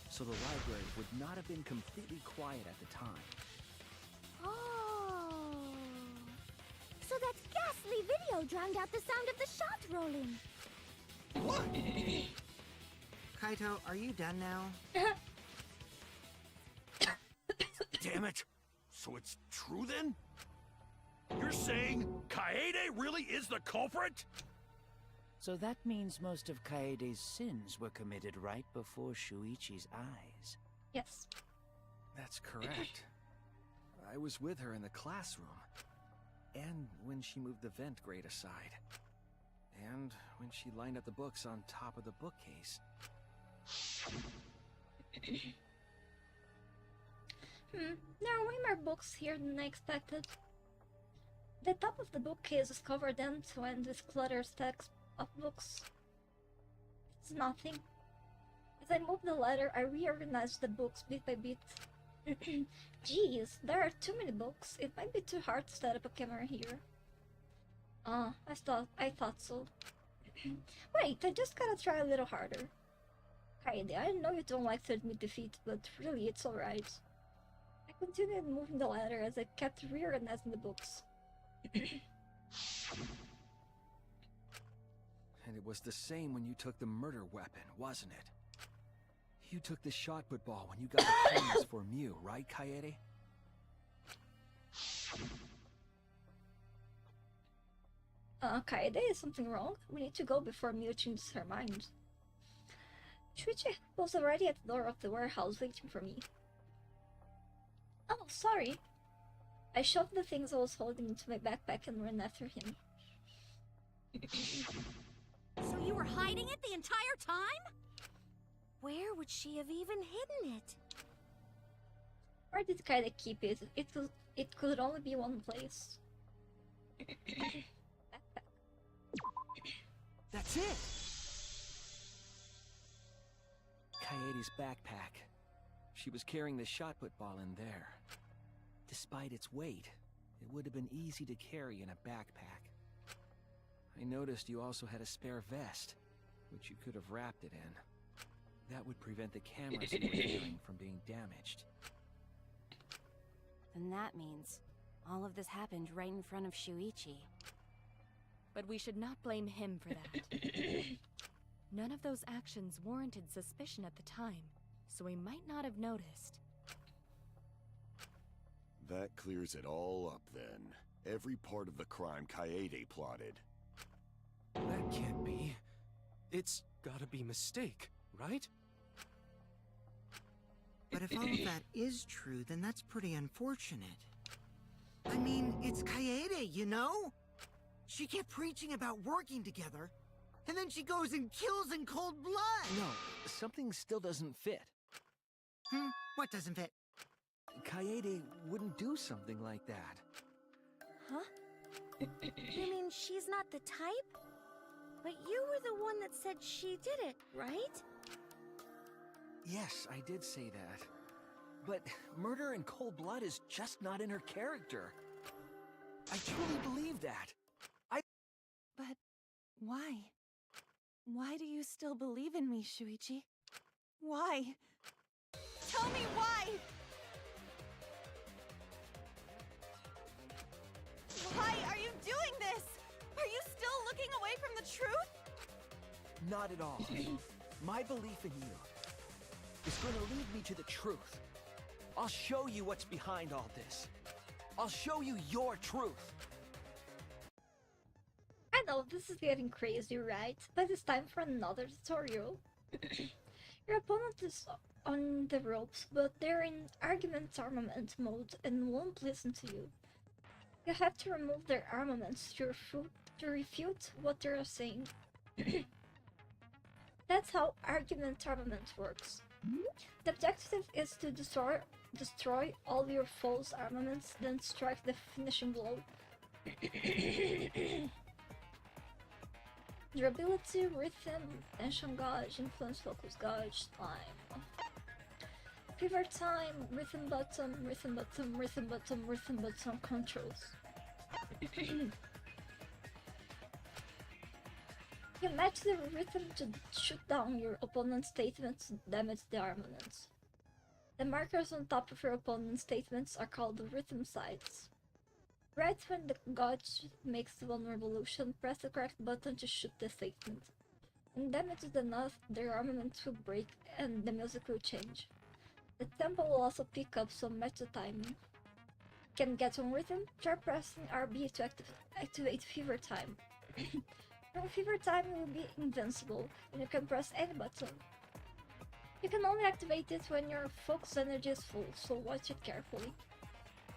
So the library would not have been completely quiet at the time. Oh. So that ghastly video drowned out the sound of the shot rolling. What? Kaito, are you done now? Damn it! So it's true then? You're saying Kaede really is the culprit? So that means most of Kaede's sins were committed right before Shuichi's eyes. Yes. That's correct. I was with her in the classroom. And when she moved the vent grate aside. And when she lined up the books on top of the bookcase. There are way more books here than I expected. The top of the bookcase is covered end to end with cluttered stacks of books. It's nothing. As I moved the ladder, I reorganized the books bit by bit. Geez, there are too many books. It might be too hard to set up a camera here. I thought so. Wait, I just gotta try a little harder. Kaede, I know you don't like to admit defeat, but really, it's alright. I continued moving the ladder as I kept reorganizing the books. And it was the same when you took the murder weapon, wasn't it? You took the shot put ball when you got the coins for Mew, right, Kaede? Kaede, is something wrong? We need to go before Mew changes her mind. Shuichi was already at the door of the warehouse waiting for me. Oh, sorry. I shoved the things I was holding into my backpack and ran after him. So you were hiding it the entire time? Where would she have even hidden it? Where did Kaede keep it? It could only be one place. That's it! Kaede's backpack. She was carrying the shot put ball in there. Despite its weight, it would have been easy to carry in a backpack. I noticed you also had a spare vest, which you could have wrapped it in. That would prevent the cameras you were carrying from being damaged. Then that means all of this happened right in front of Shuichi. But we should not blame him for that. None of those actions warranted suspicion at the time, so we might not have noticed. That clears it all up then. Every part of the crime Kaede plotted. That can't be. It's gotta be mistake, right? But if all of that is true, then that's pretty unfortunate. I mean, it's Kaede, you know? She kept preaching about working together, and then she goes and kills in cold blood! No, something still doesn't fit. What doesn't fit? Kaede wouldn't do something like that. Huh? You mean she's not the type? But you were the one that said she did it, right? Yes, I did say that. But murder in cold blood is just not in her character. I truly believe that. But why? Why do you still believe in me, Shuichi? Why? Tell me why! Why are you doing this? Are you still looking away from the truth? Not at all. My belief in you is going to lead me to the truth. I'll show you what's behind all this. I'll show you your truth. know this is getting crazy, right? But it's time for another tutorial. Your opponent is on the ropes, but they're in argument armament mode and won't listen to you. You have to remove their armaments to refute what they're saying. That's how argument armament works. The objective is to destroy all your foes' armaments, then strike the finishing blow. Durability, rhythm, tension gauge, influence focus gauge, time. Fever time, rhythm button, rhythm button, rhythm button, rhythm button controls. You match the rhythm to shoot down your opponent's statements and damage the armaments. The markers on top of your opponent's statements are called the rhythm sides. Right when the gauge makes one revolution, press the correct button to shoot the statement. When damage is enough, their armament will break and the music will change. The tempo will also pick up, so match the timing. Can get on rhythm, try pressing RB to activate Fever Time. From Fever Time will be invincible, and you can press any button. You can only activate it when your focus energy is full, so watch it carefully.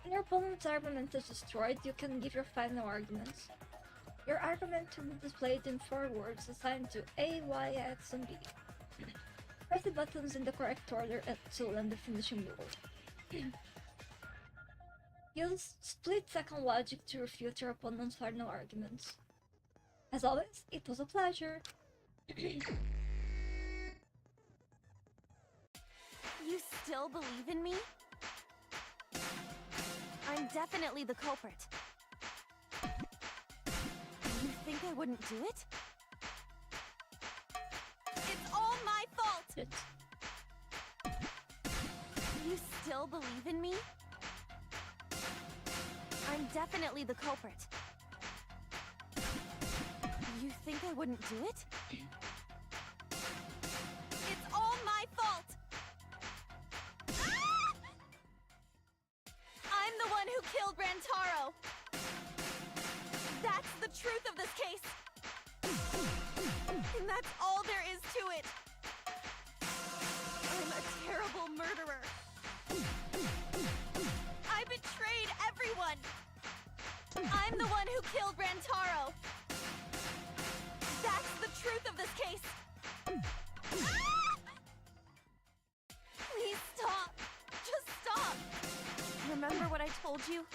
When your opponent's argument is destroyed, you can give your final arguments. Your argument will be displayed in 4 words assigned to A, Y, X, and B. Press the buttons in the correct order to land the finishing blow. Use split-second logic to refute your opponent's final arguments. As always, it was a pleasure. You still believe in me? I'm definitely the culprit. You think I wouldn't do it? It's all my fault! You still believe in me? I'm definitely the culprit. You think I wouldn't do it? It's all my fault! Ah! I'm the one who killed Rantaro! That's the truth of this case! And that's all there is to it! I'm a terrible murderer! I betrayed everyone! I'm the one who killed Rantaro! That's the truth of this case! Ah! Please stop! Just stop! Remember what I told you?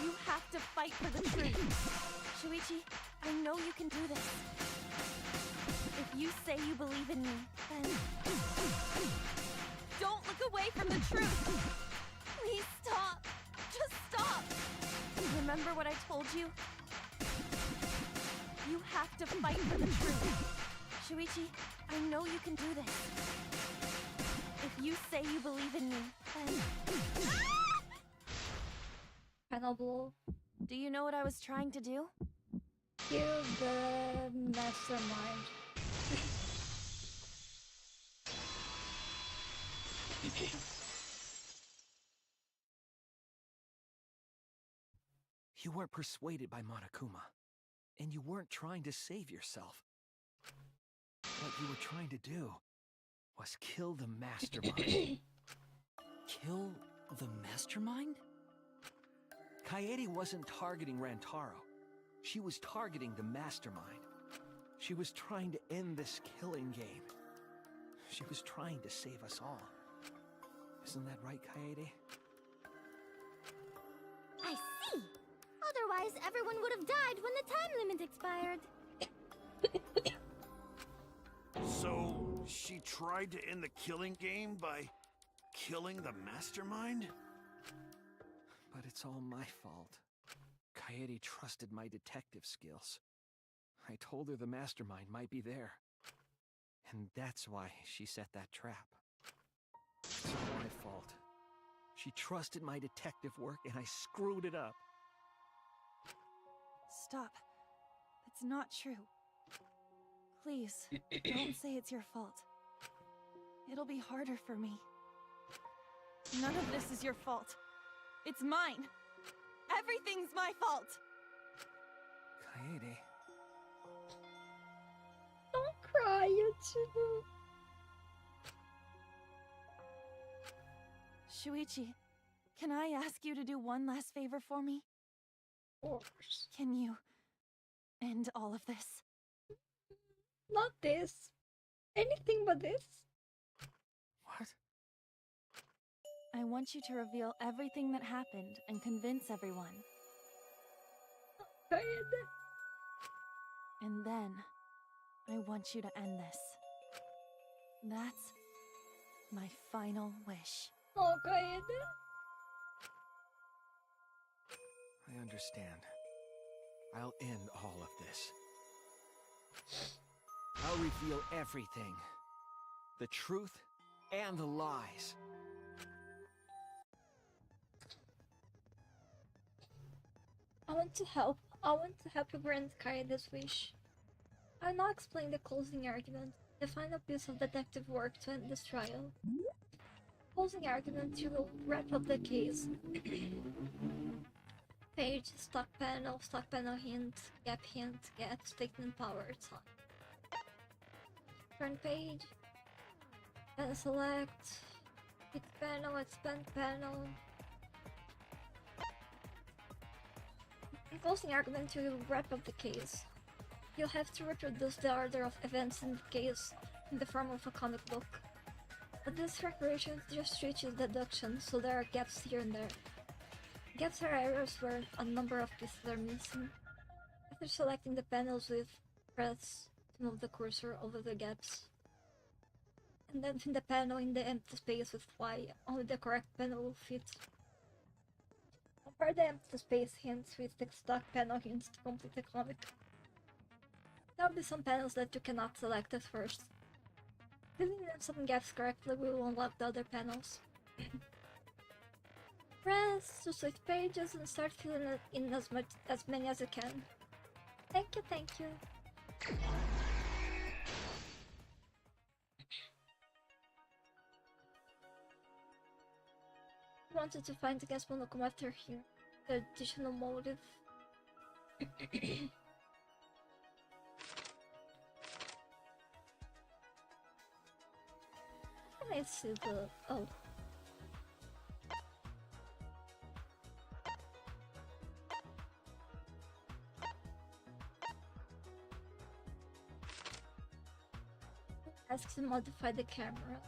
You have to fight for the truth. Shuichi, I know you can do this. If you say you believe in me, then... Don't look away from the truth! Please stop! Just stop! Remember what I told you? You have to fight for the truth. Shuichi, I know you can do this. If you say you believe in me, then... Final blow. Do you know what I was trying to do? Kill the mastermind. You weren't persuaded by Monokuma, and you weren't trying to save yourself. What you were trying to do was kill the mastermind. Kill the mastermind? Kaede wasn't targeting Rantaro. She was targeting the mastermind. She was trying to end this killing game. She was trying to save us all. Isn't that right, Kaede? I see! Otherwise, everyone would have died when the time limit expired. So, she tried to end the killing game by killing the mastermind? But it's all my fault. Kaede trusted my detective skills. I told her the mastermind might be there. And that's why she set that trap. It's all my fault. She trusted my detective work and I screwed it up. Stop. That's not true. Please, don't say it's your fault. It'll be harder for me. None of this is your fault. It's mine. Everything's my fault. Kaede. Don't cry, you two. Shuichi, can I ask you to do one last favor for me? Of course. Can you end all of this? Not this. Anything but this. What? I want you to reveal everything that happened and convince everyone. Kaede. And then, I want you to end this. That's my final wish. Oh, Kaede. I understand. I'll end all of this. I'll reveal everything. The truth and the lies. I want to help. I want to help you grant Kaede's wish. I'll now explain the closing argument, the final piece of detective work to end this trial. Closing argument, you will wrap up the case. Page, stock panel hint, gap, statement power, time. Turn page. Pen select. Hit panel, expand panel. In closing argument, you will wrap up the case. You'll have to reproduce the order of events in the case in the form of a comic book. But this preparation just reaches deduction, so there are gaps here and there. Gaps are areas where a number of pieces are missing. After selecting the panels with, press to move the cursor over the gaps. And then in the panel in the empty space with Y, only the correct panel will fit. Compare the empty space hints with the stock panel hints to complete the comic. There will be some panels that you cannot select at first. Filling in some gaps correctly will unlock the other panels. Press to switch pages and start filling it in as many as you can. Thank you, thank you. I wanted to find the gas monocomator here. The additional motive. Can I see the... oh. Ask to modify the camera.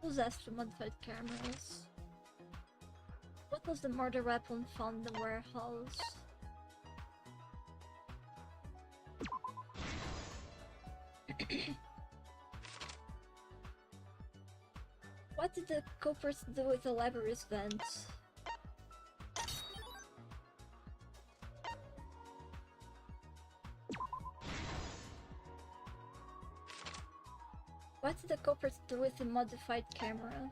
Who's asked to modify the cameras? What was the murder weapon found in the warehouse? What did the culprits do with the library's vents? What did the culprits do with the modified camera?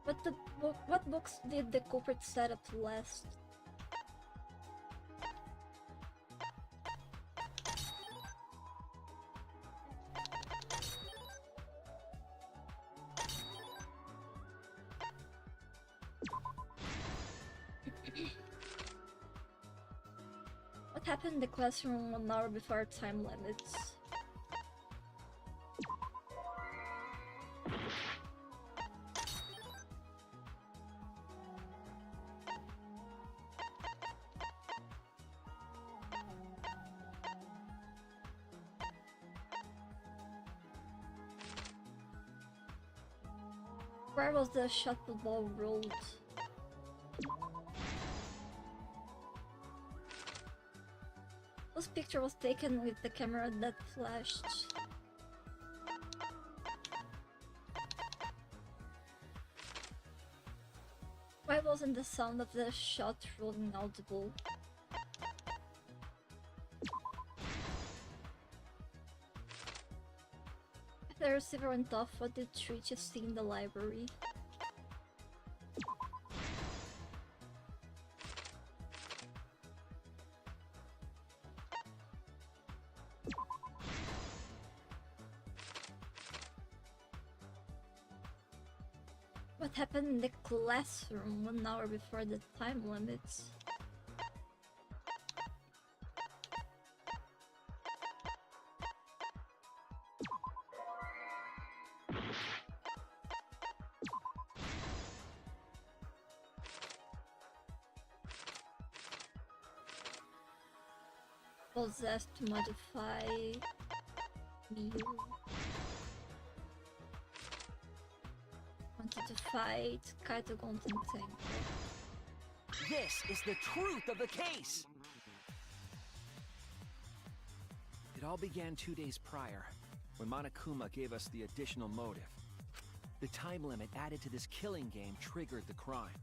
What books did the culprit set up last? What happened in the classroom 1 hour before time limits? Where was the shuttle ball rolled? This picture was taken with the camera that flashed. Why wasn't the sound of the shot rolling audible? If the receiver went off, what did Tricia see in the library? What happened in the classroom 1 hour before the time limits? Possessed to modify Mew. Wanted to fight Kaito Gonten. This is the truth of the case! It all began 2 days prior, when Monokuma gave us the additional motive. The time limit added to this killing game triggered the crime.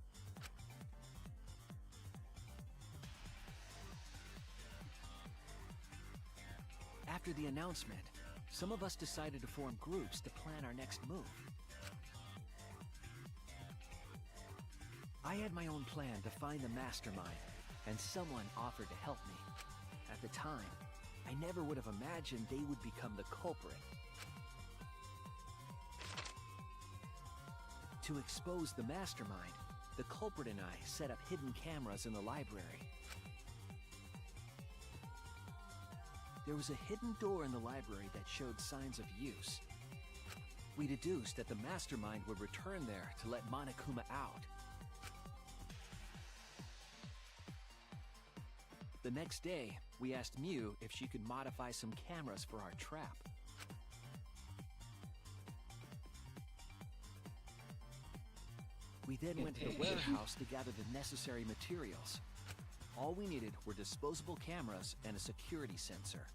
After the announcement, some of us decided to form groups to plan our next move. I had my own plan to find the mastermind, and someone offered to help me. At the time, I never would have imagined they would become the culprit. To expose the mastermind, the culprit and I set up hidden cameras in the library. There was a hidden door in the library that showed signs of use. We deduced that the mastermind would return there to let Monokuma out. The next day, we asked Mew if she could modify some cameras for our trap. We then went to the warehouse to gather the necessary materials. All we needed were disposable cameras and a security sensor.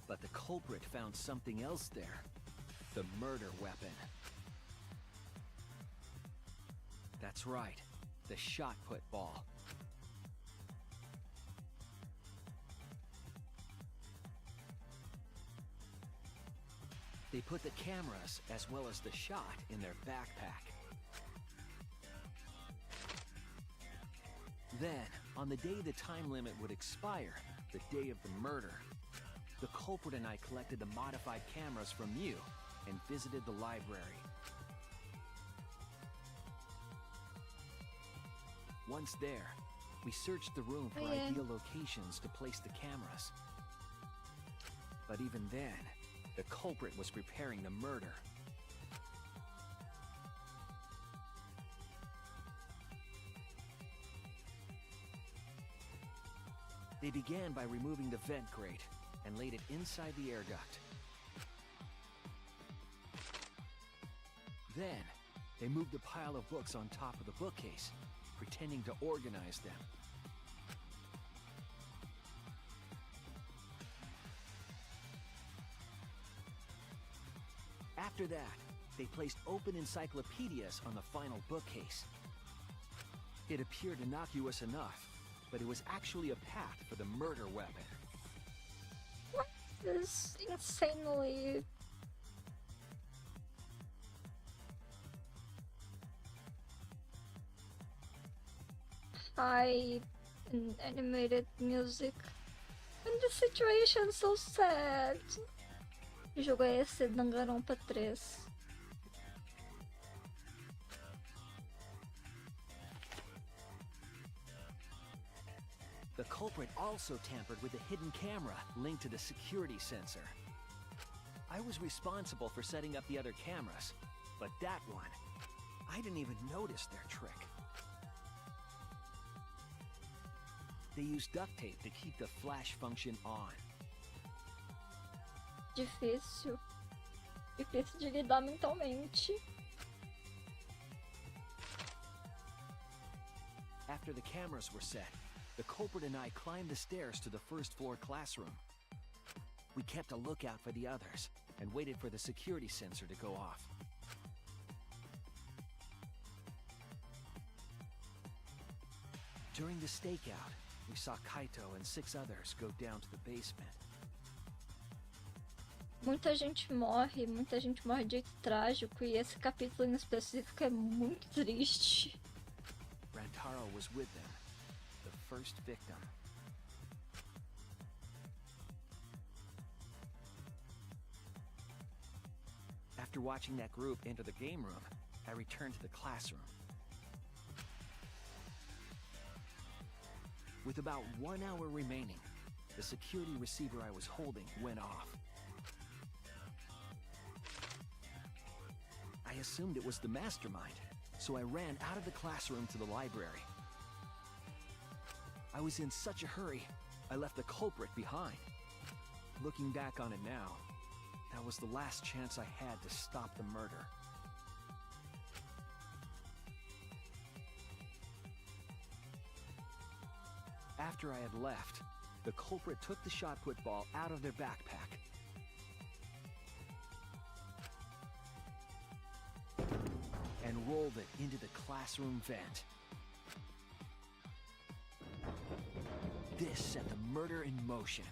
But the culprit found something else there. The murder weapon. That's right, the shot put ball. They put the cameras as well as the shot in their backpack. Then, on the day the time limit would expire, the day of the murder, the culprit and I collected the modified cameras from you and visited the library. Once there, we searched the room for ideal locations to place the cameras. But even then, the culprit was preparing the murder. They began by removing the vent grate and laid it inside the air duct. Then, they moved a pile of books on top of the bookcase, pretending to organize them. After that, they placed open encyclopedias on the final bookcase. It appeared innocuous enough, but it was actually a path for the murder weapon. What is insanely high and animated music? And the situation is so sad. Que jogo é esse? Danganronpa 3. The culprit also tampered with the hidden camera linked to the security sensor. I was responsible for setting up the other cameras, but that one, I didn't even notice their trick. They used duct tape to keep the flash function on. Difícil. Difícil de lidar mentalmente. After the cameras were set, the culprit and I climbed the stairs to the first floor classroom. We kept a lookout for the others and waited for the security sensor to go off. During the stakeout, we saw Kaito and 6 others go down to the basement. Muita gente morre de jeito trágico, e esse capítulo em específico é muito triste. Rantaro was with them, the first victim. After watching that group enter the game room, I returned to the classroom. With about 1 hour remaining, the security receiver I was holding went off. I assumed it was the mastermind, so I ran out of the classroom to the library. I was in such a hurry, I left the culprit behind. Looking back on it now, that was the last chance I had to stop the murder. After I had left, the culprit took the shot put ball out of their backpack. And rolled it into the classroom vent. This set the murder in motion.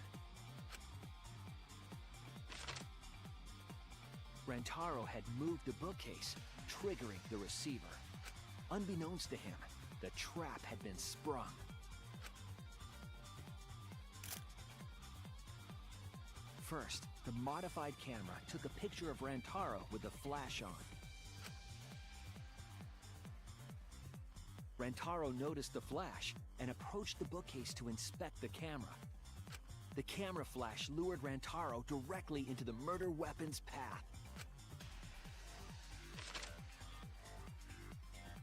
Rantaro had moved the bookcase, triggering the receiver. Unbeknownst to him, the trap had been sprung. First, the modified camera took a picture of Rantaro with the flash on. Rantaro noticed the flash and approached the bookcase to inspect the camera. The camera flash lured Rantaro directly into the murder weapon's path.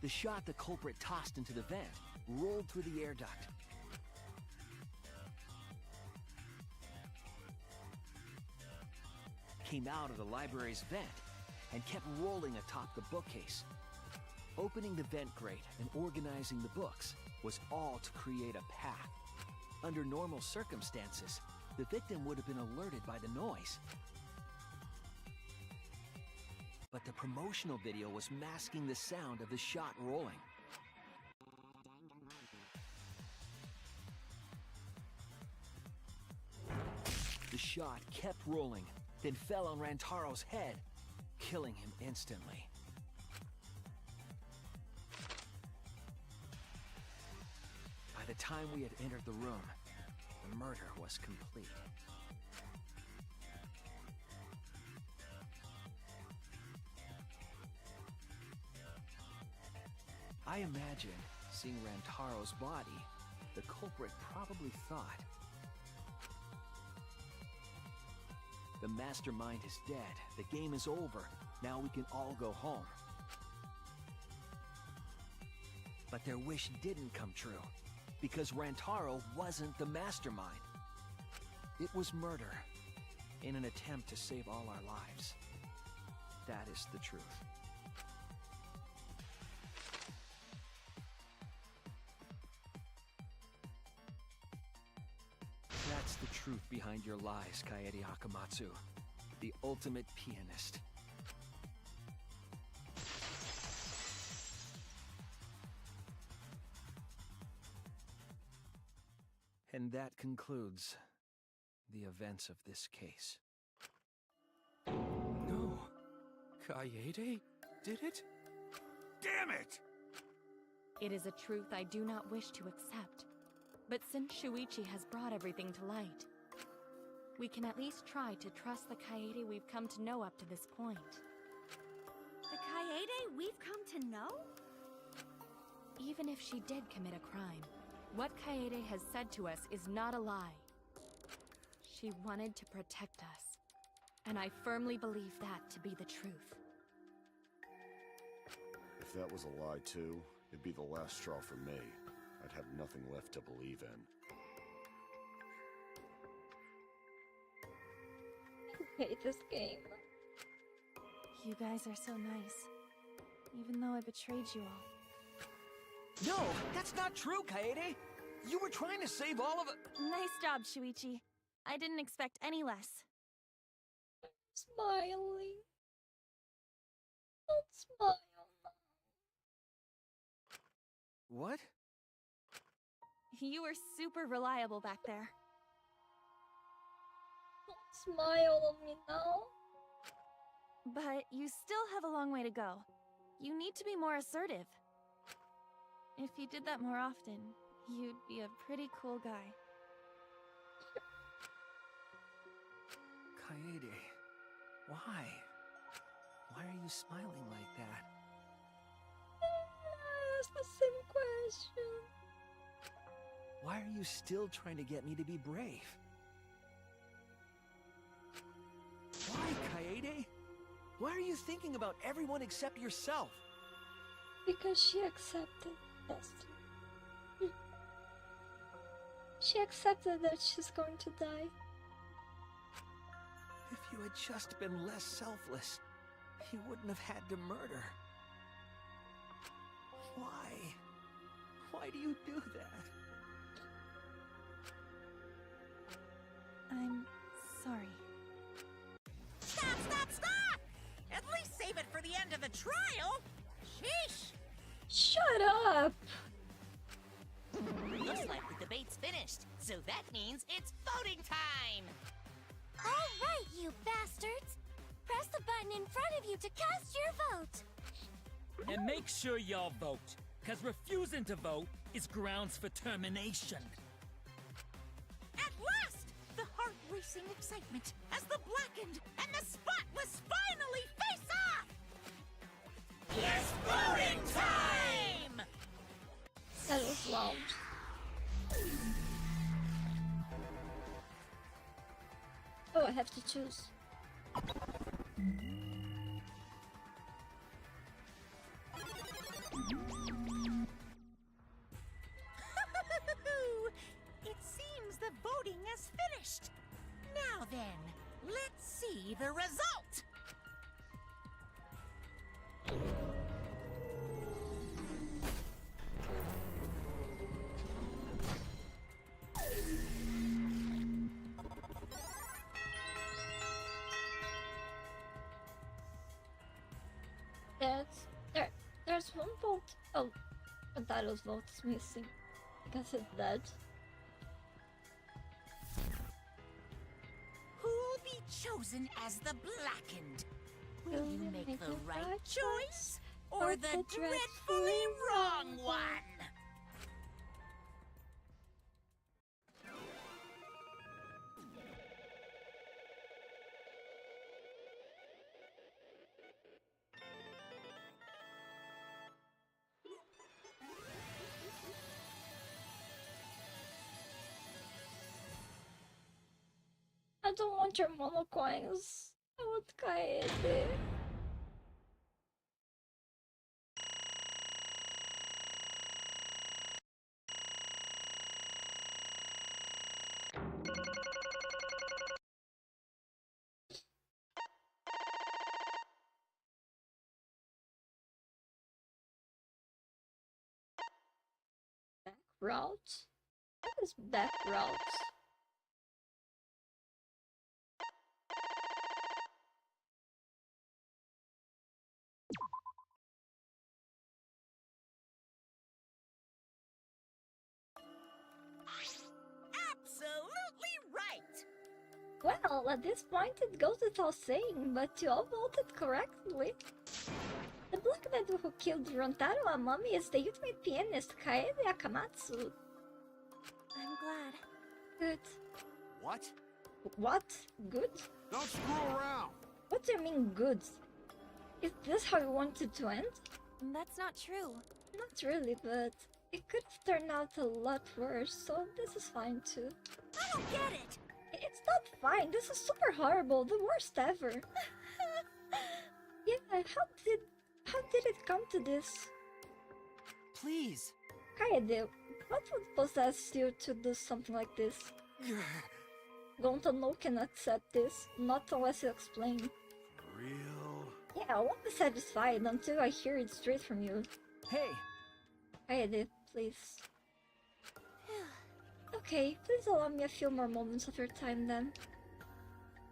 The shot the culprit tossed into the vent rolled through the air duct. Came out of the library's vent and kept rolling atop the bookcase. Opening the vent grate and organizing the books was all to create a path. Under normal circumstances, the victim would have been alerted by the noise. But the promotional video was masking the sound of the shot rolling. The shot kept rolling, then fell on Rantaro's head, killing him instantly. By the time we had entered the room, the murder was complete. I imagine, seeing Rantaro's body, the culprit probably thought, the mastermind is dead, the game is over, now we can all go home. But their wish didn't come true, because Rantaro wasn't the mastermind. It was murder, in an attempt to save all our lives. That is the truth. That's the truth behind your lies, Kaede Akamatsu, the ultimate pianist. And that concludes the events of this case. No. Kaede did it? Damn it! It is a truth I do not wish to accept. But since Shuichi has brought everything to light, we can at least try to trust the Kaede we've come to know up to this point. The Kaede we've come to know? Even if she did commit a crime, what Kaede has said to us is not a lie. She wanted to protect us, and I firmly believe that to be the truth. If that was a lie too, it'd be the last straw for me. I'd have nothing left to believe in. I hate this game. You guys are so nice, even though I betrayed you all. No, that's not true, Kaede! You were trying to save all of it. Nice job, Shuichi. I didn't expect any less. Smiling. Don't smile now. What? You were super reliable back there. Don't smile on me now. But you still have a long way to go. You need to be more assertive. If you did that more often, you'd be a pretty cool guy. Kaede, why? Why are you smiling like that? It's the same question. Why are you still trying to get me to be brave? Why, Kaede? Why are you thinking about everyone except yourself? Because she accepted destiny. She accepted that she's going to die. If you had just been less selfless, you wouldn't have had to murder. Why? Why do you do that? I'm sorry. Stop, stop, stop! At least save it for the end of the trial! Sheesh! Shut up! Looks like the debate's finished, so that means it's voting time! All right, you bastards! Press the button in front of you to cast your vote! And make sure y'all vote, cause refusing to vote is grounds for termination. At last! The heart-racing excitement as the blackened and the spotless finally face off! It's voting time! That was loud. Oh, I have to choose. It seems the voting has finished. Now then, let's see the result. There's one vote. Oh, Tadato's vote is missing. I guess it's dead. Who'll be chosen as the blackened? Will you make the right choice or the dreadfully wrong one? I don't want your mono coins. I want Kaede. Back route? What is back route? Absolutely right! Well, at this point it goes without saying, but you all voted correctly. The black man who killed Rontaro Amami is the ultimate pianist Kaede Akamatsu. I'm glad. Good. What? What? Good? Don't screw around! What do you mean good? Is this how you wanted to end? That's not true. Not really, but it could have turned out a lot worse, so this is fine too. I don't get it! It's not fine, this is super horrible, the worst ever. Yeah, how did it come to this? Please. Kaede, what would possess you to do something like this? Gonta can accept this, not unless you explain. Real? Yeah, I won't be satisfied until I hear it straight from you. Hey! Kaede, please. Okay, please allow me a few more moments of your time then.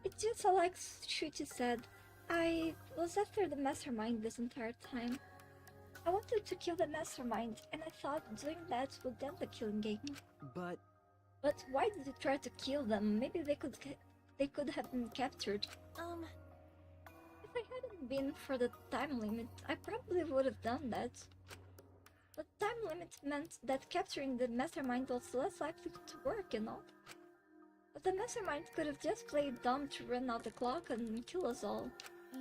It's just like Shuichi said, I was after the mastermind this entire time. I wanted to kill the mastermind, and I thought doing that would end the killing game. But why did you try to kill them? Maybe they could have been captured. If I hadn't been for the time limit, I probably would have done that. The time limit meant that capturing the mastermind was less likely to work, you know? But the mastermind could have just played dumb to run out the clock and kill us all.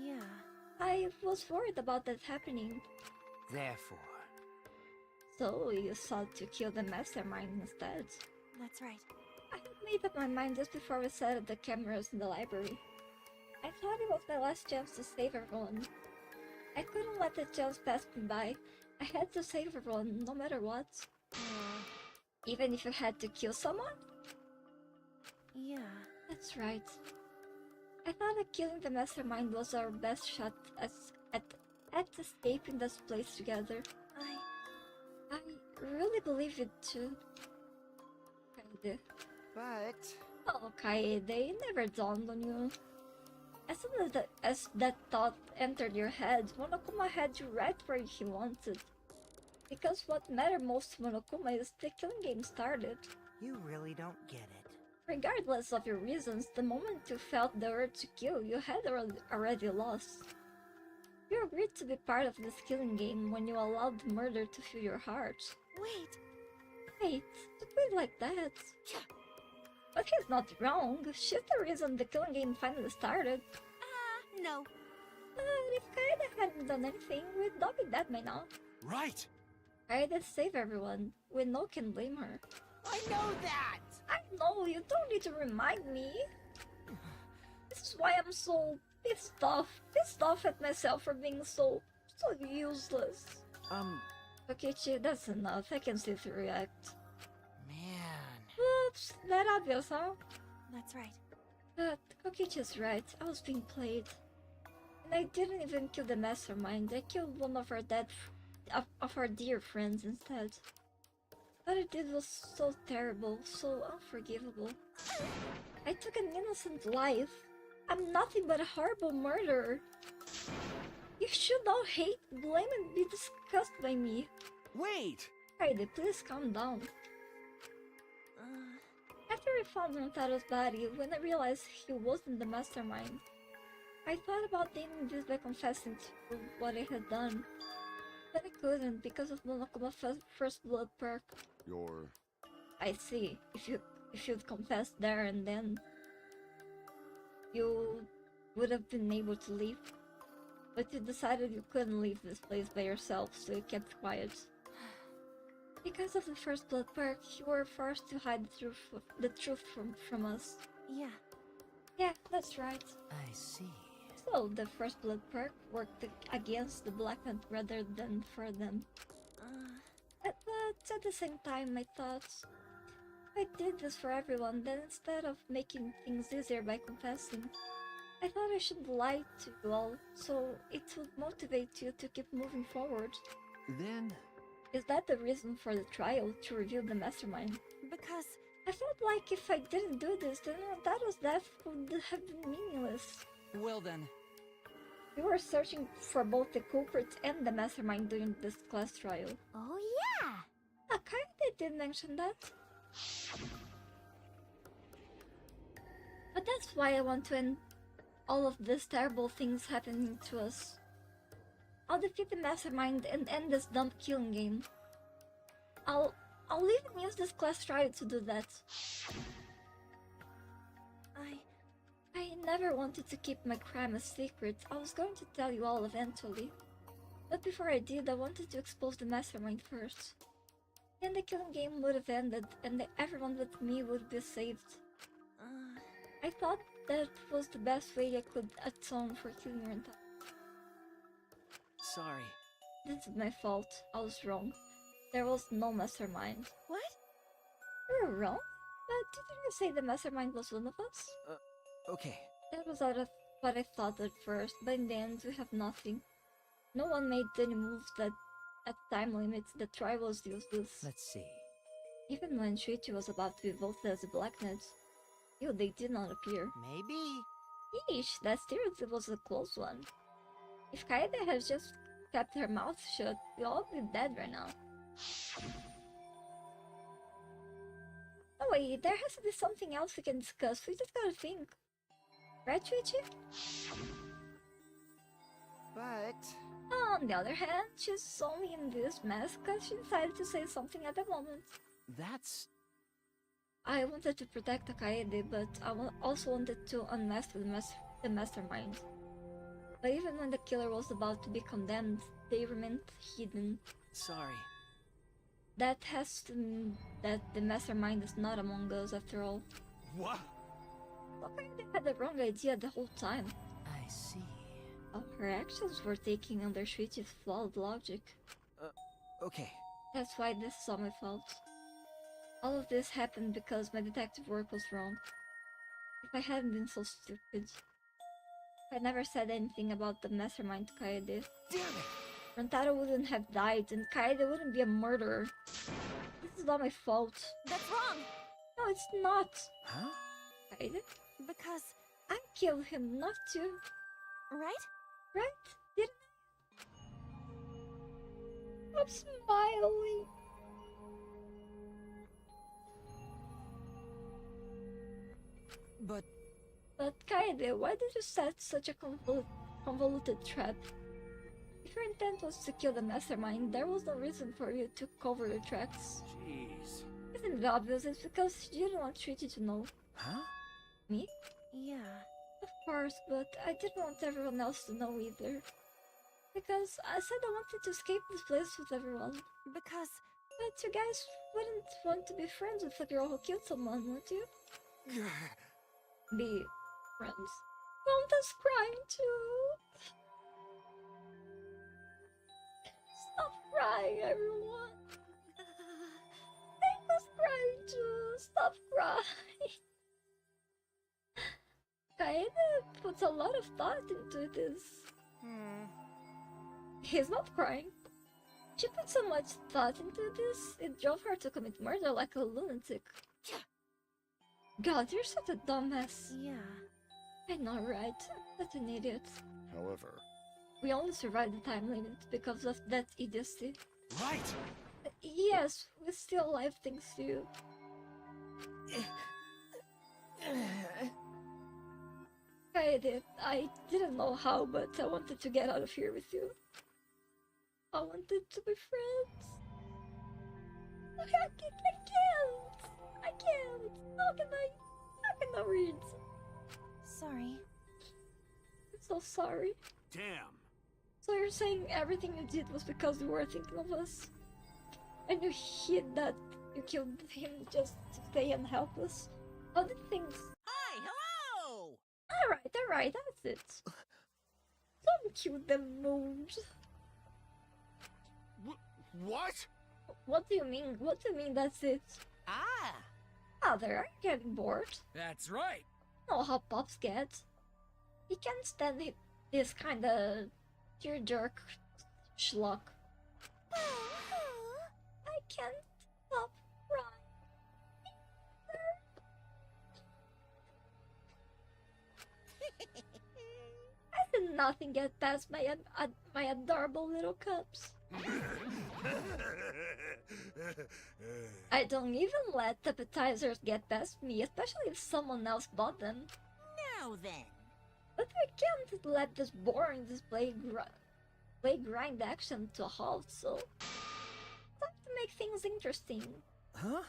Yeah. I was worried about that happening. Therefore... So you sought to kill the mastermind instead? That's right. I had made up my mind just before we set up the cameras in the library. I thought it was my last chance to save everyone. I couldn't let the chance pass me by. I had to save everyone, no matter what. Even if you had to kill someone? Yeah. That's right. I thought that killing the mastermind was our best shot at escaping this place together. I really believe it too. Kaede. But... Oh, Kaede, it never dawned on you. As soon as that thought entered your head, Monokuma had you right where he wanted. Because what mattered most to Monokuma is the killing game started. You really don't get it. Regardless of your reasons, the moment you felt the urge to kill, you had already lost. You agreed to be part of this killing game when you allowed murder to fill your heart. Wait, to put it like that. But he's not wrong. She's the reason the killing game finally started. No. But if Kaede hadn't done anything, we'd all be dead by now. Right! Kaede saved everyone. We no can blame her. I know that! I know, you don't need to remind me. This is why I'm so pissed off at myself for being so useless. Kokichi, that's enough. I can see to react. Man. Oops, that obvious, huh? That's right. But Kokichi's right. I was being played. And I didn't even kill the mastermind. I killed one of our dear friends instead. What I did was so terrible, so unforgivable. I took an innocent life. I'm nothing but a horrible murderer. You should all hate, blame, and be disgusted by me. Wait! Kaede, please calm down. After I found Rontaro's body, when I realized he wasn't the mastermind, I thought about ending this by confessing to what I had done. But I couldn't because of Monokuma's first blood perk. I see. If you'd confessed there and then, you would have been able to leave. But you decided you couldn't leave this place by yourself, so you kept quiet. Because of the first blood perk, you were forced to hide the truth from us. Yeah. Yeah, that's right. I see. So the first blood perk worked against the Black Hunt rather than for them. But at the same time, I thought, if I did this for everyone, then instead of making things easier by confessing, I thought I should lie to you all, so it would motivate you to keep moving forward. Then... Is that the reason for the trial, to reveal the mastermind? Because... I felt like if I didn't do this, then Rontaro's death would have been meaningless. Well then... You were searching for both the culprit and the mastermind during this class trial. Oh yeah! Kaede did mention that. But that's why I want to end all of these terrible things happening to us. I'll defeat the mastermind and end this dumb killing game. I'll even use this class trial to do that. I never wanted to keep my crime a secret. I was going to tell you all eventually. But before I did, I wanted to expose the mastermind first. Then the killing game would have ended, and everyone but me would be saved. I thought that was the best way I could atone for killing Renta. Sorry. This is my fault. I was wrong. There was no mastermind. What? You were wrong? But didn't you say the mastermind was one of us? Okay. That was out of what I thought at first, but in the end we have nothing. No one made any moves that at time limits. The trial was useless. Let's see. Even when Shuichi was about to be voted as a Black Knight, they did not appear. Maybe. Yeesh, that seriously was a close one. If Kaede had just kept her mouth shut, we'd all be dead right now. Oh wait, there has to be something else we can discuss. We just gotta think. Right, Shuichi? But... On the other hand, she's only in this mess because she decided to say something at the moment. That's... I wanted to protect Kaede, but I also wanted to unmask the mastermind. But even when the killer was about to be condemned, they remained hidden. Sorry. That has to mean that the mastermind is not among us after all. What? Kaede had the wrong idea the whole time. I see. Her actions were taken under Shuichi's flawed logic. Okay. That's why this is all my fault. All of this happened because my detective work was wrong. If I hadn't been so stupid, if I never said anything about the mastermind to Kaede, Damn it! Rantaro wouldn't have died and Kaede wouldn't be a murderer. This is not my fault. That's wrong! No, it's not. Huh? Kaede? Because... I killed him, not you. Right? Right? Didn't I? I'm smiling. But Kaede, why did you set such a convoluted trap? If your intent was to kill the mastermind, there was no reason for you to cover your tracks. Jeez. Isn't it obvious? It's because you didn't want Treaty to know. Huh? Me? Yeah. Of course, but I didn't want everyone else to know either. Because I said I wanted to escape this place with everyone. Because... But you guys wouldn't want to be friends with a girl who killed someone, would you? Be friends. Gonta's crying too. Stop crying, everyone. Gonta's crying too. Stop crying. Kaede puts a lot of thought into this. He's not crying. She put so much thought into this, it drove her to commit murder like a lunatic. God, you're such a dumbass. Yeah. I know, right? I'm such an idiot. However, We only survived the time limit because of that idiocy. Right! Yes, we still alive thanks to you. I didn't know how, but I wanted to get out of here with you. I wanted to be friends. I can't. How can I read? Sorry. I'm so sorry. Damn. So you're saying everything you did was because you were thinking of us? And you hid that you killed him just to stay and help us? How did things... Hi, hello! Alright, that's it. Don't cue the moves. What? What do you mean? What do you mean that's it? Ah! Father, are you getting bored? That's right. Know how Pops gets. He can't stand this kinda tearjerk schlock. I can't stop crying. I did nothing get past my adorable little cups. I don't even let appetizers get past me, especially if someone else bought them. Now then. But we can't let this boring display grind action to a halt, so... time to make things interesting. Huh?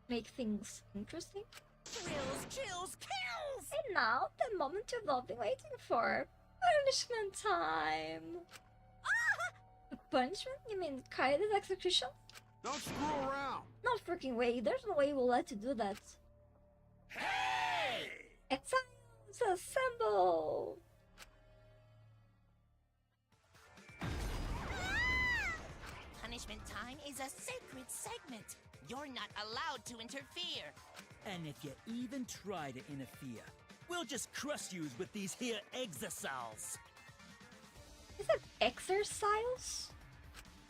Make things interesting? Thrills, chills, kills! And now, the moment you've all been waiting for. Punishment time! Ah! Punishment? You mean Kaede's execution? Don't screw around! No freaking way, there's no way we'll let you do that. Hey! Exiles, assemble! Punishment time is a sacred segment. You're not allowed to interfere. And if you even try to interfere, we'll just crush you with these here exerciles. Is it exercise?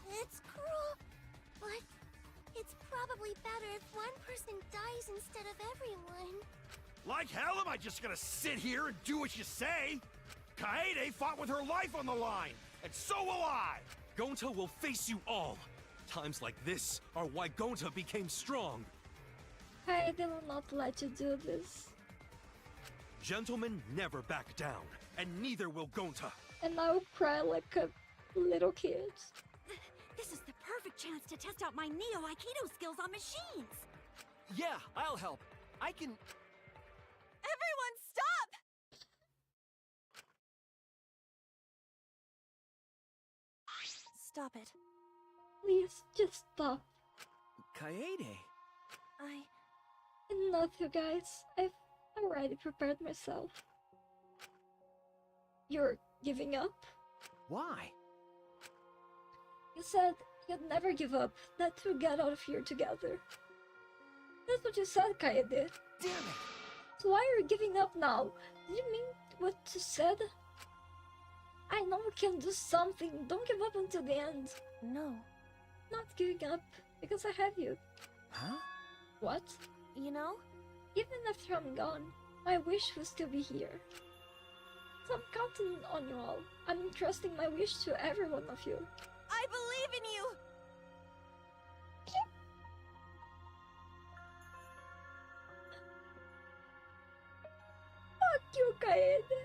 It's cruel, but it's probably better if one person dies instead of everyone. Like hell am I just gonna sit here and do what you say? Kaede fought with her life on the line, and so will I! Gonta will face you all. Times like this are why Gonta became strong. Kaede will not let you do this. Gentlemen never back down, and neither will Gonta. And I will cry like a little kid. This is the perfect chance to test out my Neo Aikido skills on machines. Yeah, I'll help. I can... Everyone, stop! Stop it. Please, just stop. Kaede. Enough, you guys. I've already prepared myself. You're giving up? Why? You said you'd never give up, that we'd get out of here together. That's what you said, Kaede. Damn it! So why are you giving up now? Did you mean what you said? I know we can do something. Don't give up until the end. No. Not giving up, because I have you. Huh? What? You know? Even after I'm gone, my wish will still be here. So I'm counting on you all. I'm entrusting my wish to every one of you. I believe in you! Fuck you, Kaede.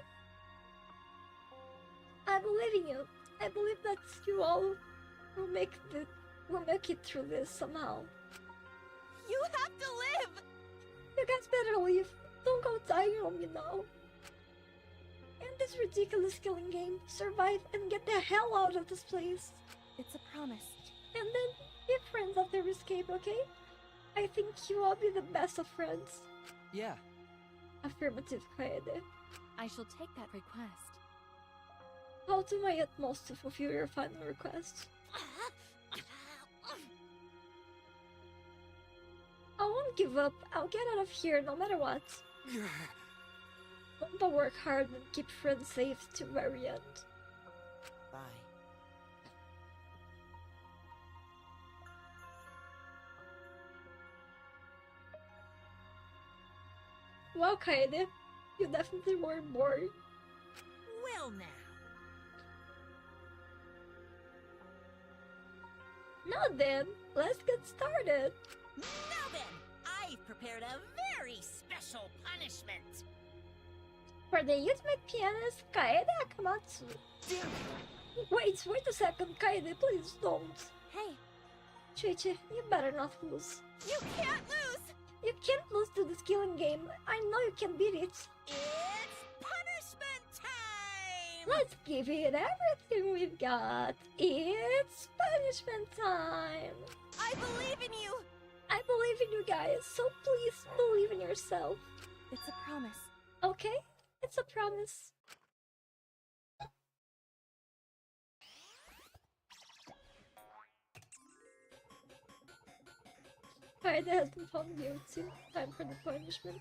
I believe in you. I believe that you all will make it through this somehow. You have to live! You guys better leave. Don't go dying on me now. End this ridiculous killing game, survive, and get the hell out of this place. It's a promise. And then be friends after we escape, okay? I think you all be the best of friends. Yeah. Affirmative, Kaede. I shall take that request. I'll do my utmost to fulfill your final request. I won't give up. I'll get out of here no matter what. Don't work hard and keep friends safe to the very end. Bye. Well, Kaede, you definitely were bored. Well now. Now then, let's get started. Now then, I've prepared a very special punishment. For the ultimate pianist, Kaede Akamatsu. Damn it! Wait a second, Kaede, please don't. Hey, Chichi, you better not lose. You can't lose! You can't lose to this killing game. I know you can beat it. It's punishment time! Let's give it everything we've got. It's punishment time. I believe in you! I believe in you guys, so please believe in yourself. it's a promise. Okay? It's a promise. Kaede has been found guilty. Time for the punishment.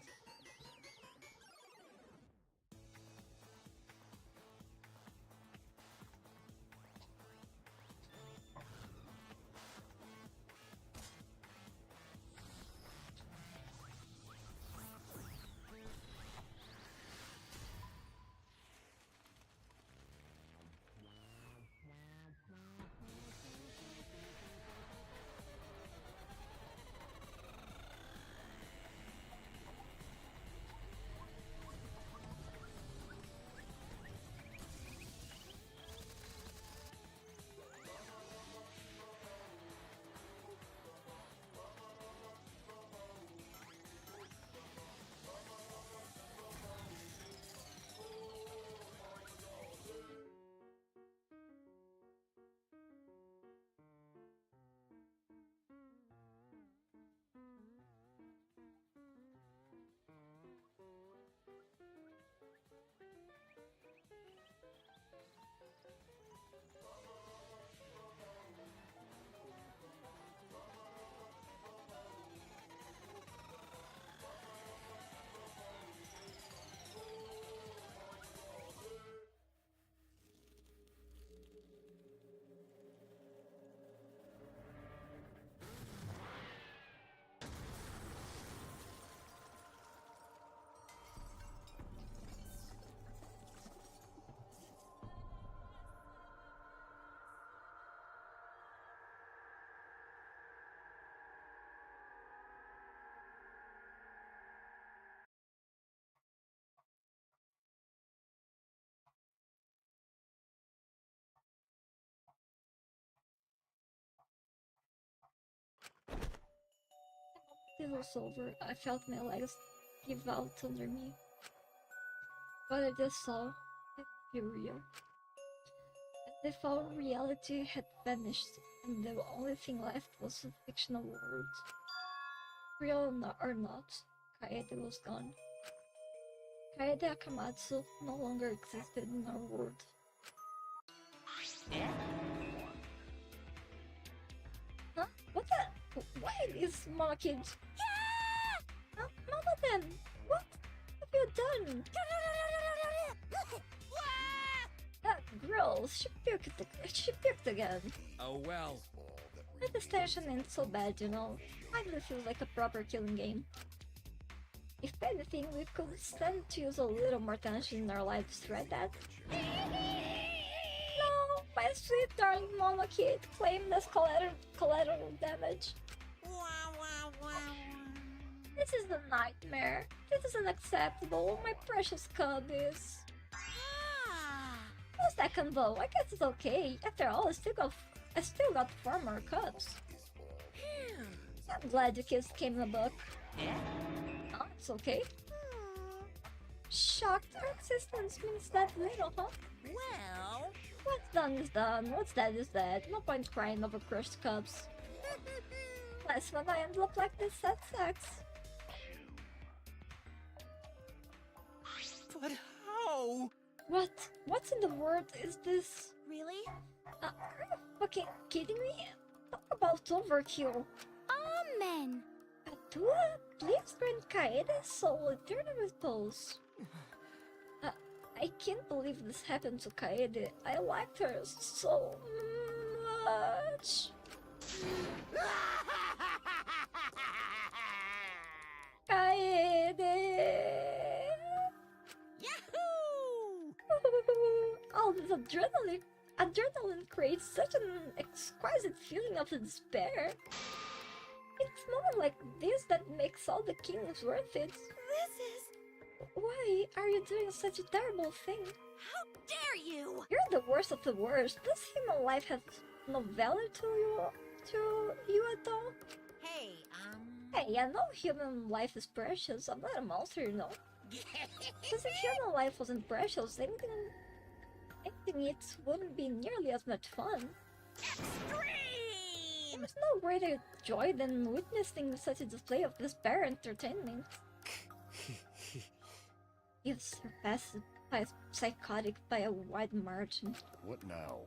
It was over. I felt my legs give out under me. What I just saw had to be real. As if all reality had vanished and the only thing left was a fictional world. Real or not, Kaede was gone. Kaede Akamatsu no longer existed in our world. Huh? What the? Why is Mama Kid? Man, what have you done? Girl, she puked again. Oh well. That extension ain't so bad, you know. Finally feels like a proper killing game. If anything, we could stand to use a little more tension in our lives, right, Dad? No, my sweet darling mama kid claimed as collateral damage. This is a nightmare. This is unacceptable. My precious cubbies. A second though, I guess it's okay. After all, I still got 4 more cubs. I'm glad you kids came in a book. Yeah? Oh, it's okay. Shocked our existence means that little, huh? Well... What's done is done, what's dead is dead. No point crying over crushed cubs. Less when I end up like this sad sex. But how? What? What's in the world is this? Really? Are you fucking kidding me? Talk about overkill. Amen. Atua, please grant Kaede's soul eternal repose. I can't believe this happened to Kaede. I liked her so much. Kaede! Yahoo! All this adrenaline creates such an exquisite feeling of despair. It's moments like this that makes all the kings worth it. This is... Why are you doing such a terrible thing? How dare you! You're the worst of the worst. Does human life have no value to you at all? Hey, Hey, I know human life is precious. I'm not a monster, you know. Because if human life wasn't precious, anything it wouldn't be nearly as much fun. Extreme! There's no greater joy than witnessing such a display of despair entertainment. You've surpassed psychotic by a wide margin. What now?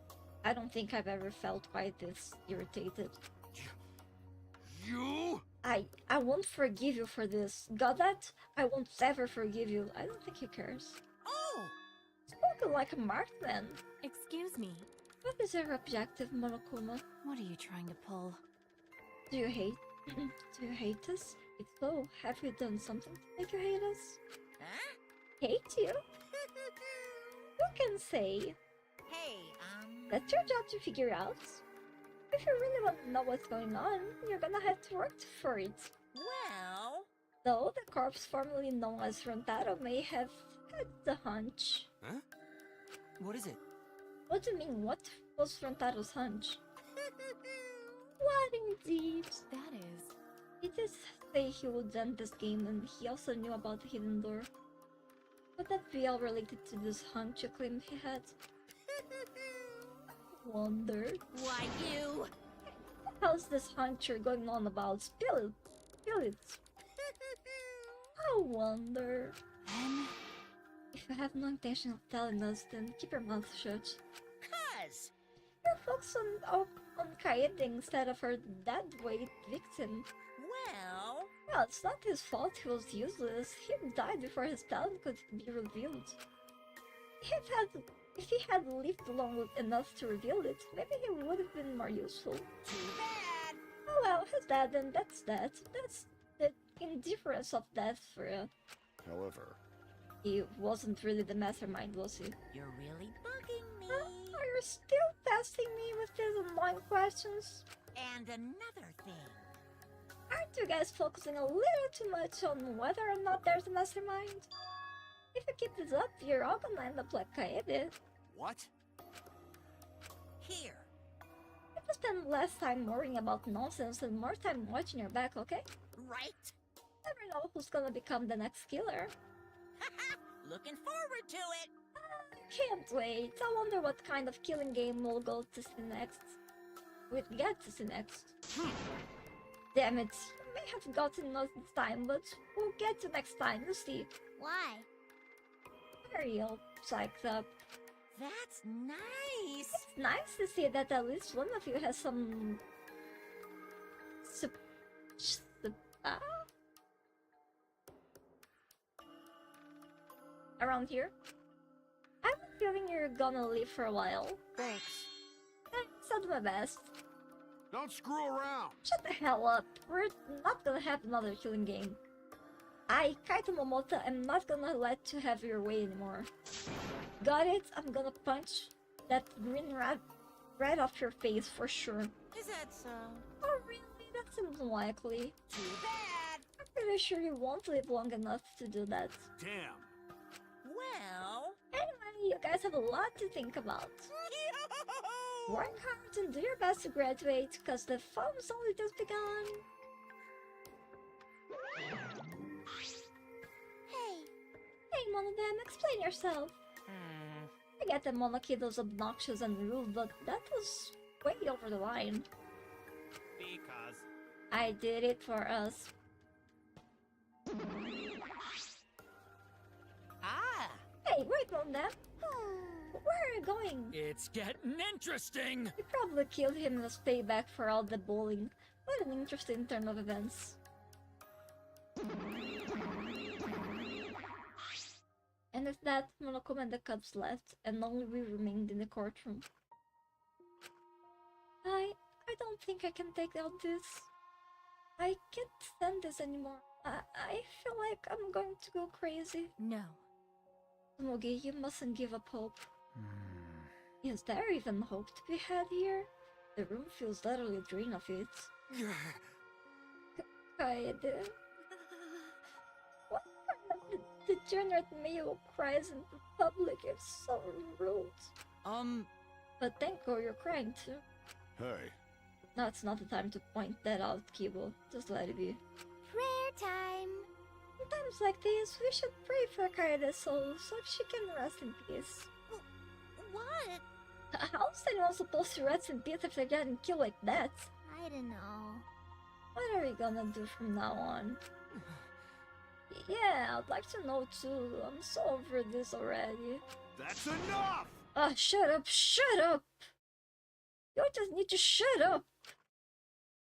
I don't think I've ever felt quite this irritated. You? I won't forgive you for this. Got that? I won't ever forgive you. I don't think he cares. Oh! Spoken like a marked man. Excuse me. What is your objective, Monokuma? What are you trying to pull? Do you hate? Do you hate us? If so, have you done something to make you hate us? Huh? Hate you? Who can say? Hey, That's your job to figure out. If you really want to know what's going on, you're gonna have to work for it. Well... Though the corpse formerly known as Rentaro may have had the hunch. Huh? What is it? What do you mean, what was Rentaro's hunch? What indeed? That is... He did say he would end this game and he also knew about the hidden door. Would that be all related to this hunch you claimed he had? Wonder. Why, you... How's this hunch you're going on about? Spill it. Spill it. I wonder. Then... If you have no intention of telling us, then keep your mouth shut. Cuz... You're focused on Kaede instead of her dead-weight victim. Well... Well, it's not his fault he was useless. He died before his talent could be revealed. If he had lived long enough to reveal it, maybe he would have been more useful. Too bad! Oh well, he's dead and that's that. That's the indifference of death for you. However, He wasn't really the mastermind, was he? You're really bugging me. Are you still testing me with these annoying questions? And another thing. Aren't you guys focusing a little too much on whether or not there's a mastermind? If you keep this up, you're all gonna end up like Kaede. What? Here. If you spend less time worrying about nonsense and more time watching your back, okay? Right? Never know who's gonna become the next killer. Looking forward to it. Can't wait. I wonder what kind of killing game we'll go to see next. We'll get to see next. Damn it. You may have gotten us this time, but we'll get to next time, you see. Why? Hurry all psyched up. That's nice. It's nice to see that at least one of you has some... around here? I have a feeling you're gonna leave for a while. Thanks. I'll do my best. Don't screw around. Shut the hell up. We're not gonna have another killing game. I, Kaito Momota, am not gonna let you have your way anymore. Got it? I'm gonna punch that green rat right off your face for sure. Is that so? Oh really? That seems unlikely. Too bad. I'm pretty sure you won't live long enough to do that. Damn. Well... Anyway, you guys have a lot to think about. Work hard and do your best to graduate, cause the fun's only just begun. Hey, Monodam, explain yourself. I get that Monokido's obnoxious and rude, but that was way over the line. Because... I did it for us. Ah! Hey, wait, Monodam. Where are you going? It's getting interesting! You probably killed him as payback for all the bullying. What an interesting turn of events. And with that, Monokuma and the Cubs left, and only we remained in the courtroom. I don't think I can take out this. I can't stand this anymore. I feel like I'm going to go crazy. No. Mugi, you mustn't give up hope. Is there even hope to be had here? The room feels literally drained of it. Kaede. What kind of degenerate male cries in public is so rude? But thank God you're crying too. Hey. No, it's not the time to point that out, Kibo. Just let it be. Prayer time. In times like these, we should pray for Kaede's soul so she can rest in peace. What? How's anyone supposed to rest in peace after getting killed like that? I don't know. What are we gonna do from now on? Yeah, I'd like to know too. I'm so over this already. That's enough! Ah, shut up, shut up! You just need to shut up!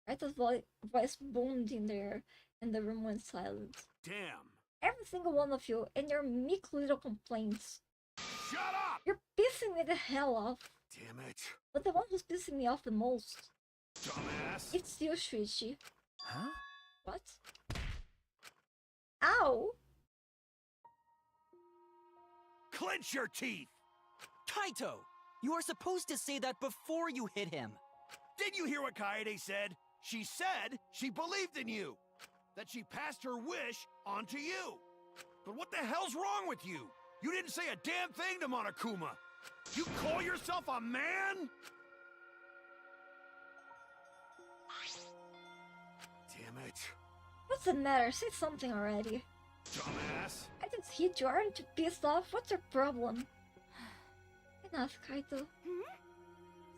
Raita's voice boomed in there, and the room went silent. Damn. Every single one of you, and your meek little complaints. Shut up! You're pissing me the hell off. Damn it. But the one who's pissing me off the most. Dumbass. It's you, Shuichi. Huh? What? Ow! Clench your teeth! Kaito! You are supposed to say that before you hit him. Did you hear what Kaede said? She said she believed in you. That she passed her wish on to you. But what the hell's wrong with you? You didn't say a damn thing to Monokuma. You call yourself a man? Damn it. What's the matter? Say something already. Dumbass. I just hit you. Aren't you pissed off? What's your problem? Enough, Kaito.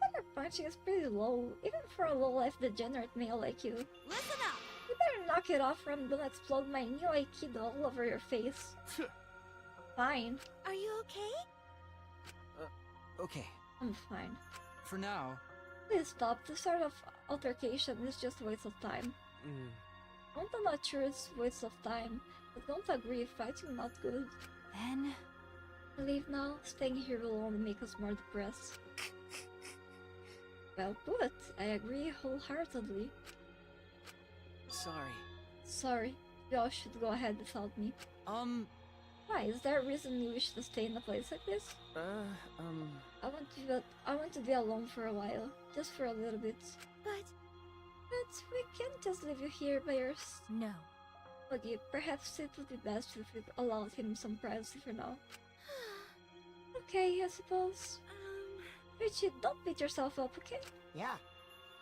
Sucker punching is pretty low, even for a low-life degenerate male like you. Listen up! You better knock it off or I'm gonna explode my new Aikido all over your face. Fine. Are you okay? Okay. I'm fine. For now. Please stop. This sort of altercation is just a waste of time. I'm not sure it's a waste of time, but don't agree fighting not good. Then... Leave now. Staying here will only make us more depressed. Well put. I agree wholeheartedly. Sorry. Sorry. You all should go ahead without me. Why? Is there a reason you wish to stay in a place like this? I want to be alone for a while. Just for a little bit. But we can't just leave you here by yourself. No. Okay, perhaps it would be best if we allowed him some privacy for now. Okay, I suppose. Richie, don't beat yourself up, okay? Yeah.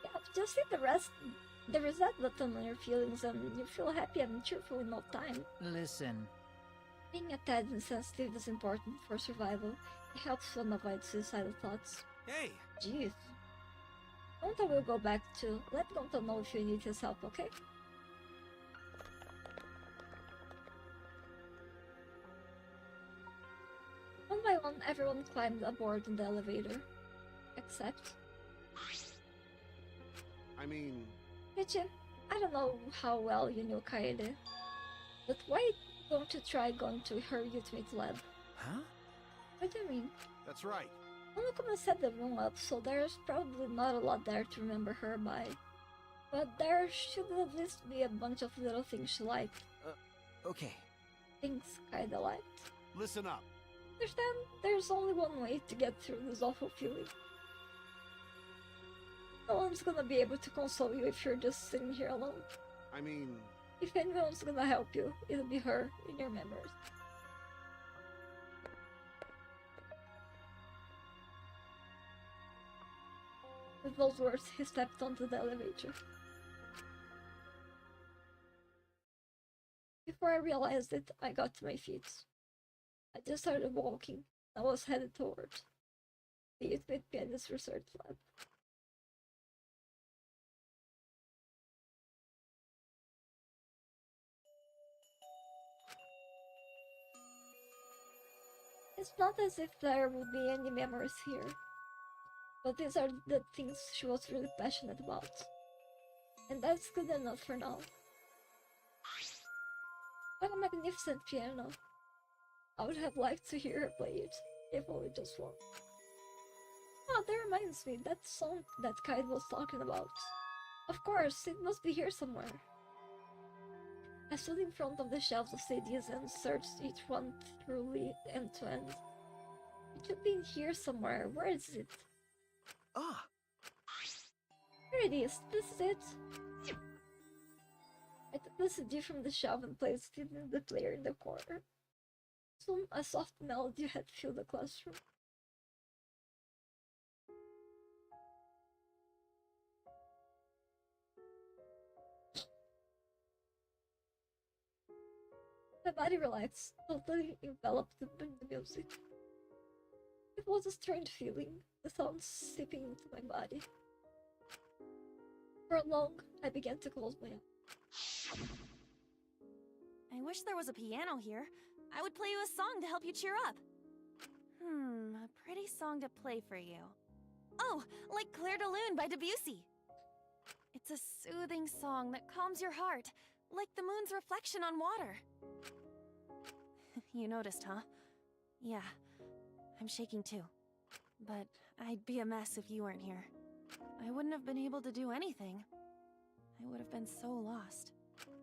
Yeah, just hit the reset button on your feelings and you feel happy and cheerful in no time. Listen. Being a tad insensitive is important for survival. It helps one avoid suicidal thoughts. Hey! Jeez. Gonta will go back too. Let Gonta know if you need his help, okay? One by one, everyone climbed aboard in the elevator. Except... I mean... Richie, I don't know how well you know Kaede, but why don't you try going to her ultimate lab? Huh? What do you mean? That's right. Onokuma set the room up, so there's probably not a lot there to remember her by. But there should at least be a bunch of little things she liked. Okay. Things kinda liked. Listen up. Understand? There's only one way to get through this awful feeling. No one's gonna be able to console you if you're just sitting here alone. I mean... If anyone's gonna help you, it'll be her in your memories. With those words, he stepped onto the elevator. Before I realized it, I got to my feet. I just started walking. I was headed towards the Ultimate Pianist Research Lab. It's not as if there would be any memories here, but these are the things she was really passionate about. And that's good enough for now. What a magnificent piano. I would have liked to hear her play it, if only just once. Ah, that reminds me, that song that Kite was talking about. Of course, it must be here somewhere. I stood in front of the shelves of CDs and searched each one thoroughly end to end. It should be in here somewhere. Where is it? Ah! Here it is. This is it. I took the CD from the shelf and placed it in the player in the corner. Soon a soft melody had filled the classroom. My body relaxed, totally enveloped in the music. It was a strange feeling, the sound seeping into my body. For long, I began to close my eyes. I wish there was a piano here. I would play you a song to help you cheer up. A pretty song to play for you. Oh, like Clair de Lune by Debussy. It's a soothing song that calms your heart, like the moon's reflection on water. You noticed, huh? Yeah, I'm shaking too. But I'd be a mess if you weren't here. I wouldn't have been able to do anything. I would have been so lost.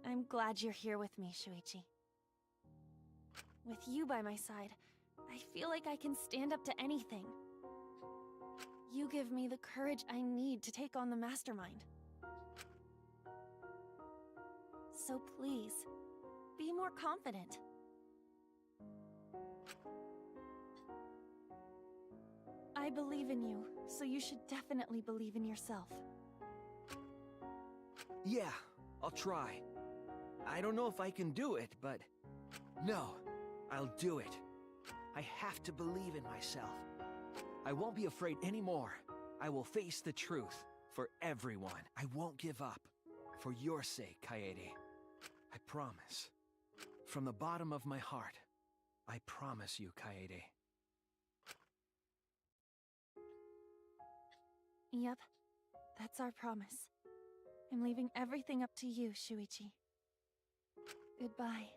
I'm glad you're here with me, Shuichi. With you by my side, I feel like I can stand up to anything. You give me the courage I need to take on the Mastermind. So please, be more confident. I believe in you, so you should definitely believe in yourself. Yeah, I'll try. I don't know if I can do it, but... No, I'll do it. I have to believe in myself. I won't be afraid anymore. I will face the truth. For everyone, I won't give up. For your sake, Kaede. I promise. From the bottom of my heart, I promise you, Kaede. Yep, that's our promise. I'm leaving everything up to you, Shuichi. Goodbye.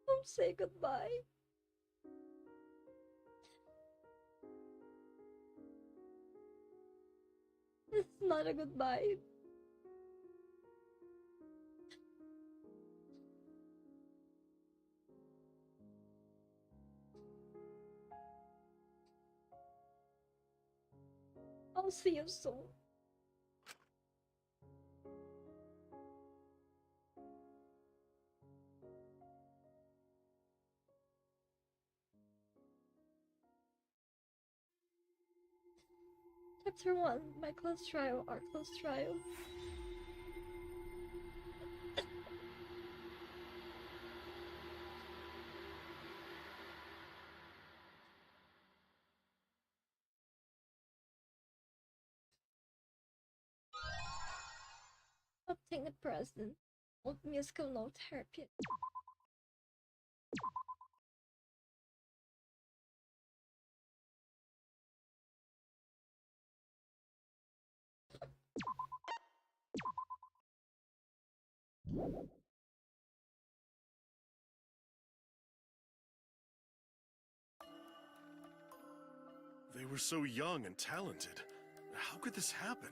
Don't say goodbye. It's not a goodbye. I'll see you soon. Chapter 1, My Close Trial, Our Close Trial. Obtain a present. Old musical note therapy. were so young and talented. How could this happen?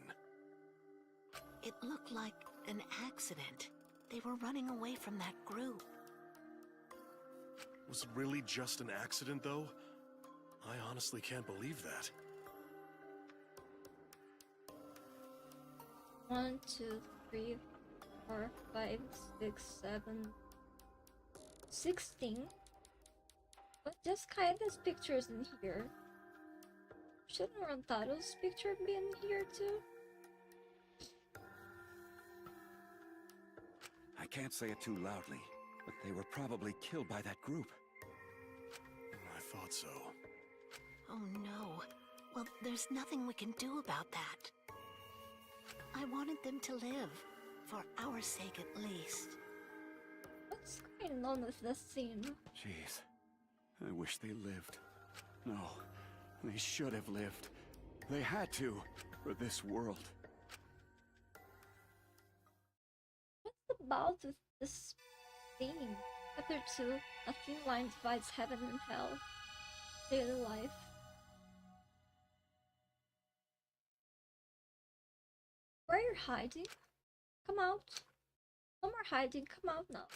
It looked like an accident. They were running away from that group. Was it really just an accident, though? I honestly can't believe that. 1, 2, 3, 4, 5, 6, 7, 16. But just Kaeda's pictures in here. Shouldn't Rantaro's picture be in here too? I can't say it too loudly, but they were probably killed by that group. I thought so. Oh no. Well, there's nothing we can do about that. I wanted them to live, for our sake at least. What's going on with this scene? Jeez. I wish they lived. No, they should have lived. They had to, for this world. What's about with this theme? Chapter 2, a thin line divides heaven and hell. Daily life. Where are you hiding? Come out. No more hiding, come out now.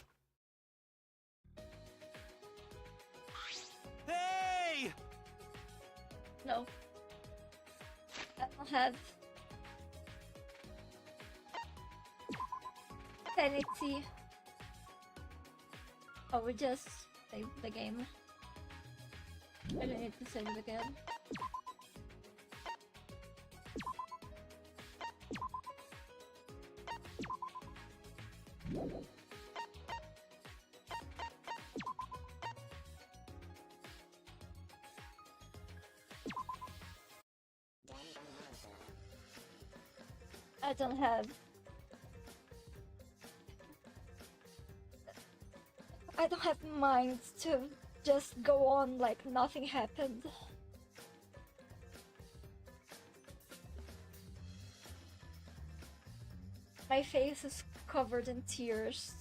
Hey! No. I don't have sanity. Oh, we just saved the game. I don't need to save it again. I don't have... I don't have mind to just go on like nothing happened. My face is covered in tears.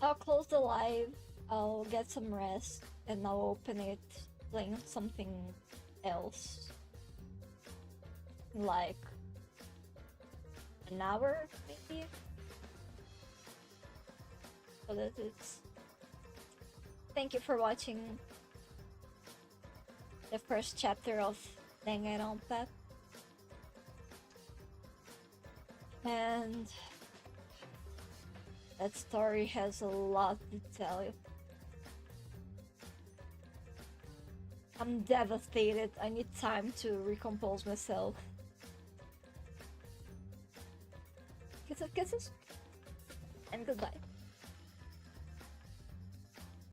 I'll close the live, I'll get some rest, and I'll open it playing something else. Like an hour, maybe? So that it's... Thank you for watching the first chapter of Danganronpa. And that story has a lot to tell you. I'm devastated. I need time to recompose myself. Kisses, kisses, and goodbye.